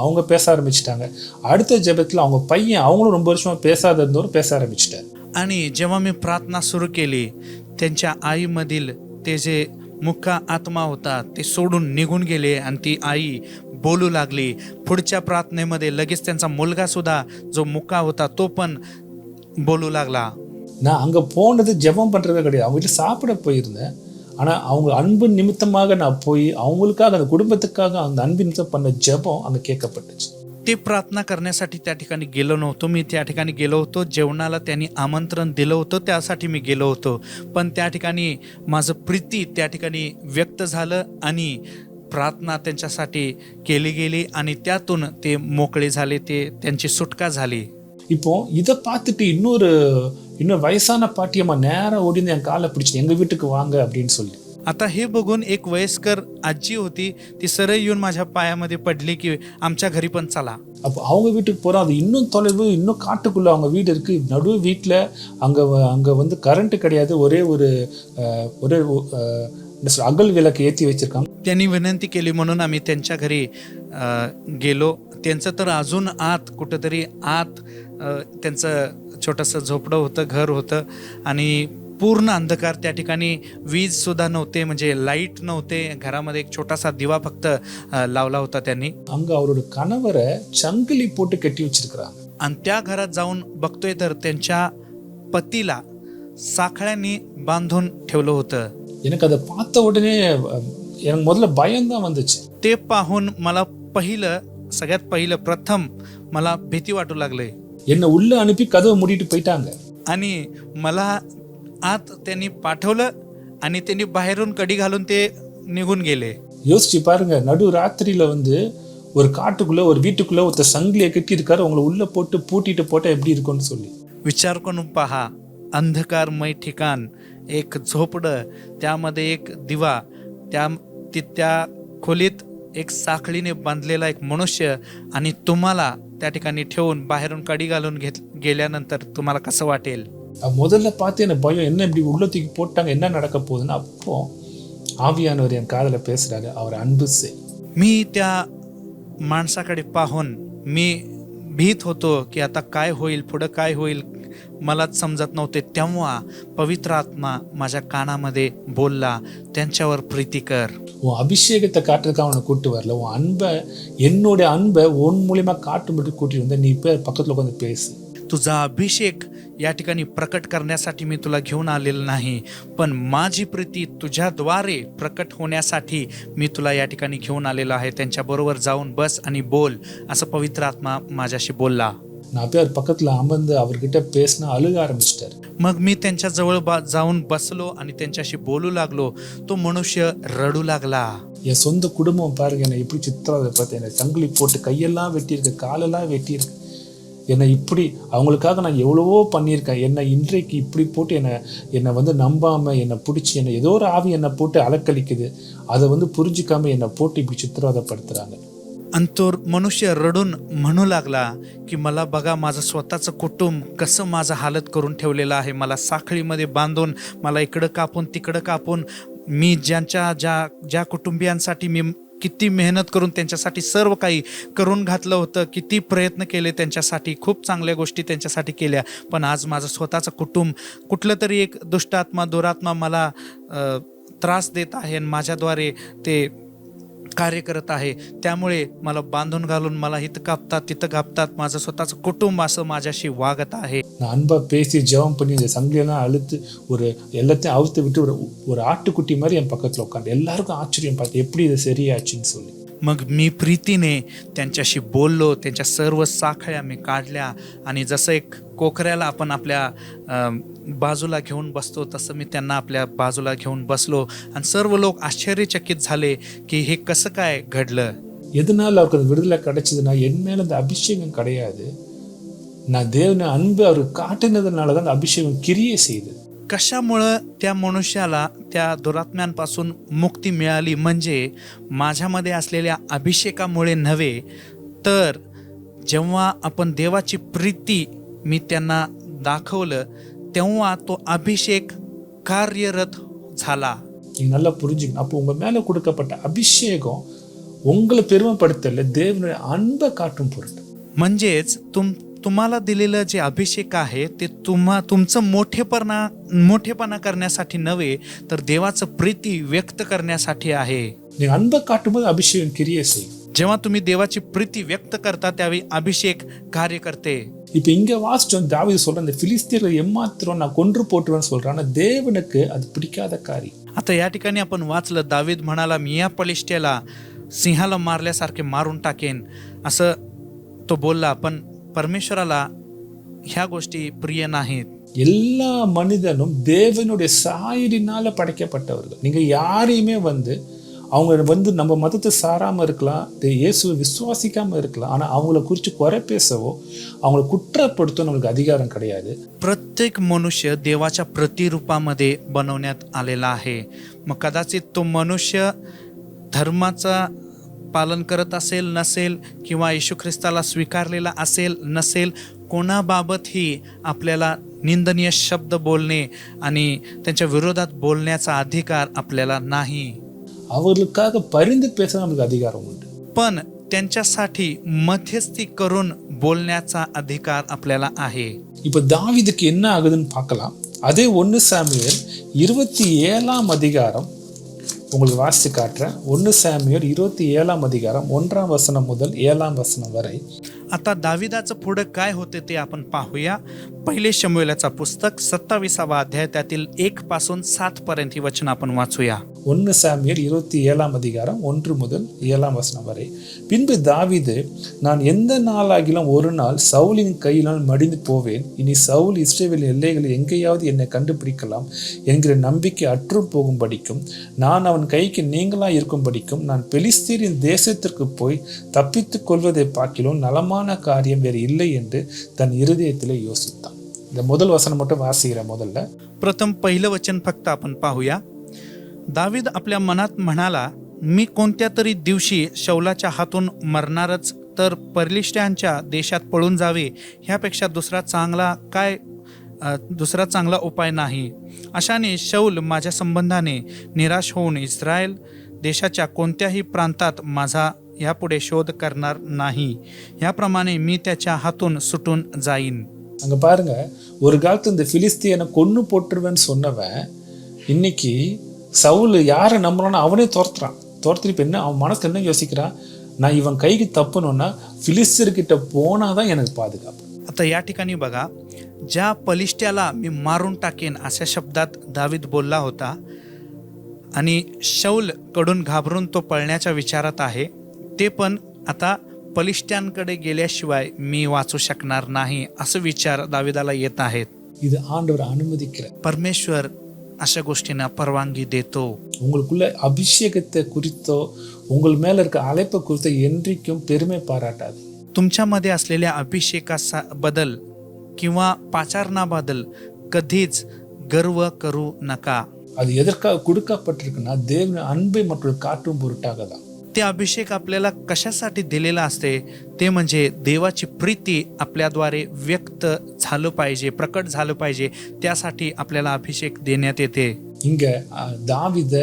அவங்க பேச ஆரம்பிச்சிட்டாங்க. அடுத்த ஜெபத்தில் அவங்க பையன் அவங்களும் ரொம்ப வருஷமாக பேசாத இருந்தவரும் பேச ஆரம்பிச்சிட்டார். आणि जेव्हा मी प्रार्थना सुरू केली त्यांच्या आईमधील ते जे मुका आत्मा होता ते सोडून निघून गेले आणि ती आई बोलू लागली. पुढच्या प्रार्थनेमध्ये लगेच त्यांचा मुलगा सुद्धा जो मुका होता तो पण बोलू लागला. நான் அங்கே போனது ஜெபம் பண்ணுறதே கிடையாது. அவங்க வீட்டில் சாப்பிட போயிருந்தேன். ஆனால் அவங்க அன்பு நிமித்தமாக நான் போய் அவங்களுக்காக அந்த குடும்பத்துக்காக அந்த அன்பு நிமித்தம் பண்ண ஜெபம் அங்கே கேட்கப்பட்டுச்சு. ते प्रार्थना करण्यासाठी त्या ठिकाणी गेलो नव्हतो. मी त्या ठिकाणी गेलो होतो, जेवणाला त्यांनी आमंत्रण दिलं होतं त्यासाठी मी गेलो होतो. पण त्या ठिकाणी माझं प्रीती त्या ठिकाणी व्यक्त झालं आणि प्रार्थना त्यांच्यासाठी केली गेली आणि त्यातून ते मोकळे झाले, त्यांची सुटका झाली. இப்போ இதை பார்த்துட்டு இன்னொரு வயசான பாட்டியம்மா நேராக ஓடி என் காலை பிடிச்சி எங்கள் வீட்டுக்கு வாங்க அப்படின்னு சொல்லி. आता हे बघून एक वयस्कर आजी होती, ती सरळ येऊन माझ्या पायामध्ये पडली की आमच्या घरी पण चला. அப்போ அவங்க வீட்டுக்கு போகிறோம். அது இன்னும் தொலைவு, இன்னும் காட்டுக்குள்ளே அவங்க வீடு இருக்குது. நடு வீட்டில் அங்கே வந்து கரண்ட்டு கிடையாது. ஒரே ஒரு अगल विளக்கு ஏற்றி வச்சிருக்காங்க. त्यांनी विनंती केली म्हणून आम्ही त्यांच्या घरी गेलो. त्यांचं तर अजून आत कुठंतरी त्यांचं छोटंसं झोपडं होतं, घर होतं आणि पूर्ण अंधकार. त्या ठिकाणी वीज सुद्धा नव्हते, म्हणजे लाईट नव्हते. घरामध्ये एक छोटासा दिवा फक्त लावला होता त्यांनी. அங்கே அவரோட கணவரை சங்கிலி போட்டு கட்டி வச்சிருக்கிறாங்க. आणि त्या घरात जाऊन बघतोय तर त्यांच्या पतीला साखळ्यांनी बांधून ठेवलं होतं. எனக்கு அதை பார்த்த உடனே எனக்கு முதல்ல பயம்தான் வந்துச்சு. ते पाहून मला सगळ्यात पहिलं प्रथम मला भीती वाटू लागले. என்னை உள்ள அனுப்பி கதவை மூடிட்டு போயிட்டாங்க. आणि मला आत त्यांनी पाठवलं आणि त्यांनी बाहेरून कडी घालून ते निघून गेले. யோசிச்சு பாருங்க, நடு ராத்திரியில வந்து ஒரு காட்டுக்குள்ள ஒரு வீட்டுக்குள்ள ஒருத்தர் சங்கிலியை கட்டி இருக்காரு. உங்களை உள்ள போட்டு பூட்டிட்டு போட்டா எப்படி இருக்கும்னு சொல்லி विचार करून पहा. अंधकारमय ठिकाण, एक झोपडं, त्यामध्ये एक दिवा, त्या खोलीत एक साखळीने बांधलेला एक मनुष्य आणि तुम्हाला त्या ठिकाणी ठेवून बाहेरून कडी घालून गेल्यानंतर तुम्हाला कसं वाटेल? முதல்ல பார்த்து எனக்கு பயம், என்ன இப்படி உள்ள தூக்கி போட்டாங்க, என்ன நடக்க போகுதுன்னு. அப்போ ஆவியானவர் என் காதல பேசுறாரு, அவர் அன்பு செய். मी त्या माणसाकडे पाहून मी भीत होतो की आता काय होईल, पुढं काय होईल मलाच समजत नव्हते. तेव्हा पवित्र आत्मा माझ्या कानामध्ये बोलला, त्यांच्यावर प्रीती कर. உன் அபிஷேகத்தை காட்டுறதுக்காக அவனை கூட்டு வரல, உன் அன்பை, என்னுடைய அன்பை உன் மூலியமா காட்டும்படி கூட்டிட்டு வந்த. நீ இப்போ பக்கத்தில் உட்காந்து பேசு. तुझा अभिषेक या ठिकाणी प्रकट करण्यासाठी मी तुला घेऊन आलेलं नाही, पण माझी प्रीती तुझ्याद्वारे प्रकट होण्यासाठी मी तुला या ठिकाणी घेऊन आलेलं आहे. त्यांच्याबरोबर जाऊन बस आणि बोल, असं पवित्र आत्मा माझ्याशी बोलला. நான் போய் அவர் பக்கத்தில் அமர்ந்து அவர்கிட்ட பேசினா அழுக ஆரம்பிச்சிட்டார். मग मी त्यांच्या जवळ जाऊन बसलो आणि त्यांच्याशी बोलू लागलो. तो मनुष्य रडू लागला. என் சொந்த குடும்பம் பாருங்க, என்னை இப்படி சித்திரவதை பார்த்து, என்னை சங்கிலி போட்டு கையெல்லாம் வெட்டியிருக்கு, காலெல்லாம் வெட்டியிருக்கு. என்னை இப்படி அவங்களுக்காக நான் எவ்வளவோ பண்ணியிருக்கேன். என்னை இன்றைக்கு இப்படி போட்டு என்னை வந்து நம்பாமல் என்னை பிடிச்சி என்னை ஏதோ ஒரு ஆவி என்னை போட்டு அலக்கழிக்குது. அதை வந்து புரிஞ்சிக்காமல் என்னை போட்டு இப்படி சித்திரவதைப்படுத்துகிறாங்க. आणि तो मनुष्य रडून म्हणू लागला की मला बघा माझं स्वतःचं कुटुंब कसं माझं हालत करून ठेवलेलं आहे. मला साखळीमध्ये बांधून, मला इकडं कापून तिकडं कापून, मी ज्या कुटुंबियांसाठी मी किती मेहनत करून त्यांच्यासाठी सर्व काही करून घातलं होतं, किती प्रयत्न केले त्यांच्यासाठी, खूप चांगल्या गोष्टी त्यांच्यासाठी केल्या, पण आज माझं स्वतःचं कुटुंब कुठलं तरी एक दुष्टात्मा दुरात्मा मला त्रास देत आहे आणि माझ्याद्वारे ते कार्य करत आहे. त्यामुळे मला बांधून घालून मला इथं कापतात तिथं कापतात, माझं स्वतःचं कुटुंब असं माझ्याशी वागत आहे. நான் அன்பா பேசி ஜெபம் பண்ணி இந்த சங்கிலியெல்லாம் அழுத்து ஒரு எல்லாத்தையும் அவுத்து விட்டு ஒரு ஆட்டுக்குட்டி மாதிரி என் பக்கத்தில் உட்காந்து எல்லாருக்கும் ஆச்சரியம் பார்த்து எப்படி இது சரியாச்சுன்னு சொல்லி. मग मी प्रीतीने त्यांच्याशी बोललो, त्यांच्या सर्व साखळ्या मी काढल्या आणि जसं एक कोकऱ्याला आपण आपल्या बाजूला घेऊन बसतो तसं मी त्यांना आपल्या बाजूला घेऊन बसलो आणि सर्व लोक आश्चर्यचकित झाले की हे कसं काय घडलं. எதனால அவருக்கு அந்த விடுதலை கிடைச்சதுன்னா என் மேல அந்த அபிஷேகம் கிடையாது, நான் தேவனை அன்பு அவருக்கு காட்டினதுனால தான் அந்த அபிஷேகம் கிரியை செய்தது. कशामुळं त्या मनुष्याला त्या दुरात्म्यांपासून मुक्ती मिळाली, म्हणजे माझ्यामध्ये असलेल्या अभिषेकामुळे नव्हे, तर जेव्हा आपण देवाची प्रीती मी त्यांना दाखवलं तेव्हा तो अभिषेक कार्यरत झाला. நீங்க நல்லா புரிஞ்சுக்கணும். அப்போ உங்க மேல கொடுக்கப்பட்ட அபிஷேகம் உங்களை பெருமைப்படுத்தல, தேவனுடைய அன்பை காட்டும் பொருட்டு. म्हणजेच तुम्हाला दिलेलं जे अभिषेक आहे ते तुमचं मोठेपणा करण्यासाठी नव्हे, तर देवाचं प्रीती व्यक्त करण्यासाठी आहे. நீங்க அன்பை காட்டும்போது அபிஷேகம் கிரியை செய்யும். जेव्हा तुम्ही देवाची प्रीती व्यक्त करता त्यावेळी अभिषेक कार्य करते. இப்ப இங்க வாசிச்சோம், தாவீது சொல்ற அந்த பிலிஸ்தியர்களை எம்மாத்திரம் நான் கொன்று போட்டுருவேன்னு சொல்றான். ஆனா தேவனுக்கு அது பிடிக்காத காரியம். आता या ठिकाणी आपण वाचलं, दावीद म्हणाला मी या पलिष्ट्याला सिंहाला मारल्यासारखे मारून टाकेन असं तो बोलला, पण परमेश्वराला ह्या गोष्टी प्रिय नाहीत. எல்லா மனிதனும் தேவனுடைய சாயலினால படைக்கப்பட்டவர்கள். நீங்க யாரையுமே அவங்க நம்ம மதத்தை சாராம இருக்கலாம், இயேசுவை விசுவாசிக்காம இருக்கலாம், ஆனா அவங்கள குறித்து குறை பேசவோ அவங்கள குற்றப்படுத்தவோ நம்மளுக்கு அதிகாரம் கிடையாது. प्रत्येक मनुष्य देवाच्या प्रतिरूपामध्ये बनवण्यात आलेला आहे. मग कदाचित तो मनुष्य धर्माचा पालन करत असेल नसेल, किंवा येशू ख्रिस्ताला स्वीकारलेला असेल नसेल, कोणाबाबतही आपल्याला निंदनीय शब्द बोलणे आणि त्यांच्या विरोधात बोलण्याचा अधिकार आपल्याला नाही. அவர்களுக்காக பரிந்து பேச நமக்கு அதிகாரம் உண்டு. पण त्यांच्यासाठी मध्यस्थी करून बोलण्याचा अधिकार आपल्याला आहे. இப்ப தாவீதுக்கு என்ன ஆகுதுன்னு பார்க்கலாம். அதே 1 சாமுவேல் 27ஆம் அதிகாரம் உங்களுக்கு வாசித்து காட்டுறேன். 1 சாமுவேல் 27ஆம் அதிகாரம் 1ஆம் வசனம் முதல் 7ஆம் வசனம் வரை. आता दाविदाचं पुढं काय होते ते आपण पाहूया. पहिले शमूएलाचा पुस्तक 27वा अध्याय त्यातील 1 पासून 7 पर्यंत ही वचन आपण वाचूया. 1 சாமுவேல் 27ஆம் அதிகாரம் 1 முதல் 7ஆம் வசனம் வரை. பின்பு தாவீது, நான் எந்த நாளாகிலும் ஒரு நாள் சவுலின் கையினால் மடிந்து போவேன், இனி சவுல் இஸ்ரவேலின் எல்லைகளில் எங்கேயாவது என்னை கண்டுபிடிக்கலாம் என்கிற நம்பிக்கை அற்று போகும்படிக்கும், நான் அவன் கைக்கு நீங்களாக இருக்கும்படிக்கும், நான் பெலிஸ்தீரின் தேசத்திற்கு போய் தப்பித்துக் கொள்வதை பார்க்கிலும் நலமான காரியம் வேறு இல்லை என்று தன் இருதயத்திலே யோசித்தான். இந்த முதல் வசனம் மட்டும் வாசிக்கிறேன். முதல்ல प्रथम पहिलं वचन फक्त आपण पाहूया. दावीद आपल्या मनात म्हणाला, मी कोणत्या तरी दिवशी शौलाच्या हातून मरणारच, तर परलिष्ट्यांच्या देशात पळून जावे ह्यापेक्षा दुसरा चांगला उपाय नाही. अशाने शौल माझ्या संबंधाने निराश होऊन इस्रायल देशाच्या कोणत्याही प्रांतात माझा यापुढे शोध करणार नाही. याप्रमाणे मी त्याच्या हातून सुटून जाईन. அங்க பாருங்க, ஒரு காலத்து இந்த பிலிஸ்தியனை கொன்னு போட்டுருவேன்னு சொன்னவன் இன்னைக்கு சவுல் யாரை நம்புறான்னு அவனே துரத்துட்டு என்ன அவன் மனசுல என்ன யோசிக்கிறான், நான் இவன் கைக்கு தப்புனோன்னா பிலிஸ்தர்கிட்ட போனாதான் எனக்கு பாதுகாப்பு. आता या ठिकाणी बघा, ज्या पलिष्ट्याला मी मारून टाकेन अशा शब्दात दावीद बोलला होता आणि शौल कडून घाबरून तो पळण्याच्या विचारात आहे. ते पण आता पलिष्ट्यांकडे गेल्याशिवाय मी वाचू शकणार नाही असं विचार दाविदाला येत आहेत. இது ஆண்டவர் அனுமதிக்கிறார். परमेश्वर अशा गोष्टींना परवानगी देतो. உங்களுக்குள்ள அபிஷேகத்தை குறித்தோ உங்கள் மேல இருக்க அழைப்பை குறித்தோ என்றைக்கும் பெருமை பாராட்டாது. तुमच्यामध्ये असलेल्या अभिषेकाबद्दल किंवा पाचारणाबद्दल कधीच गर्व करू नका. அது எதற்காக கொடுக்கப்பட்டிருக்குன்னா தேவனுடைய அன்பை மற்றும் காட்டும் பொருட்டாக தான். ते अभिषेक आपल्याला कशासाठी दिलेला असते, ते म्हणजे देवाची प्रीती आपल्याद्वारे व्यक्त झालं पाहिजे, प्रकट झालं पाहिजे, त्यासाठी आपल्याला अभिषेक देण्यात येते. இங்க தாவீத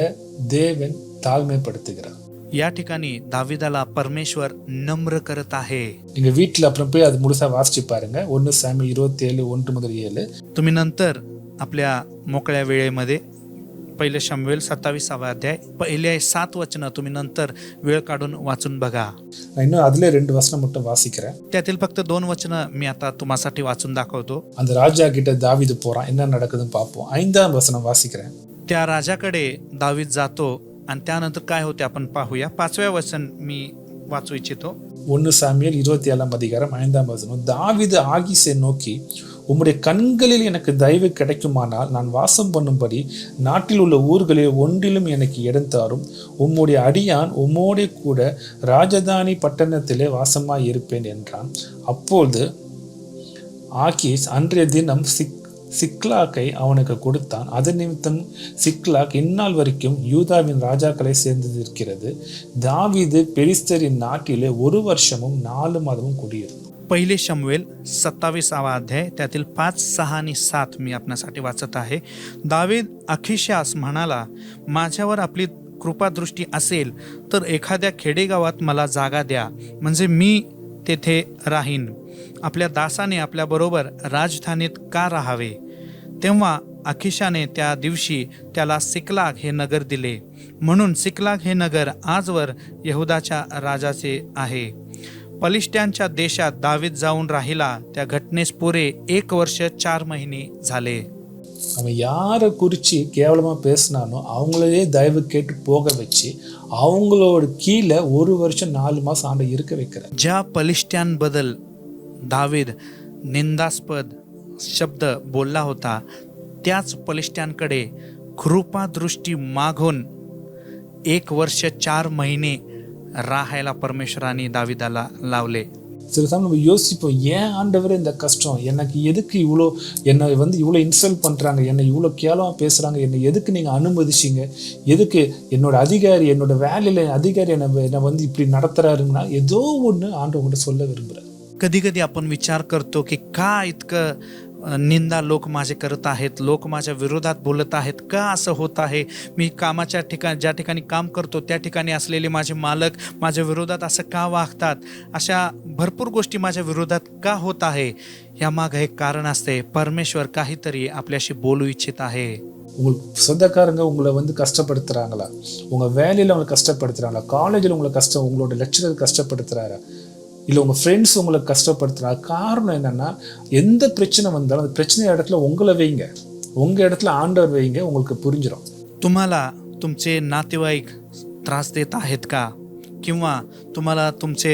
தேவன் தாழ்மைப்படுத்துகிறார். या ठिकाणी दाविदाला परमेश्वर नम्र करत आहे. நீங்க வீட்டில் அப்புறம் போய் அது முழுசா வாசிச்சு பாருங்க. 1 சாமுவேல் 27 1-7. तुम्ही नंतर आपल्या मोकळ्या वेळेमध्ये पहिले शमूएल 27 अध्याय पहिले 7 वचनं तुम्ही नंतर वेळ काढून वाचून बघा. நான் இன்னும் அதுல 2 வசனம் மட்டும் வாசிக்கிறேன். त्यातील फक्त 2 वचनं मी आता तुम्हासाठी वाचून दाखवतो. அந்த ராஜா கிட்ட தாவீது போறான். என்ன நடக்குதுன்னு பார்ப்போம். 5ஆம் வசனம் வாசிக்கிறேன். त्या राजाकडे दावीद जातो आणि त्यानंतर काय होते आपण पाहूया. 5व्या वचन मी वाचू इच्छितो. 1 சாமுவேல் 27ஆம் அதிகாரம் 5ஆம் வசனம். தாவீது ஆகீசை நோக்கி, உம்முடைய கண்களில் எனக்கு தயவு கிடைக்குமானால் நான் வாசம் பண்ணும்படி நாட்டில் உள்ள ஊர்களில் ஒன்றிலும் எனக்கு இடம் தாரும். உம்முடைய அடியான் உம்மோடே கூட ராஜதானி பட்டணத்திலே வாசமாய் இருப்பேன் என்றான். அப்பொழுது ஆகீஸ் அன்றைய தினம் சிக்லாக்கை அவனுக்கு கொடுத்தான். அது நிமித்தம் சிக்லாக் இந்நாள் வரைக்கும் யூதாவின் ராஜாக்களை சேர்ந்திருக்கிறது. தாவீது பெலிஸ்தரின் நாட்டிலே 1 வருஷமும் 4 மாதமும் குடியிருந்தான். पहिले शमूएल 27 अध्याय त्यातील 5, 6 आणि 7 मी आपणासाठी वाचत आहे. दावीद अखिशास म्हणाला, माझ्यावर आपली कृपादृष्टी असेल तर एखाद्या खेडेगावात मला जागा द्या, म्हणजे मी तेथे राहीन. आपल्या दासाने आपल्याबरोबर राजधानीत का राहावे? तेव्हा अखिशाने त्या दिवशी त्याला सिकलाग हे नगर दिले. म्हणून सिकलाग हे नगर आजवर यहुदाच्या राजाचे आहे. पलिष्ट्यांच्या देशात दावीद जाऊन राहिला. त्या घटनेस पुरे 1 वर्ष 4 महिने झाले. அவன் யாரை குறித்து கேவலமாக பேசினானோ அவங்களே தயவு கேட்டு போக வச்சு அவங்களோட கீழே 1 வருஷம் 4 மாதம் ஆண்டு இருக்க வைக்கிறார். ज्या पलिष्ट्यांबद्दल दावीद निंदास्पद शब्द बोलला होता, त्याच पलिष्ट्यांकडे कृपादृष्टी मागून 1 वर्ष 4 महिने ராஹேலா பரமேஸ்வரானி தாவிதாலா லாவ்லே. சில சமயம் நம்ம யோசிப்போம், ஏன் ஆண்டவரே இந்த கஷ்டம், எனக்கு எதுக்கு இவ்வளோ என்னை இவ்வளோ இன்சல்ட் பண்ணுறாங்க, என்னை இவ்வளோ கேவலமாக பேசுகிறாங்க, என்னை எதுக்கு நீங்கள் அனுமதிச்சிங்க, எதுக்கு என்னோட அதிகாரி என்னோட வேலையில் அதிகாரி என்னை இப்படி நடத்துகிறாருங்கன்னா ஏதோ ஒன்று ஆண்டவங்கிட்ட சொல்ல விரும்புகிறேன். कधी कधी आपण विचार करतो की का इतकं निंदा लोक माझे करत आहेत, लोक माझ्या विरोधात बोलत आहेत, का असं होत आहे? मी कामाच्या ठिकाणी ज्या ठिकाणी काम करतो त्या ठिकाणी असलेले माझे मालक माझ्या विरोधात असं का वागतात? अशा भरपूर गोष्टी माझ्या विरोधात का होत आहे? यामागे एक कारण असते, परमेश्वर काहीतरी आपल्याशी बोलू इच्छित आहे. உங்களுக்கு சொந்தக்காரங்க உங்களை கஷ்டப்படுத்துகிறாங்களா? உங்கள் வேலையில் உங்களை கஷ்டப்படுத்துகிறாங்களா? காலேஜில் உங்களோட லெக்சரர் கஷ்டப்படுத்துகிறாரா? இல்லை உங்கள் ஃப்ரெண்ட்ஸ் உங்களை கஷ்டப்படுத்துகிறாங்க? காரணம் என்னென்னா, எந்த பிரச்சனை வந்தாலும் அந்த பிரச்சனை இடத்துல உங்களை வைங்க, உங்கள் இடத்துல ஆண்டவர் வைங்க, உங்களுக்கு புரிஞ்சிடும். तुम्हाला तुमचे नातेवाईक त्रास देत आहेत का? किंवा तुम्हाला तुमचे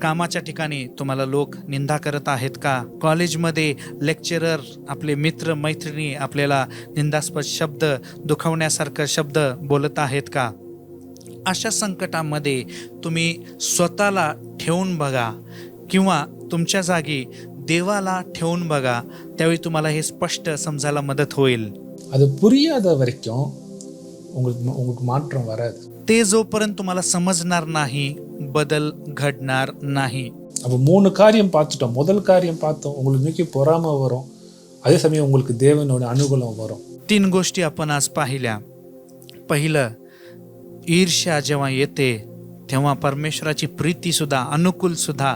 कामाच्या ठिकाणी तुम्हाला लोक निंदा करत आहेत का? कॉलेजमध्ये लेक्चरर आपले मित्र मैत्रिणी आपल्याला निंदास्पद शब्द दुखावण्यासारखं शब्द बोलत आहेत का? अशा संकटामध्ये तुम्ही स्वतःला ठेवून बघा किंवा तुमच्या जागी देवाला ठेवून बघा. त्यावेळी तुम्हाला हे स्पष्ट समजायला मदत होईल. அது புரியாத வரைக்கும் உங்களுக்கு மாற்றம் வராது. ते जोपर्यंत तुम्हाला समजणार नाही, बदल घडणार नाही. அப்போ 3 காரியம் பார்த்துட்டோம். முதல் காரியம் பார்த்தோம், உங்களுக்கு நோக்கி பொறாமை வரும், அதே சமயம் உங்களுக்கு தேவனோட அனுகூலம் வரும். 3 गोष्टी आपण आज पाहिल्या. पहिलं, ईर्ष्या जेव्हा येते तेव्हा परमेश्वराची प्रीती सुद्धा अनुकूल सुद्धा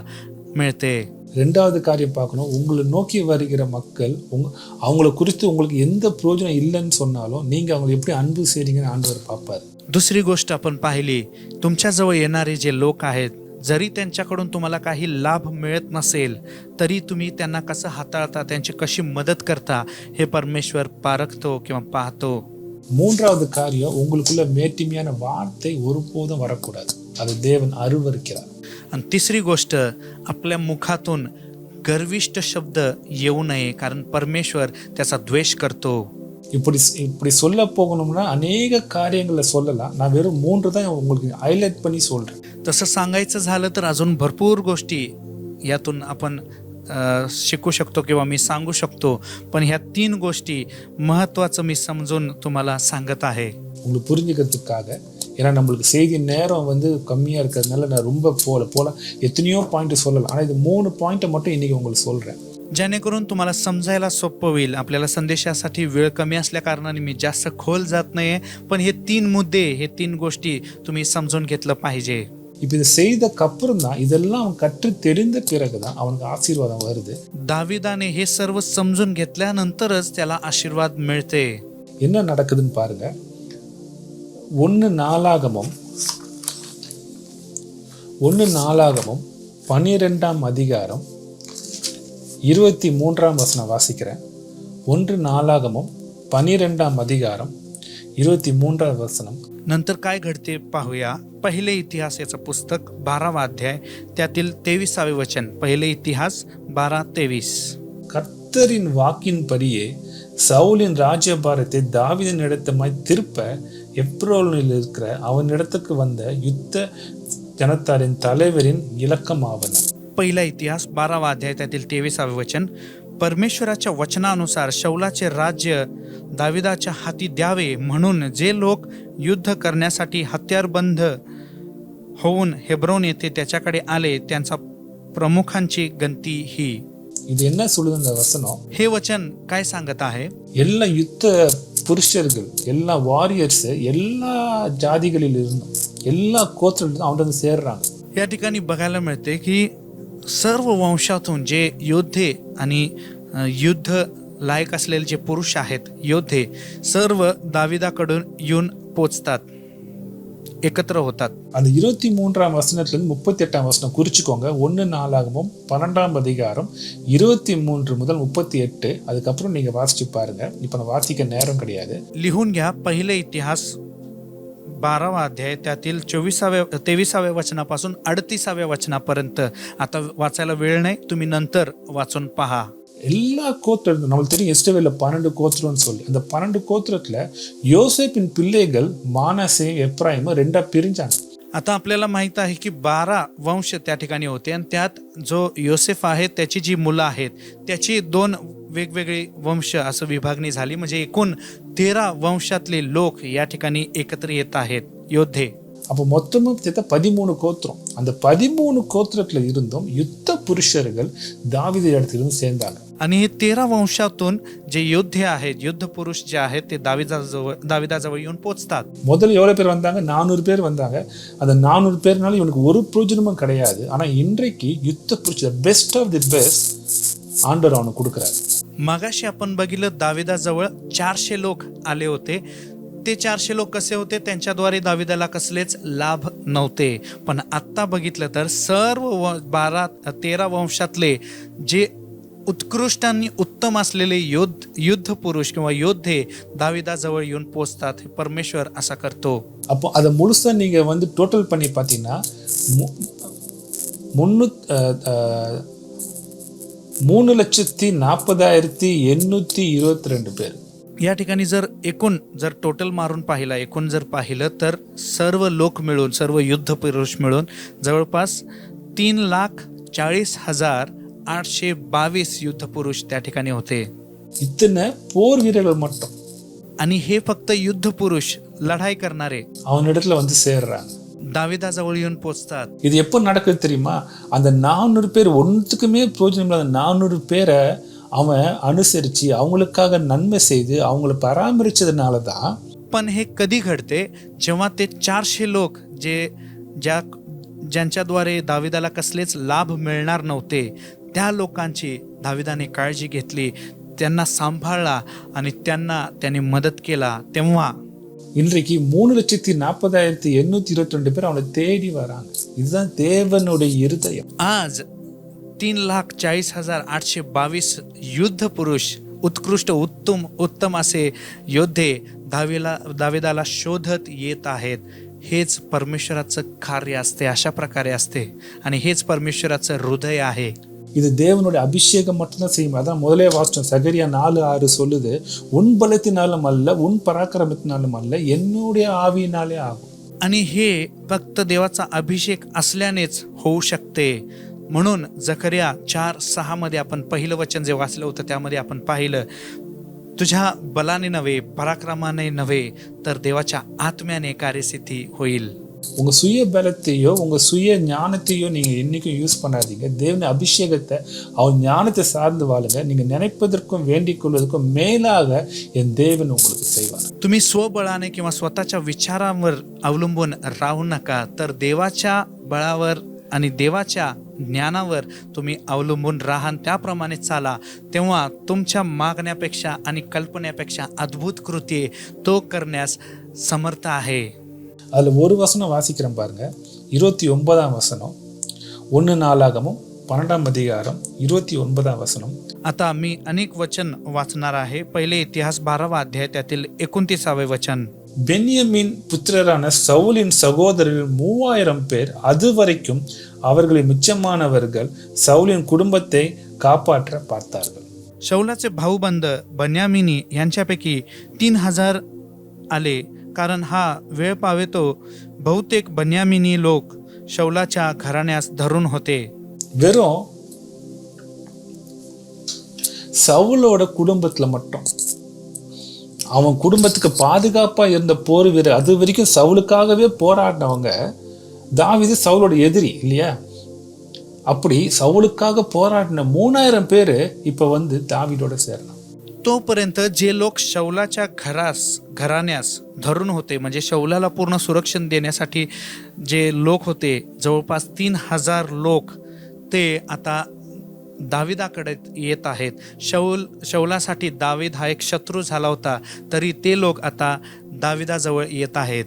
मिळते. 2வது காரியம் பார்க்கணும், உங்களை நோக்கி வருகிற மக்கள் அவங்கள குறித்து உங்களுக்கு எந்த பிரயோஜனம் இல்லைன்னு சொன்னாலும் நீங்கள் அவங்களை எப்படி அன்பு செய்றீங்கன்னு ஆண்டவர் பார்ப்பார். दुसरी गोष्ट आपण पाहिली, तुमच्याजवळ येणारे जे लोक आहेत, जरी त्यांच्याकडून तुम्हाला काही लाभ मिळत नसेल तरी तुम्ही त्यांना कसं हाताळता, त्यांची कशी मदत करता, हे परमेश्वर पारखतो किंवा पाहतो. 3வது காரியம், உங்களுக்குள்ள மேட்டிமையான வார்த்தை ஒருபோதும் வரக்கூடாது, அது தேவன் அருவருக்கிறார். आणि तिसरी गोष्ट, आपल्या मुखातून गर्विष्ठ शब्द येऊ नये, कारण परमेश्वर त्याचा द्वेष करतो. இப்படி சொல்ல போகணும்னா अनेक காரியங்களை சொல்லலாம். நான் வெறும் 3 தான் உங்களுக்கு ஹைலைட் பண்ணி சொல்றேன். तसं सांगायचं झालं तर अजून भरपूर गोष्टी यातून आपण शिकू शकतो किंवा मी सांगू शकतो, पण ह्या 3 गोष्टी महत्त्वाचं मी समजून तुम्हाला सांगत आहे. உங்களுக்கு புரிஞ்சுக்கிறதுக்காக ஏன்னா நம்மளுக்கு செய்தி நேரம் வந்து கம்மியாக இருக்கிறதுனால நான் ரொம்ப போல எத்தனையோ பாயிண்ட் சொல்லலாம். ஆனால் இது 3 பாயிண்ட்டை மட்டும் இன்றைக்கி உங்களுக்கு சொல்கிறேன். जेणेकरून तुम्हाला समजायला सोपं होईल. आपल्याला संदेशासाठी वेळ कमी असल्या कारणाने मी जास्त खोल जात नाहीये, पण हे 3 मुद्दे, हे 3 गोष्टी तुम्ही समजून घेतलं पाहिजे. இப்போ இது செய்தக்கு அப்புறம் தான் இதெல்லாம் அவன் கற்று தெரிந்த பிறகு தான் அவனுக்கு ஆசீர்வாதம் வருது. दाविदाने हे सर्व समजून घेतल्यानंतरच त्याला आशीर्वाद मिळते. என்ன நடக்குதுன்னு பாருங்க. 1 நாளாகமம் 12ஆம் அதிகாரம் 23ஆம் வசனம் வாசிக்கிறேன். 1 நாளாகமம் 12ஆம் அதிகாரம் 23ஆம் வசனம். नंतर काय घडते पाहूया. पहिले इतिहास याचं पुस्तक 12वा अध्याय त्यातील 23वे वचन. पहिले इतिहास 12:23. கர்த்தரின் வாக்கின்படியே சவுலின் ராஜ்யபாரத்தை தாவீதின் இடத்தமாய் திருப்ப எப்ரோனில் இருக்கிற அவனிடத்துக்கு வந்த யுத்த ஜனத்தாரின் தலைவரின் இலக்கமாவன. पहिला इतिहास 12वा अध्याय त्यातील 23वे वचन. परमेश्वराच्या वचनानुसार शौलाचे राज्य दाविदाच्या हाती द्यावे म्हणून जे लोक युद्ध करण्यासाठी हत्यारबंद होऊन हेब्रोन येथे त्याच्याकडे आले त्यांचा प्रमुखांची गंती ही. இது என்ன சொல்லுது இந்த வசனம்? हे वचन काय सांगत आहे? எல்லா யுத்த புருஷர்கள், எல்லா வாரியர்ஸ், எல்லா ஜாதிகளில் இருந்தும் எல்லா கோத்திரத்திலும் அவன் வந்து சேர்றாங்க. या ठिकाणी बघायला मिळते की सर्व वंशातून जे योद्धे आणि युद्ध लायक असलेले जे पुरुष आहेत, योद्धे सर्व दाविदाकडून येऊन पोचतात, एकत्र होतात. அந்த 23ஆம் வசனத்திலிருந்து 38ஆம் வசனம் குறிச்சுக்கோங்க. 1 நாளாகமம் 12ஆம் அதிகாரம் 23 முதல் 38. அதுக்கப்புறம் நீங்க வாசிச்சு பாருங்க. இப்ப நான் வாசிக்க நேரம் கிடையாது. लिहून घ्या. पहिले इतिहास 12वा अध्याय त्यातील 23व्या वचनापासून 38व्या वचनापर्यंत. आता वाचायला वेळ नाही, तुम्ही नंतर वाचून पहा. எல்லா கோத்திரம் நம்மளுக்கு தெரியும். இஸ்ரவேல்ல 12 கோத்திரம்னு சொல்லி அந்த 12 கோத்திரத்துல யோசேப்பின் பிள்ளைகள் மானாசே எப்ராயிம் 2 பிரிஞ்சாங்க. आता आपल्याला माहित आहे की 12 वंश त्या ठिकाणी होते आणि त्यात जो योसेफ आहे त्याची जी मुलं आहेत त्याची 2 वेगवेगळे वंश असं विभागणी झाली. म्हणजे एकूण 13 वंशातले लोक या ठिकाणी एकत्र येत आहेत, योद्धे. அப்போ மொத்தமும் சேர்த்த 13 கோத்திரம். அந்த 13 கோத்திரத்துல இருந்தும் யுத்த புருஷர்கள் தாவீது இடத்திலிருந்து சேர்ந்தாங்க. आणि हे 13 वंशातून जे योद्धे आहेत, युद्ध पुरुष जे आहेत ते दाविदाजवळ येऊन पोचतात. முதல்ல எவ்வளவு பேர் வந்தாங்க? 400 பேர் வந்தாங்க. அந்த 400 பேர்னால இவனுக்கு ஒரு பிரயோஜனமும் கிடையாது. ஆனா இன்றைக்கு யுத்த புருஷர் பெஸ்ட் ஆஃப் தி பெஸ்ட் ஆண்டவர் அவனுக்கு கொடுக்குறாரு. मगाशी आपण बघितलं दाविदाजवळ 400 लोक आले होते. ते 400 लोक कसे होते? त्यांच्याद्वारे दाविदाला कसलेच लाभ नव्हते. पण आत्ता बघितलं तर सर्व 13 वंशातले जे उत्कृष्ट आणि उत्तम असलेले युद्ध पुरुष किंवा योद्धे दाविदाजवळ येऊन पोचतात. हे परमेश्वर असा करतो. அப்போ அதை முழுசா நீங்க வந்து டோட்டல் பண்ணி பார்த்தீங்கன்னா 3,40,822 பேர். या ठिकाणी जर टोटल मारून एकूण जर पाहिलं तर सर्व लोक मिळून, सर्व युद्ध पुरुष मिळून जवळपास 3,40,822 युद्ध पुरुष त्या ठिकाणी होते. இத்தனை போர் வீரர்கள் மட்டும். आणि हे फक्त युद्ध पुरुष, लढाई करणारे அவனிடத்துல வந்து சேர்றாங்க. दाविदाजवळ येऊन पोचतात. இது எப்போ நடக்குது தெரியுமா? அந்த 400 பேர் ஒன்றுக்குமே பிரயோஜனம் இல்லாத 400 பேரை அவன் அனுசரிச்சு அவங்களுக்காக நன்மை செய்து அவங்கள பராமரிச்சதுனால தான். पण हे कधी घडते? जेव्हा ते 400 लोक ज्यांच्याद्वारे दाविदाला कसलेच लाभ मिळणार नव्हते त्या लोकांची दाविदाने काळजी घेतली, त्यांना सांभाळला आणि त्यांनी मदत केला. तेव्हा இன்றைக்கு 3,40,822 பேர் அவனை தேடி வராங்க. இதுதான் தேவனுடைய இருதயம். आज 3,40,822 युद्ध पुरुष, उत्कृष्ट उत्तम असे योद्धे दाविदाला शोधत येत आहेत. हेच परमेश्वराचं कार्य असते, अशा प्रकारे असते आणि हेच परमेश्वराचं हृदय आहे. இது தேவனுடைய அபிஷேகம் மட்டும்தான் செய்யும். அதான் முதலே வாசிச்சோம். சகரியா 4:6 சொல்லுது, உன் பலத்தினாலும் அல்ல, உன் பராக்கிரமத்தினாலும் அல்ல, என்னுடைய ஆவியினாலே ஆகும். आणि हे फक्त देवाचा अभिषेक असल्यानेच होऊ शकते. म्हणून जकर्या 4:6 मध्ये आपण पहिलं वचन जे वाचलं होतं त्यामध्ये आपण पाहिलं, तुझ्या बलाने नव्हे, पराक्रमाने नव्हे, तर देवाच्या आत्म्याने कार्यसिद्धी होईल. உங்க சுய பலத்தையோ உங்க சுய ஞானத்தையோ நீங்க என்னைக்கும் யூஸ் பண்ணாதீங்க. தேவனுடைய அபிஷேகத்தை அவர் ஞானத்தை சார்ந்து வாழுங்க. நீங்க நினைப்பதற்கும் வேண்டிக் கொள்வதற்கும் மேலாக என் தேவன் உங்களுக்கு செய்வார். तुम्ही स्वबळाने किंवा स्वतःच्या विचारांवर अवलंबून राहू नका, तर देवाच्या बळावर आणि देवाच्या ज्ञानावर तुम्ही अवलंबून राहा, त्याप्रमाणे चाला. तेव्हा तुमच्या मागण्यापेक्षा आणि कल्पनेपेक्षा अद्भुत कृती तो करण्यास समर्थ आहे. அதில் ஒரு வசனம் வாசிக்கிறேன் பாருங்க. 29ஆம் வசனம், 1 நாளாகமும் 12ஆம் அதிகாரம் 29ஆம் வசனம். आता मी अनेक वचन वाचणार आहे. पहिले इतिहास 12वा अध्याय त्यातील 29वे वचन. பென்யமீன் புத்திரரான சவுலின் சகோதரர்கள் 3000 பேர் அதுவரைக்கும் அவர்களை மிச்சமானவர்கள் சவுலின் குடும்பத்தை காப்பாற்ற பார்த்தார்கள். शौलाचे भाऊबंद बन्यामिनी यांच्यापैकी 3000 आले, कारण हा वेळ पावेतो बहुतेक बन्यामिनी लोक शौलाच्या घराण्यास धरून होते. வெறும் சவுலோட குடும்பத்துல மட்டும், அவன் குடும்பத்துக்கு பாதுகாப்பா இருந்த போர் வீரர், அது வரைக்கும் சவுலுக்காகவே போராடினவங்க. தாவீது சவுலோட எதிரி இல்லையா? அப்படி சவுலுக்காக போராடின 3000 பேரு இப்ப வந்து தாவீதோட சேரலாம். तोपर्यंत जे लोक शौलाच्या घराण्यास धरून होते, म्हणजे शौलाला पूर्ण सुरक्षण देण्यासाठी जे लोक होते, जवळपास 3000 लोक, ते आता दाविदाकडे येत आहेत. शौलासाठी दावीद हा एक शत्रू झाला होता, तरी ते लोक आता दाविदाजवळ येत आहेत.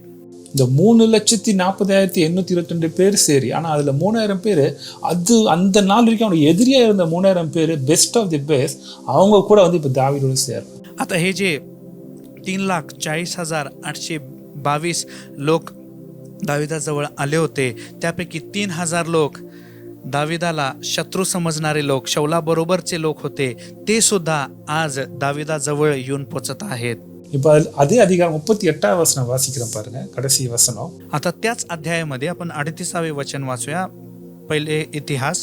இந்த 3,40,822 பேர் சரி, ஆனா அதுல 3000 பேர் அது அந்த நாள் வரைக்கும் அவனுக்கு எதிரியா இருந்த 3000 பேர் பெஸ்ட் ஆஃப் தி பெஸ்ட், அவங்க கூட வந்து இப்ப தாவீதோட சேரலாம். आता हे जे 3,40,822 लोक दाविदाजवळ आले होते, त्यापैकी 3000 लोक दाविदाला शत्रू समजणारे लोक, शौलाबरोबरचे लोक होते, ते सुद्धा आज दाविदाजवळ येऊन पोचत आहेत. இப்ப அதே அதிகாரம் 38ஆம் வசனம் வாசிக்கிறேன் பாருங்க, கடைசி வசனம். आता त्याच अध्यायामध्ये आपण 38वे वचन वाचूया. पहिले इतिहास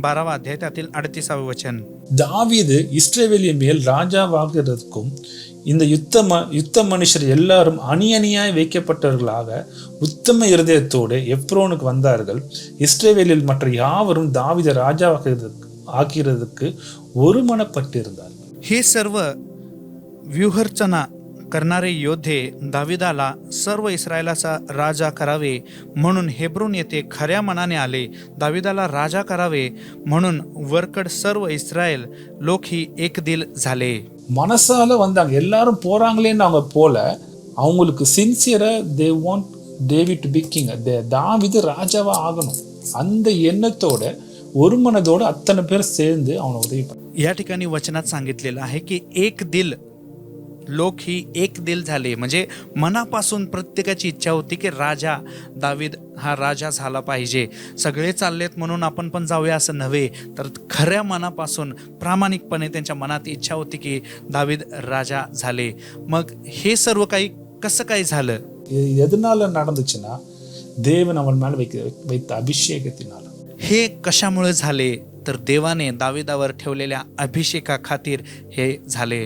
12वा अध्याय त्यातील 38वे वचन. தாவீது இஸ்ரவேலின் மேல் ராஜாவாகிறதுக்கும் இந்த யுத்த மனுஷர் எல்லாரும் அணியாய் வைக்கப்பட்டவர்களாக உத்தம இருதயத்தோடு எப்ரோனுக்கு வந்தார்கள். இஸ்ரவேலில் மற்ற யாவரும் தாவீதை ராஜாவாகிறதுக்கு ஒருமனப்பட்டிருந்தார்கள். हे सर्व व्यूहरचना करणारे योद्धे दाविदाला सर्व इस्रायलाचा राजा करावे म्हणून हेब्रोन येथे खऱ्या मनाने आले. दाविदाला राजा करावे म्हणून वरकड सर्व इस्रायल लोक ही एक दिल झाले. மனசால வந்தாங்க, எல்லாரும் போறாங்களேன்னு அவங்க போல, அவங்களுக்கு சின்சியரா they want David to be king, தாவீது ராஜாவா ஆகணும், அந்த எண்ணத்தோட ஒரு மனதோட அத்தனை பேர் சேர்ந்து அவனை உதவி பண்ண. या ठिकाणी वचनात सांगितलेलं आहे की एक दिल, लोक ही एक दिल झाले, म्हणजे मनापासून प्रत्येकाची इच्छा होती की राजा दावीद हा राजा झाला पाहिजे. सगळे चाललेत म्हणून आपण पण जाऊया असं नव्हे, तर खऱ्या मनापासून प्रामाणिकपणे त्यांच्या मनात इच्छा होती की दावीद राजा झाले. मग हे सर्व काही कसं काय झालं? எதனால நடந்துச்சுன்னா தேவன் அவன் மேல வைத்த அபிஷேகத்தினால. हे कशामुळे झाले? तर देवाने दाविदावर ठेवलेल्या अभिषेका खातीर हे झाले.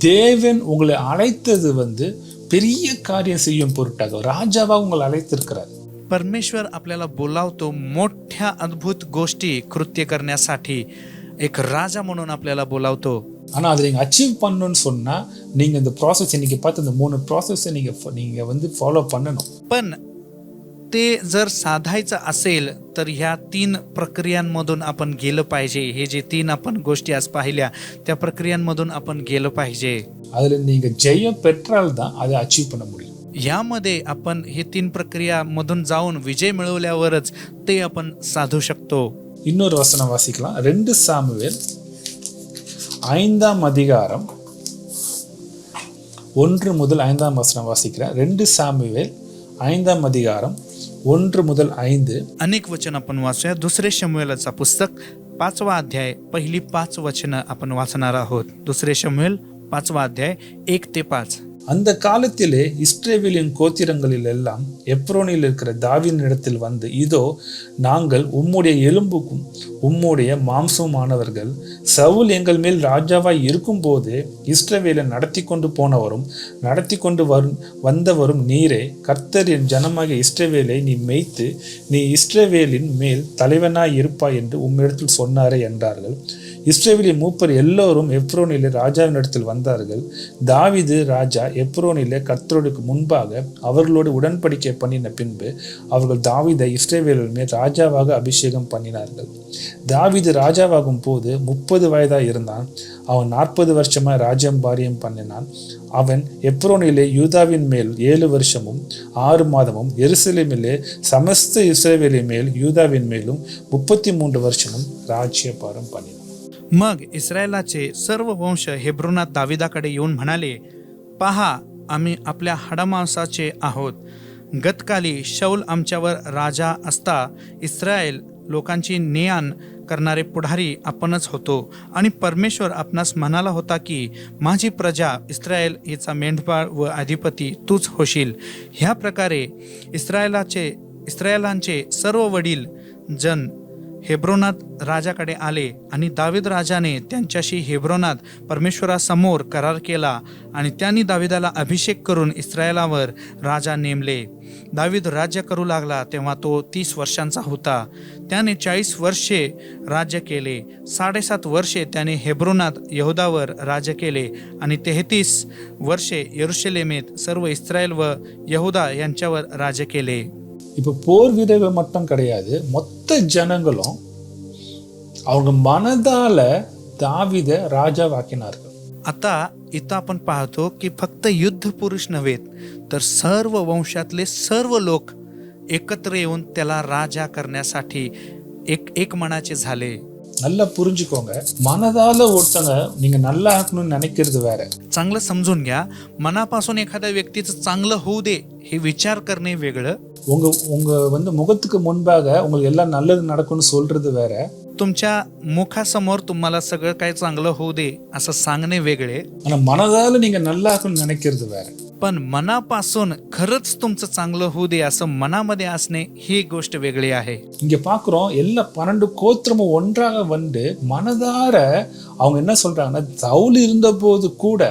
தேவன் உங்களை அழைத்தது வந்து பெரிய காரியம் செய்யும் பொருட்டாக ராஜாவா உங்களை அழைத்திருக்கிறார். परमेश्वर आपल्याला बोलावतो मोठ्या अद्भुत गोष्टी कृत्य करण्यासाठी, एक राजा म्हणून आपल्याला बोलावतो. ஆனா அதை நீங்க அச்சீவ் பண்ணணும்னு சொன்னா நீங்க இந்த ப்ராசஸ் இன்னைக்கு பார்த்து இந்த 3 ப்ராசஸை நீங்க வந்து ஃபாலோ பண்ணணும். पण ते जर साधायचं असेल तर ह्या 3 प्रक्रियांमधून आपण गेलं पाहिजे. हे जे 3 आपण गोष्टी आज पाहिल्या, त्या प्रक्रियांमधून आपण गेलं पाहिजे. அதுல நீங்க ஜெயம் பெற்றால் தான் அதை அச்சீவ் பண்ண முடியும். यामध्ये आपण हे 3 प्रक्रियामधून जाऊन विजय मिळवल्यावरच ते आपण साधू शकतो. இன்னொரு வசனம் வாசிக்கலாம். 2 சாமுவேல் 5ஆம் அதிகாரம் 1 முதல் 5ஆம் வசனம் வாசிக்கிறேன். 2 சாமுவேல் 5ஆம் அதிகாரம் 1 முதல் 5. अनेक वचन आपण वाचूया. दुसरे शमूएलचा पुस्तक 5वा अध्याय पहिली 5 वचनं आपण वाचणार आहोत. दुसरे शमूएल 5वा अध्याय 1 ते 5. அந்த காலத்திலே இஸ்ரவேலின் கோத்திரங்களில் எல்லாம் எப்ரோனில் இருக்கிற தாவீதின் இடத்தில் வந்து, இதோ நாங்கள் உம்முடைய எலும்புக்கும் உம்முடைய மாம்சமானவர்கள் சவுல் எங்கள் மேல் ராஜாவாய் இருக்கும்போது இஸ்ரவேலை நடத்தி கொண்டு போனவரும் நடத்தி கொண்டு வந்தவரும் நீரே. கர்த்தர் என் ஜனமாகிய இஸ்ரவேலை நீ மேய்த்து நீ இஸ்ரவேலின் மேல் தலைவனாய் இருப்பாய் என்று உம்மிடத்தில் சொன்னாரே என்றார்கள். இஸ்ரவேலின் மூப்பர் எல்லோரும் எப்ரோனிலே ராஜாவினிடத்தில் வந்தார்கள். தாவீது ராஜா எப்ரோனிலே கர்த்தருக்கு முன்பாக அவர்களோடு உடன்படிக்கை பண்ணின பின்பு அவர்கள் தாவீதை இஸ்ரவேலின் மேல் ராஜாவாக அபிஷேகம் பண்ணினார்கள். தாவீது ராஜாவாகும் போது 30 வயதாய் இருந்தான். அவன் 40 வருஷமாய் ராஜ்யம் பாரியம் பண்ணினான். அவன் எப்ரோனிலே யூதாவின் மேல் 7 வருஷமும் 6 மாதமும் எருசலேமிலே சமஸ்த இஸ்ரவேலின் மேல் யூதாவின் மேலும் 33 வருஷமும் ராஜ்யபாரம் பண்ணினான். मग इस्रायलाचे सर्व वंश हेब्रोनात दाविदाकडे येऊन म्हणाले, पहा, आम्ही आपल्या हाडामांसाचे आहोत. गतकाली शौल आमच्यावर राजा असता इस्रायल लोकांची नेआण करणारे पुढारी आपणच होतो. आणि परमेश्वर आपणास म्हणाला होता की माझी प्रजा इस्रायल हिचा मेंढपाळ व अधिपती तूच होशील. ह्या प्रकारे इस्रायलांचे सर्व वडील जन हेब्रोनात राजाकडे आले आणि दावीद राजाने त्यांच्याशी हेब्रोनात परमेश्वरासमोर करार केला आणि त्यांनी दाविदाला अभिषेक करून इस्रायलावर राजा नेमले. दावीद राज्य करू लागला तेव्हा तो 30 वर्षांचा होता. त्याने 40 वर्षे राज्य केले. 7.5 वर्षे त्याने हेब्रोनात यहुदावर राज्य केले आणि 33 वर्षे यरुशलेमेत सर्व इस्रायल व यहुदा यांच्यावर राज्य केले. இப்போ போர் வீரர்கள் மட்டும் கிடையாது, மொத்த ஜனங்களும் அவங்க மனதால தாவீதை ராஜாவாக்கினார்கள். आता इथं आपण पाहतो की फक्त युद्ध पुरुष नव्हेत तर सर्व वंशातले सर्व लोक एकत्र येऊन त्याला राजा करण्यासाठी एक मनाचे झाले. நல்லா புரிஞ்சுக்கோங்க, மனதால ஒருத்தங்க நீங்க நல்லா இருக்கணும்னு நினைக்கிறது வேற. चांगलं समजून घ्या, मनापासून एखाद्या व्यक्तीचं चांगलं होऊ दे हे विचार करणे वेगळं. உங்க முகத்துக்கு முன்பாக உங்களுக்கு எல்லாம் நல்லது நடக்கும்னு சொல்றது வேற. तुमच्या मुखासमोर तुम्हाला सगळं काही चांगलं होऊ दे असं सांगणे वेगळे. ஆனா மனதால நீங்க நல்லா இருக்கணும்னு நினைக்கிறது வேற. पण मनापासून खरंच तुमचं चांगलं होऊ दे असं मनामध्ये असणे ही गोष्ट वेगळी आहे. இங்க பாக்குறோம், எல்லா 12 கோத்திரமும் ஒன்றாக வந்து மனதார அவங்க என்ன சொல்றாங்கன்னா, சவுல் இருந்த போது கூட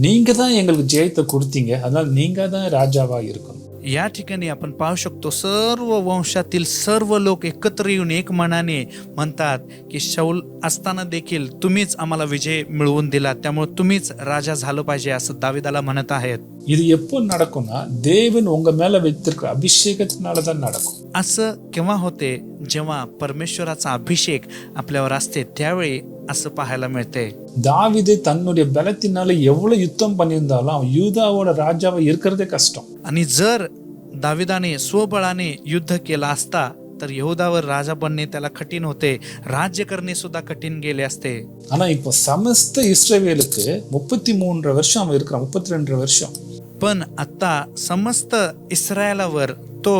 நீங்க தான் எங்களுக்கு ஜெயத்தை கொடுத்தீங்க, அதனால நீங்க தான் ராஜாவா இருக்கணும். या ठिकाणी आपण पाहू शकतो सर्व वंशातील सर्व लोक एकत्र येऊन एक मनाने म्हणतात की शौल असताना देखील तुम्हीच आम्हाला विजय मिळवून दिला, त्यामुळे तुम्हीच राजा झालं पाहिजे असं दाविदाला म्हणत आहेत. இது எப்போ நடக்கும்னா தேவன் உங்க மேல வைத்திருக்கிற அபிஷேகத்தினால தான் நடக்கும். असं केव्हा होते? जेव्हा परमेश्वराचा अभिषेक आपल्यावर असते त्यावेळी असं पाहायला मिळते. தாவீது தன்னுடைய பலத்தினால எவ்வளவு யுத்தம் பண்ணியிருந்தாலும் அவன் யூதாவோட ராஜாவா இருக்கிறதே கஷ்டம். आणि जर दाविदाने स्वबळाने युद्ध केला असता तर यहुदावर राजा बनणे त्याला कठीण होते, राज्य करणे सुद्धा कठीण गेले असते. ஆனா இப்போ சமஸ்த இஸ்ரவேலுக்கு 33 வருஷம் அவன் இருக்கிறான், 32 வருஷம். पण आता समस्त इस्रायलावर तो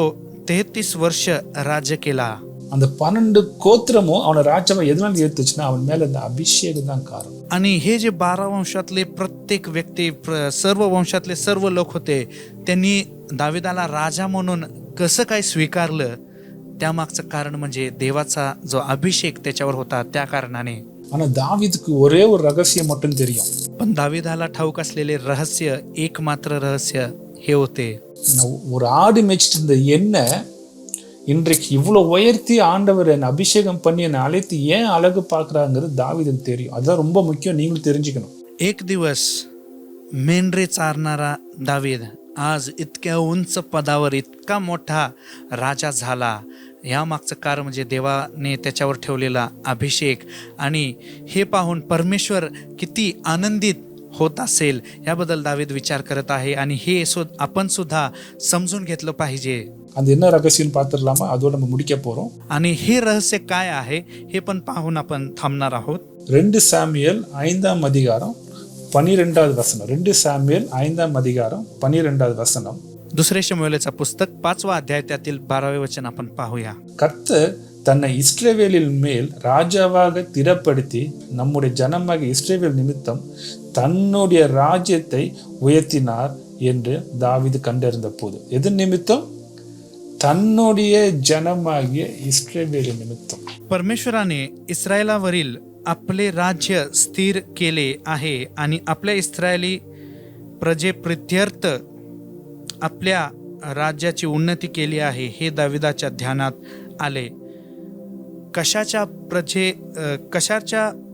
33 वर्ष राज्य केला. அந்த 12 கோத்திரமும் அவனை ராஜாவை எதனால ஏத்துச்சுன்னா அவன் மேல இந்த அபிஷேகம் தான் காரணம். आणि हे जे 12 वंशातले प्रत्येक व्यक्ती सर्व वंशातले सर्व लोक होते, त्यांनी दाविदाला राजा म्हणून कसं काय स्वीकारलं, त्यामागचं कारण म्हणजे देवाचा जो अभिषेक त्याच्यावर होता त्या कारणाने. ஆனா தாவீதுக்கு ஒரே ஒரு ரகசியம் மட்டும் தெரியும். पण दाविदाला ठाऊक असलेले रहस्य, एकमात्र रहस्य हे होते. ஒரு ஆடு மேய்ச்சிட்டு இருந்த என்ன இன்றைக்கு இவ்வளவு உயர்த்தி ஆண்டவர் என்னை அபிஷேகம் பண்ணி என்னை அழைத்து ஏன் அழகு பார்க்கறாங்கிறது தாவீதுக்கு தெரியும். அதுதான் ரொம்ப முக்கியம், நீங்களும் தெரிஞ்சுக்கணும். एक दिवस मेंढरे चारणारा दावीद आज इतक्या उंच पदावर इतका मोठा राजा झाला. यामागचं कारण म्हणजे देवाने त्याच्यावर ठेवलेला अभिषेक, आणि हे पाहून परमेश्वर किती आनंदित होत असेल याबद्दल दावीद विचार करत आहे. आणि हे आपण सुद्धा समजून घेतलं पाहिजे. அது என்ன ரகசியம் பார்த்துடலாமா? அதோட நம்ம முடிக்க போறோம். आणि हे रहस्य काय आहे हे पण पाहून आपण थांबणार आहोत. 2 சாமுவேல் 5ஆம் அதிகாரம் 12வது வசனம். 2 சாமுவேல் 5ஆம் அதிகாரம் 12வது வசனம். दुसरे शमूएलचं पुस्तक 5वा अध्याय त्यातील 12वे वचन आपण पाहूया. கர்த்தர் தன்னை இஸ்ரவேலின் மேல் ராஜாவாக திடப்படுத்தி நம்முடைய ஜனமாகிய இஸ்ரவேல் நிமித்தம் தன்னுடைய ராஜ்யத்தை உயர்த்தினார் என்று தாவீது கண்டறிந்த போது. எது நிமித்தம்? தன்னுடைய ஜனமாகிய இஸ்ரவேல் நிமித்தம். परमेश्वराने इस्रायलावरील आपले राज्य स्थिर केले आहे आणि आपल्या इस्रायली प्रजेप्रित्यर्थ आपल्या राज्याची उन्नती केली आहे हे दाविदाच्या ध्यानात आले. कशाच्या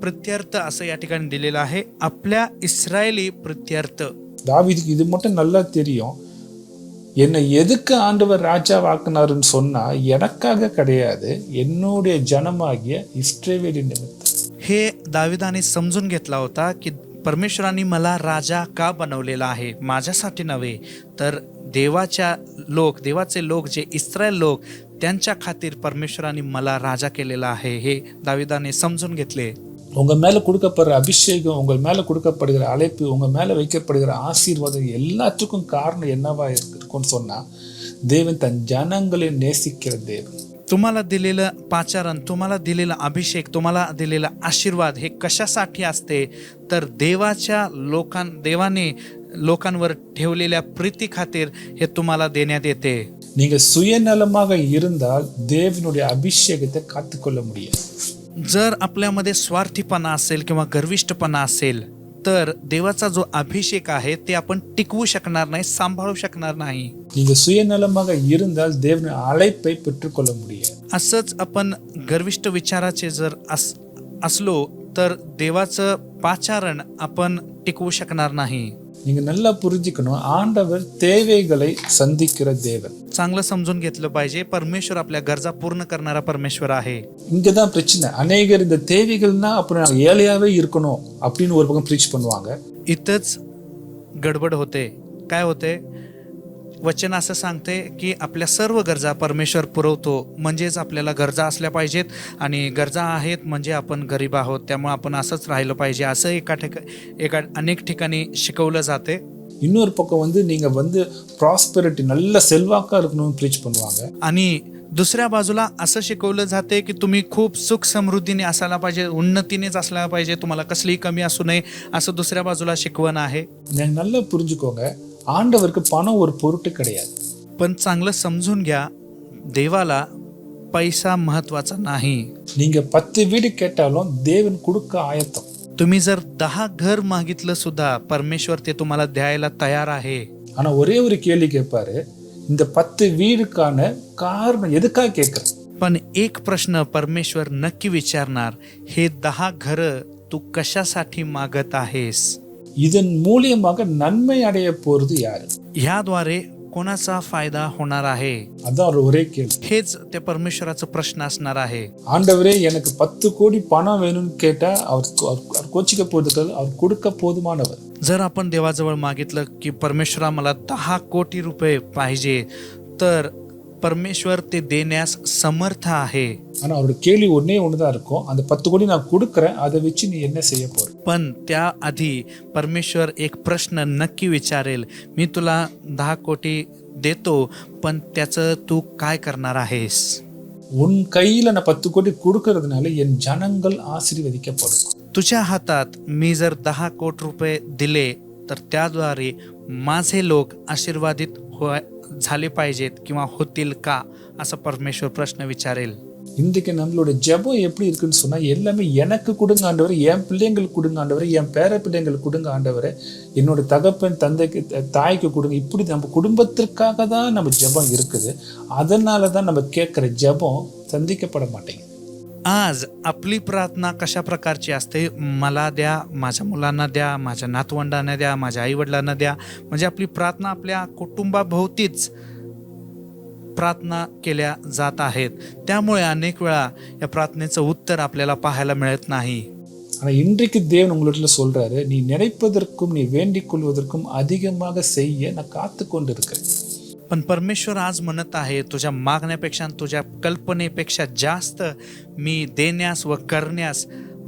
प्रत्यर्थ असं या ठिकाणी दिलेलं आहे, आपल्या इस्रायली प्रत्यर्थ. தாவீதுக்கு இது மட்டும் நல்லா தெரியும், என்னை எதுக்கு ஆண்டவர் ராஜாவாக்குனாருன்னு சொன்னா எனக்காக கிடையாது, என்னுடைய ஜனமாகிய இஸ்ரவேலின் நிமித்தம். हे दाविदाने समजून घेतला होता की परमेश्वराने मला राजा का बनवलेला आहे, माझ्यासाठी नव्हे तर देवाचे लोक जे इस्रायल लोक त्यांच्या खातीर परमेश्वराने मला राजा केलेला आहे हे दाविदाने समजून घेतले. உங்க மேல கொடுக்கப்படுற அபிஷேகம், உங்கள் மேல கொடுக்கப்படுகிற அழைப்பு, உங்க மேல வைக்கப்படுகிற ஆசீர்வாதம் எல்லாத்துக்கும் காரணம் என்னவா இருக்குன்னு சொன்னா தேவன் தன் ஜனங்களை நேசிக்கிற தேவன். तुम्हाला दिलेलं पाचारण, तुम्हाला दिलेला अभिषेक, तुम्हाला दिलेला आशीर्वाद हे कशासाठी असते तर देवाने लोकांवर ठेवलेल्या प्रीती खातीर हे तुम्हाला देण्यात येते. நீங்க சுயநலமாக இருந்தால் தேவனுடைய அபிஷேகத்தை காத்துக்கொள்ள முடியாது. जर आपल्यामध्ये स्वार्थीपणा असेल किंवा गर्विष्ठपणा असेल तर देवाचा जो अभिषेक आहे ते आपण टिकवू शकणार नाही, सांभाळू शकणार नाही. நீங்க சுயநலமாக இருந்தால் தேவனுடைய அழைப்பை பெற்றுக்கொள்ள முடியாது. असंच आपण गर्विष्ठ विचाराचे जर असलो तर देवाचं पाचारण आपण टिकवू शकणार नाही. நீங்க நல்லா புரிஞ்சுக்கணும், ஆண்டவர் தேவைகளை சந்திக்கிற தேவன். चांगलं समजून घेतलं पाहिजे, परमेश्वर आपल्या गरजा पूर्ण करणारा परमेश्वर आहे. இங்கதான் பிரச்சனை. அநேகர் இந்த தேவைகள்னா அப்புறம் நாங்க ஏழையாவே இருக்கணும் அப்படின்னு ஒரு பக்கம் ப்ரீச் பண்ணுவாங்க. इथंच गडबड होते. काय होते? वचन असं सांगते की आपल्या सर्व गरजा परमेश्वर पुरवतो, म्हणजेच आपल्याला गरजा असल्या पाहिजेत आणि गरजा आहेत म्हणजे आपण गरीब आहोत, त्यामुळे आपण असंच राहिलं पाहिजे, असं अनेक ठिकाणी शिकवलं जाते. இன்னொரு பக்கம் நீங்க ப்ராஸ்பெரிட்டி, நல்ல செல்வாக்கா இருக்கணும்னு ப்ரீச் பண்ணுவாங்க. आणि दुसऱ्या बाजूला असं शिकवलं जाते की तुम्ही खूप सुख समृद्धीने असायला पाहिजे, उन्नतीनेच असला पाहिजे, तुम्हाला कसलीही कमी असू नये, असं दुसऱ्या बाजूला शिकवण आहे. நீங்க நல்லா புரிஞ்சுக்கோங்க, ஆண்டவருக்கு பணம் ஒரு பொருட்டு கிடையாது. पण चांगलं समजून घ्या, देवाला पैसा महत्वाचा नाही. நீங்க 10 வீடு கேட்டாலும் தேவன் கொடுக்க ஆயத்தம். तुम्ही जर 10 घर मागितलं सुद्धा परमेश्वर ते तुम्हाला द्यायला तयार आहे. ஆனா ஒரே ஒரு கேள்வி கேட்பாரு, இந்த 10 வீடுக்கான காரணம் எதுக்காக கேட்குற? पण एक प्रश्न परमेश्वर नक्की विचारणार, हे 10 घर तू कशासाठी मागत आहेस? இதன் மூலியமாக நன்மை அடைய போறது யாரு? ह्याद्वारे कोणाचा फायदा होणार आहे? அதான் ஒரே கேள்வி. हेच त्या परमेश्वराचा प्रश्न असणार आहे. ஆண்டவரே எனக்கு 10 கோடி பணம் வேணும்னு கேட்டா அவர் கோச்சிக்க போறது, அவர் கொடுக்க போதுமானவர். जर आपण देवाजवळ मागितलं की परमेश्वरा मला 10 कोटी रुपये पाहिजे, तर परमेश्वर ते देण्यास समर्थ आहे. ஆனா அவரோட கேள்வி ஒண்ணுதான் இருக்கும், அந்த 10 கோடி நான் கொடுக்கறேன், அதை வச்சு நீ என்ன செய்ய போற? पण त्याआधी परमेश्वर एक प्रश्न नक्की विचारेल, मी तुला 10 कोटी देतो, पण त्याचं तू काय करणार आहेस? உன் கையில நான் 10 கோடி கொடுக்கறதுனால என் ஜனங்கள் ஆசீர்வதிக்கப்படும். तुझ्या हातात मी जर 10 कोटी रुपये दिले तर त्याद्वारे माझे लोक आशीर्वादित झाले पाहिजेत किंवा होतील का, असं परमेश्वर प्रश्न विचारेल. இன்றைக்கு நம்மளோட ஜெபம் எப்படி இருக்குன்னு சொன்னா, எல்லாமே எனக்கு கொடுங்க ஆண்டவரே, என் பிள்ளைங்களுக்கு கொடுங்க ஆண்டவரே, என் பேர பிள்ளைங்களுக்கு கொடுங்க ஆண்டவரே, என்னோட தகப்பன் தந்தைக்கு தாய்க்கு கொடுங்க. இப்படி நம்ம குடும்பத்திற்காக தான் நம்ம ஜெபம் இருக்குது. அதனால தான் நம்ம கேட்குற ஜெபம் சந்திக்கப்பட மாட்டேங்குது. आज आपली प्रार्थना कशा प्रकारची असते? मला द्या, माझ्या मुलांना द्या, माझ्या नातवंडांना द्या, माझ्या आईवडिलांना द्या, म्हणजे आपली प्रार्थना आपल्या कुटुंबाभोवतीच प्रार्थना केल्या जात आहेत. त्यामुळे अनेक वेळा या प्रार्थनेचं उत्तर आपल्याला पाहायला मिळत नाही. ஆனா இன்றைக்கு தேவன் உங்களிடத்துல சொல்றாரு, நீ நினைப்பதற்கும் நீ வேண்டிக் கொள்வதற்கும் அதிகமாக செய்ய நான் காத்து கொண்டு இருக்கிறேன். पण परमेश्वर आज म्हणत आहे, तुझ्या मागण्यापेक्षा तुझ्या कल्पनेपेक्षा जास्त मी देण्यास व करण्यास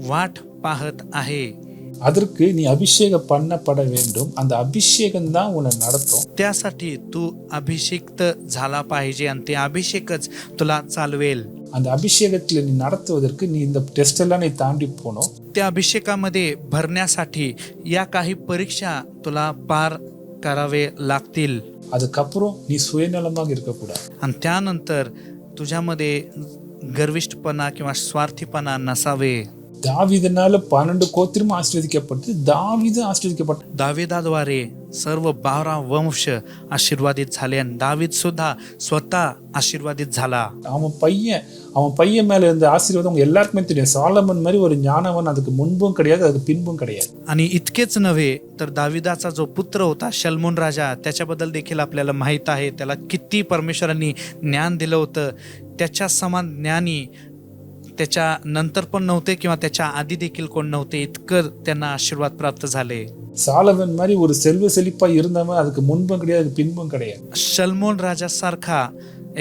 वाट पाहत आहे. அதற்கு நீ அபிஷேகம் பண்ணப்பட வேண்டும். அந்த அபிஷேகம் தான் உன்னை நடத்தும். त्यासाठी तू अभिषिक्त झाला पाहिजे आणि ते अभिषेकच तुला चालवेल. அந்த அபிஷேகத்தில் நீ நடத்துவதற்கு நீ இந்த டெஸ்ட் எல்லாம் நீ தாண்டி போகணும். त्या अभिषेकामध्ये भरण्यासाठी या काही परीक्षा तुला पार करावे लागतील. அதுக்கப்புறம் நீ சுயநலமாக இருக்கக்கூடாது. आणि त्यानंतर तुझ्यामध्ये गर्विष्ठपणा किंवा स्वार्थीपणा नसावे. தாவீதுனால 12 கோத்திரமும் ஆசீர்வதிக்கப்பட்டு தாவீது ஆசீர்வதிக்கப்பட்ட. दाविदाद्वारे सर्व 12 वंश आशीर्वादित झाले आणि दावीद सुद्धा स्वतः आशीर्वादित झाला. அவன் பையன் மேல இருந்த ஆசீர்வாதம் அவங்க எல்லாருக்குமே தெரியும். சாலமன் மாதிரி ஒரு ஞானவன் அதுக்கு முன்பும் கிடையாது, அதுக்கு பின்பும் கிடையாது. आणि इतकेच नव्हे तर दाविदाचा जो पुत्र होता शल्मोन राजा, त्याच्याबद्दल देखील आपल्याला माहित आहे. त्याला किती परमेश्वरांनी ज्ञान दिलं होतं. त्याच्या समान ज्ञानी त्याच्या नंतर पण नव्हते किंवा त्याच्या आधी देखील कोण नव्हते. इतकं त्यांना आशीर्वाद प्राप्त झाले. சாலமன் மாதிரி ஒரு செல்வ செழிப்பா இருந்தவன் அதுக்கு முன்பும் கிடையாது, அதுக்கு பின்பும் கிடையாது. शल्मोन राजासारखा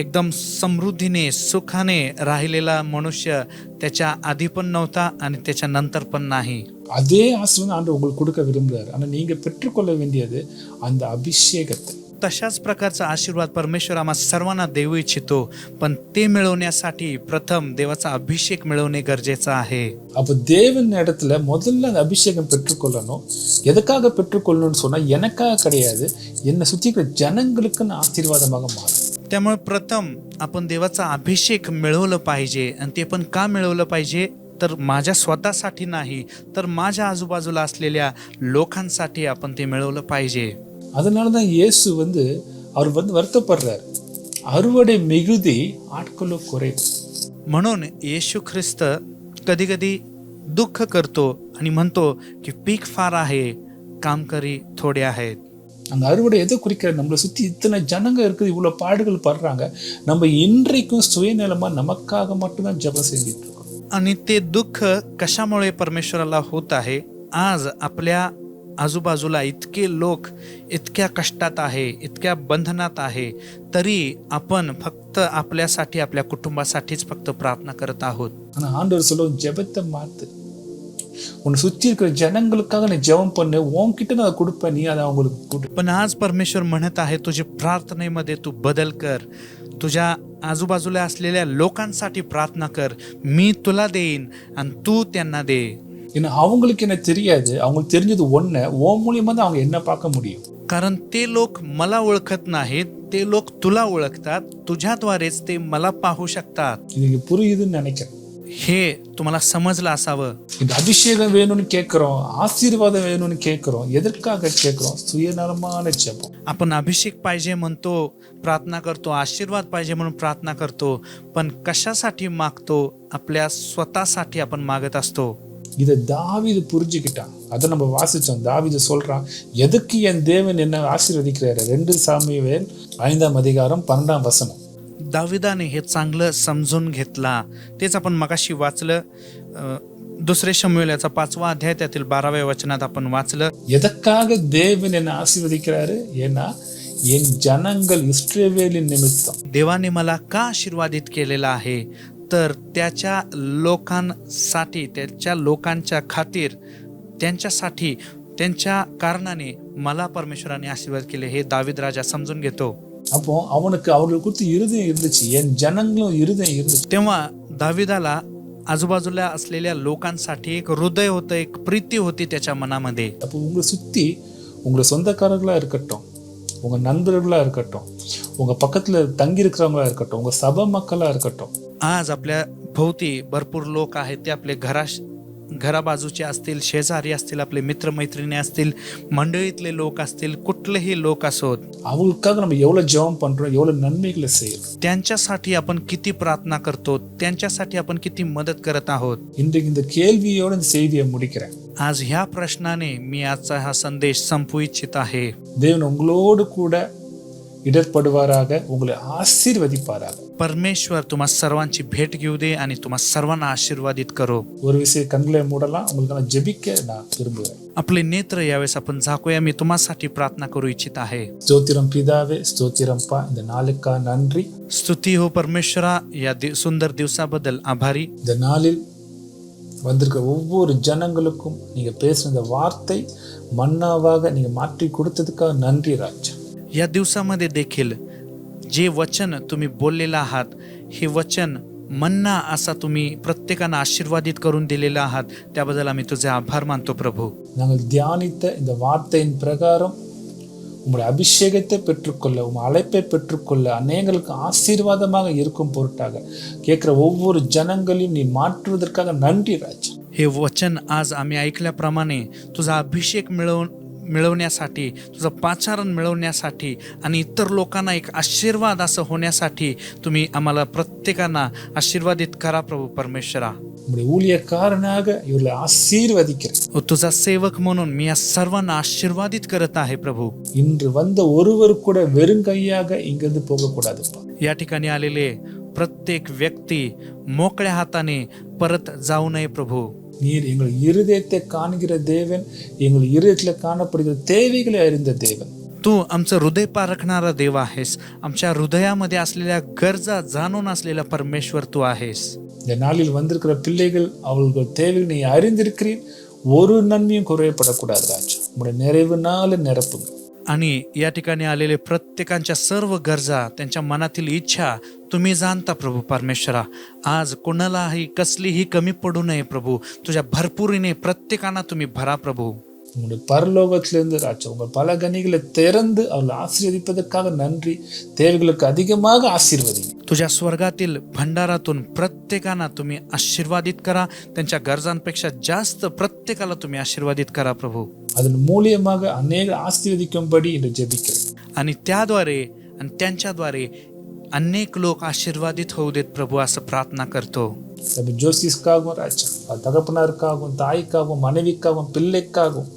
एकदम समृद्धीने सुखाने राहिलेला मनुष्य त्याच्या आधी पण नव्हता आणि त्याच्या नंतर पण नाही. அதே ஆசீர்வாதம் ஆண்டவர் உங்களுக்கு கொடுக்க விரும்புறாரு. ஆனா நீங்க பெற்றுக்கொள்ள வேண்டியது அந்த அபிஷேகத்தை. तशाच प्रकारचा आशीर्वाद परमेश्वर आम्हा सर्वांना देऊ इच्छितो, पण ते मिळवण्यासाठी प्रथम देवाचा अभिषेक मिळवणे गरजेचं आहे. அப்ப தேவன் இடத்துல முதல்ல அந்த அபிஷேகம் பெற்றுக்கொள்ளணும். எதுக்காக பெற்றுக்கொள்ளணும்னு சொன்னா எனக்காக கிடையாது, என்னை சுத்தி இருக்கிற ஜனங்களுக்கு ஆசீர்வாதமாக மாறும். त्यामुळे प्रथम आपण देवाचा अभिषेक मिळवलं पाहिजे. आणि ते पण का मिळवलं पाहिजे तर माझ्या स्वतःसाठी नाही, तर माझ्या आजूबाजूला असलेल्या लोकांसाठी आपण ते मिळवलं पाहिजे. அதனாலதான் இயேசு அவர் வருத்தப்படுறார். அறுவடை மிகுதி ஆட்களோ குறைவு. म्हणून येशू ख्रिस्त कधी कधी दुःख करतो आणि म्हणतो की पीक फार आहे, कामकरी थोडे आहेत. அந்த அறுவடை எதை குறிக்கிற? நம்மளை சுத்தி இத்தனை ஜனங்க இருக்குது, இவ்வளவு பாடுகள் படுறாங்க. நம்ம இன்றைக்கும் சுயநலமா நமக்காக மட்டும்தான் ஜெபம் செஞ்சுட்டு இருக்கோம். आणि ते दुःख कशामुळे परमेश्वराला होत आहे? आज आपल्या आजूबाजूला इतके लोक इतक्या कष्टात आहे, इतक्या बंधनात आहे, तरी आपण फक्त आपल्यासाठी आपल्या कुटुंबासाठीच फक्त प्रार्थना करत आहोत. ஆனா ஆண்டவர் சொல்லுவோம், ஜெபத்தை மாத்து. உன்னை சுத்தி இருக்கிற ஜனங்களுக்காக நீ ஜெபம் பண்ணு, உன்கிட்ட நான் அதை கொடுப்பேன், நீ அதை அவங்களுக்கு கொடு. पण आज परमेश्वर म्हणत आहे तुझ्या प्रार्थनेमध्ये तू बदल कर. तुझ्या आजूबाजूला असलेल्या लोकांसाठी प्रार्थना कर. मी तुला देईन आणि तू त्यांना दे. ஏன்னா அவங்களுக்கு என்ன தெரியாது, அவங்களுக்கு தெரிஞ்சது ஒண்ணு, உன் மூலியமா தான் அவங்க என்ன பார்க்க முடியும். कारण ते लोक मला ओळखत नाहीत, ते लोक तुला ओळखतात. तुझ्याद्वारेच ते मला पाहू शकतात. இது புரியுதுன்னு நினைக்கிறேன். हे तुम्हाला समजलं असावं. இந்த அபிஷேகம் வேணும்னு கேட்கிறோம், ஆசீர்வாதம் வேணும்னு கேட்கிறோம். எதற்காக கேட்கிறோம்? சுயநலமான ஜெபம். आपण अभिषेक पाहिजे म्हणतो, प्रार्थना करतो, आशीर्वाद पाहिजे म्हणून प्रार्थना करतो, पण कशासाठी मागतो? आपल्या स्वतःसाठी आपण मागत असतो. இதை தாவீது புரிஞ்சுக்கிட்டான். அதை நம்ம வாசிச்சோம். தாவீது சொல்றான், எதுக்கு என் தேவன் என்ன ஆசீர்வதிக்கிறாரு? 2 சாமுவேல் 5ஆம் அதிகாரம் 12ஆம் வசனம். दाविदाने हे चांगलं समजून घेतला. तेच आपण मगाशी वाचलं. 2 शमूएलाचा 5वा अध्याय त्यातील 12व्या वचनात आपण वाचलं. எதற்காக தேவன் என்ன ஆசீர்வதிக்கிறாரு? ஏன்னா என் ஜனங்கள் இஸ்ரவேலின் நிமித்தம். देवाने मला का आशीर्वादित केलेला आहे? तर त्याच्या लोकांसाठी, त्याच्या लोकांच्या खातीर, त्यांच्यासाठी, त्यांच्या कारणाने मला परमेश्वराने आशीर्वाद केले. हे दावीद राजा समजून घेतो. அப்போ அவனுக்கு அவர்கள் குறித்து இருதயம் இருந்துச்சு, என் ஜனங்களும் இருதயம் இருந்துச்சு. तेव्हा दाविदाला आजूबाजूला असलेल्या लोकांसाठी एक हृदय होतं, एक प्रीती होती त्याच्या मनामध्ये. அப்போ உங்களை சுத்தி உங்களை சொந்தக்காரர்களா இருக்கட்டும், உங்க நண்பர்களா இருக்கட்டும், உங்க பக்கத்துல தங்கி இருக்கிறவங்களா இருக்கட்டும், உங்க சபை மக்களா இருக்கட்டும், आज आपल्या भोवती भरपूर लोक आहेत. ते आपले घराबाजूचे असतील, शेजारी असतील, आपले मित्रमैत्रिणी असतील, मंडळीतले लोक असतील, कुठलेही लोक असोत, அவங்களுக்காக நம்ம எவ்வளவு ஜெபம் பண்றோம், எவ்வளவு நன்மைகளை செய்யறோம். त्यांच्यासाठी आपण किती प्रार्थना करतो, त्यांच्यासाठी आपण किती मदत करत आहोत. இன்றைக்கு இந்த கேள்வியோட இந்த செய்தியை முடிக்கிறேன். आज ह्या प्रश्नाने मी आजचा हा संदेश संपू इच्छित आहे. தேவன் உங்களோடு கூட இடர்படுவாராக, உங்களை ஆசீர்வதிப்பாராக. परमेश्वर तुम्हा सर्वांची भेट घेऊ दे आणि तुम्हा सर्वांना आशीर्वादित करो. ஒரு விஷயம் கண்களை மூடலாம், உங்களுக்கு நான் ஜெபிக்க நான் விரும்புகிறேன். आपले नेत्र यावेळेस आपण झाकूया. मी तुम्हासाठी प्रार्थना करू इच्छित आहे. ஸ்தோத்திரம் பிதாவே, ஸ்தோத்திரம்ப்பா, இந்த நாளுக்கா நன்றி. स्तुती हो परमेश्वरा, या सुंदर दिवसाबद्दल आभारी. இந்த நாளில் வந்திருக்க ஒவ்வொரு ஜனங்களுக்கும் நீங்க பேசின இந்த வார்த்தை மன்னாவாக நீங்க மாற்றி கொடுத்ததுக்காக நன்றி ராஜா. या दिवसामध्ये देखील जे वचन तुम्ही बोललेलं आहात, हे वचन मन्ना असा तुम्ही प्रत्येकांना आशीर्वादित करून दिलेला आहात, त्याबद्दल आम्ही तुझे आभार मानतो प्रभू. நாங்கள் தியானித்த இந்த வார்த்தையின் பிரகாரம் உம்முடைய அபிஷேகத்தை பெற்றுக்கொள்ள, உம் அழைப்பை பெற்றுக்கொள்ள, அநேகங்களுக்கு ஆசீர்வாதமாக இருக்கும் பொருட்டாக கேட்கிற ஒவ்வொரு ஜனங்களையும் நீ மாற்றுவதற்காக நன்றி ராஜா. हे वचन आज आम्ही ऐकल्याप्रमाणे तुझा अभिषेक मिळवण्यासाठी, तुझं पाचारण मिळवण्यासाठी आणि इतर लोकांना एक आशीर्वाद असं होण्यासाठी तुम्ही आम्हाला प्रत्येकांना आशीर्वादित करा प्रभू परमेश्वरा. உம்முடைய ஊழியக்காரனாக இவர்களை ஆசீர்வதிக்கிறேன். तुझा सेवक म्हणून मी या सर्वांना आशीर्वादित करत आहे प्रभू. இன்று வந்த ஒருவர் கூட வெறுங்கையாக இங்கிருந்து போகக்கூடாதுப்பா. या ठिकाणी आलेले प्रत्येक व्यक्ती मोकळ्या हाताने परत जाऊ नये प्रभू. நீர் எங்கள் இருதயத்தை காண்கிற தேவன், எங்கள் இருதயத்தில் காணப்படுகிற தேவைகளை அறிந்த தேவன். तू आमचं हृदय पारखणारा देव आहेस. आमच्या हृदयामध्ये असलेल्या गरजा जाणून असलेला परमेश्वर तू आहेस. இந்த நாளில் வந்திருக்கிற பிள்ளைகள் அவர்கள் தேவைகளை நீ அறிந்திருக்கிறீர். ஒரு நன்மையும் குறையப்படக்கூடாது ராஜா. உங்களுடைய நிறைவுனால நிரப்புங்க. आणि या ठिकाणी आलेले प्रत्येकांच्या सर्व गरजा, त्यांच्या मनातील इच्छा तुम्ही जाणता प्रभू परमेश्वरा. आज कोणालाही कसलीही कमी पडू नये प्रभू. तुझ्या भरपुरीने प्रत्येकांना तुम्ही भरा प्रभू. உங்களுடைய பரலோகத்திலிருந்து ராஜா உங்கள் பல கனிகளை திறந்து அவர்களை ஆசீர்வதிப்பதற்காக நன்றி. தேவைகளுக்கு அதிகமாக ஆசீர்வதிங்க. तुझ्या स्वर्गातील भंडारातून प्रत्येकांना तुम्ही आशीर्वादित करा. त्यांच्या गरजांपेक्षा जास्त प्रत्येकाला तुम्ही आशीर्वादित करा प्रभू. அதன் மூலியமாக அநேக ஆசீர்வதிக்கும்படி இன்று ஜெபிக்கிறேன். आणि त्याद्वारे आणि त्यांच्याद्वारे अनेक लोक आशीर्वादित होऊ देत प्रभू, असं प्रार्थना करतो. ஜோசிஸ்க்காகவும் ராஜா, தகப்பனாருக்காகவும், தாய்க்காகவும், மனைவிக்காகவும், பிள்ளைக்காகவும்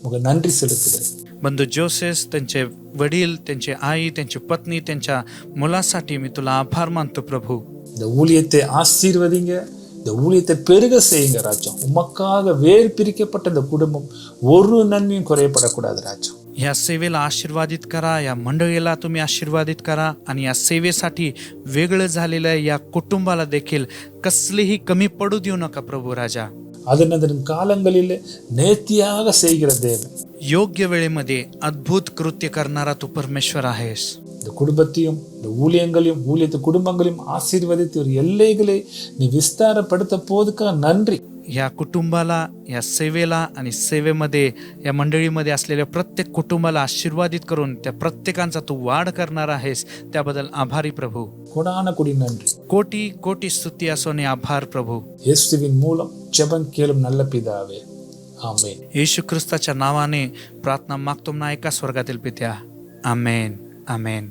உங்க நன்றி செலுத்துகிறேன். बंधू जोसेस, त्यांचे वडील, त्यांची आई, त्यांची पत्नी, त्यांच्या मुलासाठी मी तुला आभार मानतो प्रभू. இந்த ஊழியத்தை ஆசீர்வதிங்க, இந்த ஊழியத்தை பெருக செய்யுங்க ராஜா. உமக்காக வேறு பிரிக்கப்பட்ட இந்த குடும்பம் ஒரு நன்மையும் குறையப்படக்கூடாது ராஜா. ह्या सेवेला आशीर्वादित करा, या मंडळीला तुम्ही आशीर्वादित करा आणि या सेवेसाठी वेगळं झालेल्या या कुटुंबाला देखील कसलीही कमी पडू देऊ नका प्रभू राजा. அதன் காலங்களிலே நேர்த்தியாக செய்கிற தேவன், योग्य वेळेमध्ये अद्भुत कृत्य करणारा तू परमेश्वर आहेस. இந்த குடும்பத்தையும், இந்த ஊழியங்களையும், ஊழியத்து குடும்பங்களையும் ஆசீர்வதித்து ஒரு எல்லைகளை நீ விஸ்தாரப்படுத்த போதுக்காக நன்றி. या कुटुंबाला, या सेवेला आणि सेवेमध्ये या मंडळीमध्ये असलेल्या प्रत्येक कुटुंबाला आशीर्वादित करून त्या प्रत्येकांचा तू वाढ करणार आहेस, त्याबद्दल आभारी प्रभू. கொடான கொடி நன்றி. कोटी कोटी स्तुती असो आणि आभार प्रभू. இயேசுவின் மூலம் ஜெபம் கேளும் நல்ல பிதாவே, ஆமென். येशू ख्रिस्ताच्या नावाने प्रार्थना मागतो ना, ऐका स्वर्गातील पित्या. आमेन, आमेन.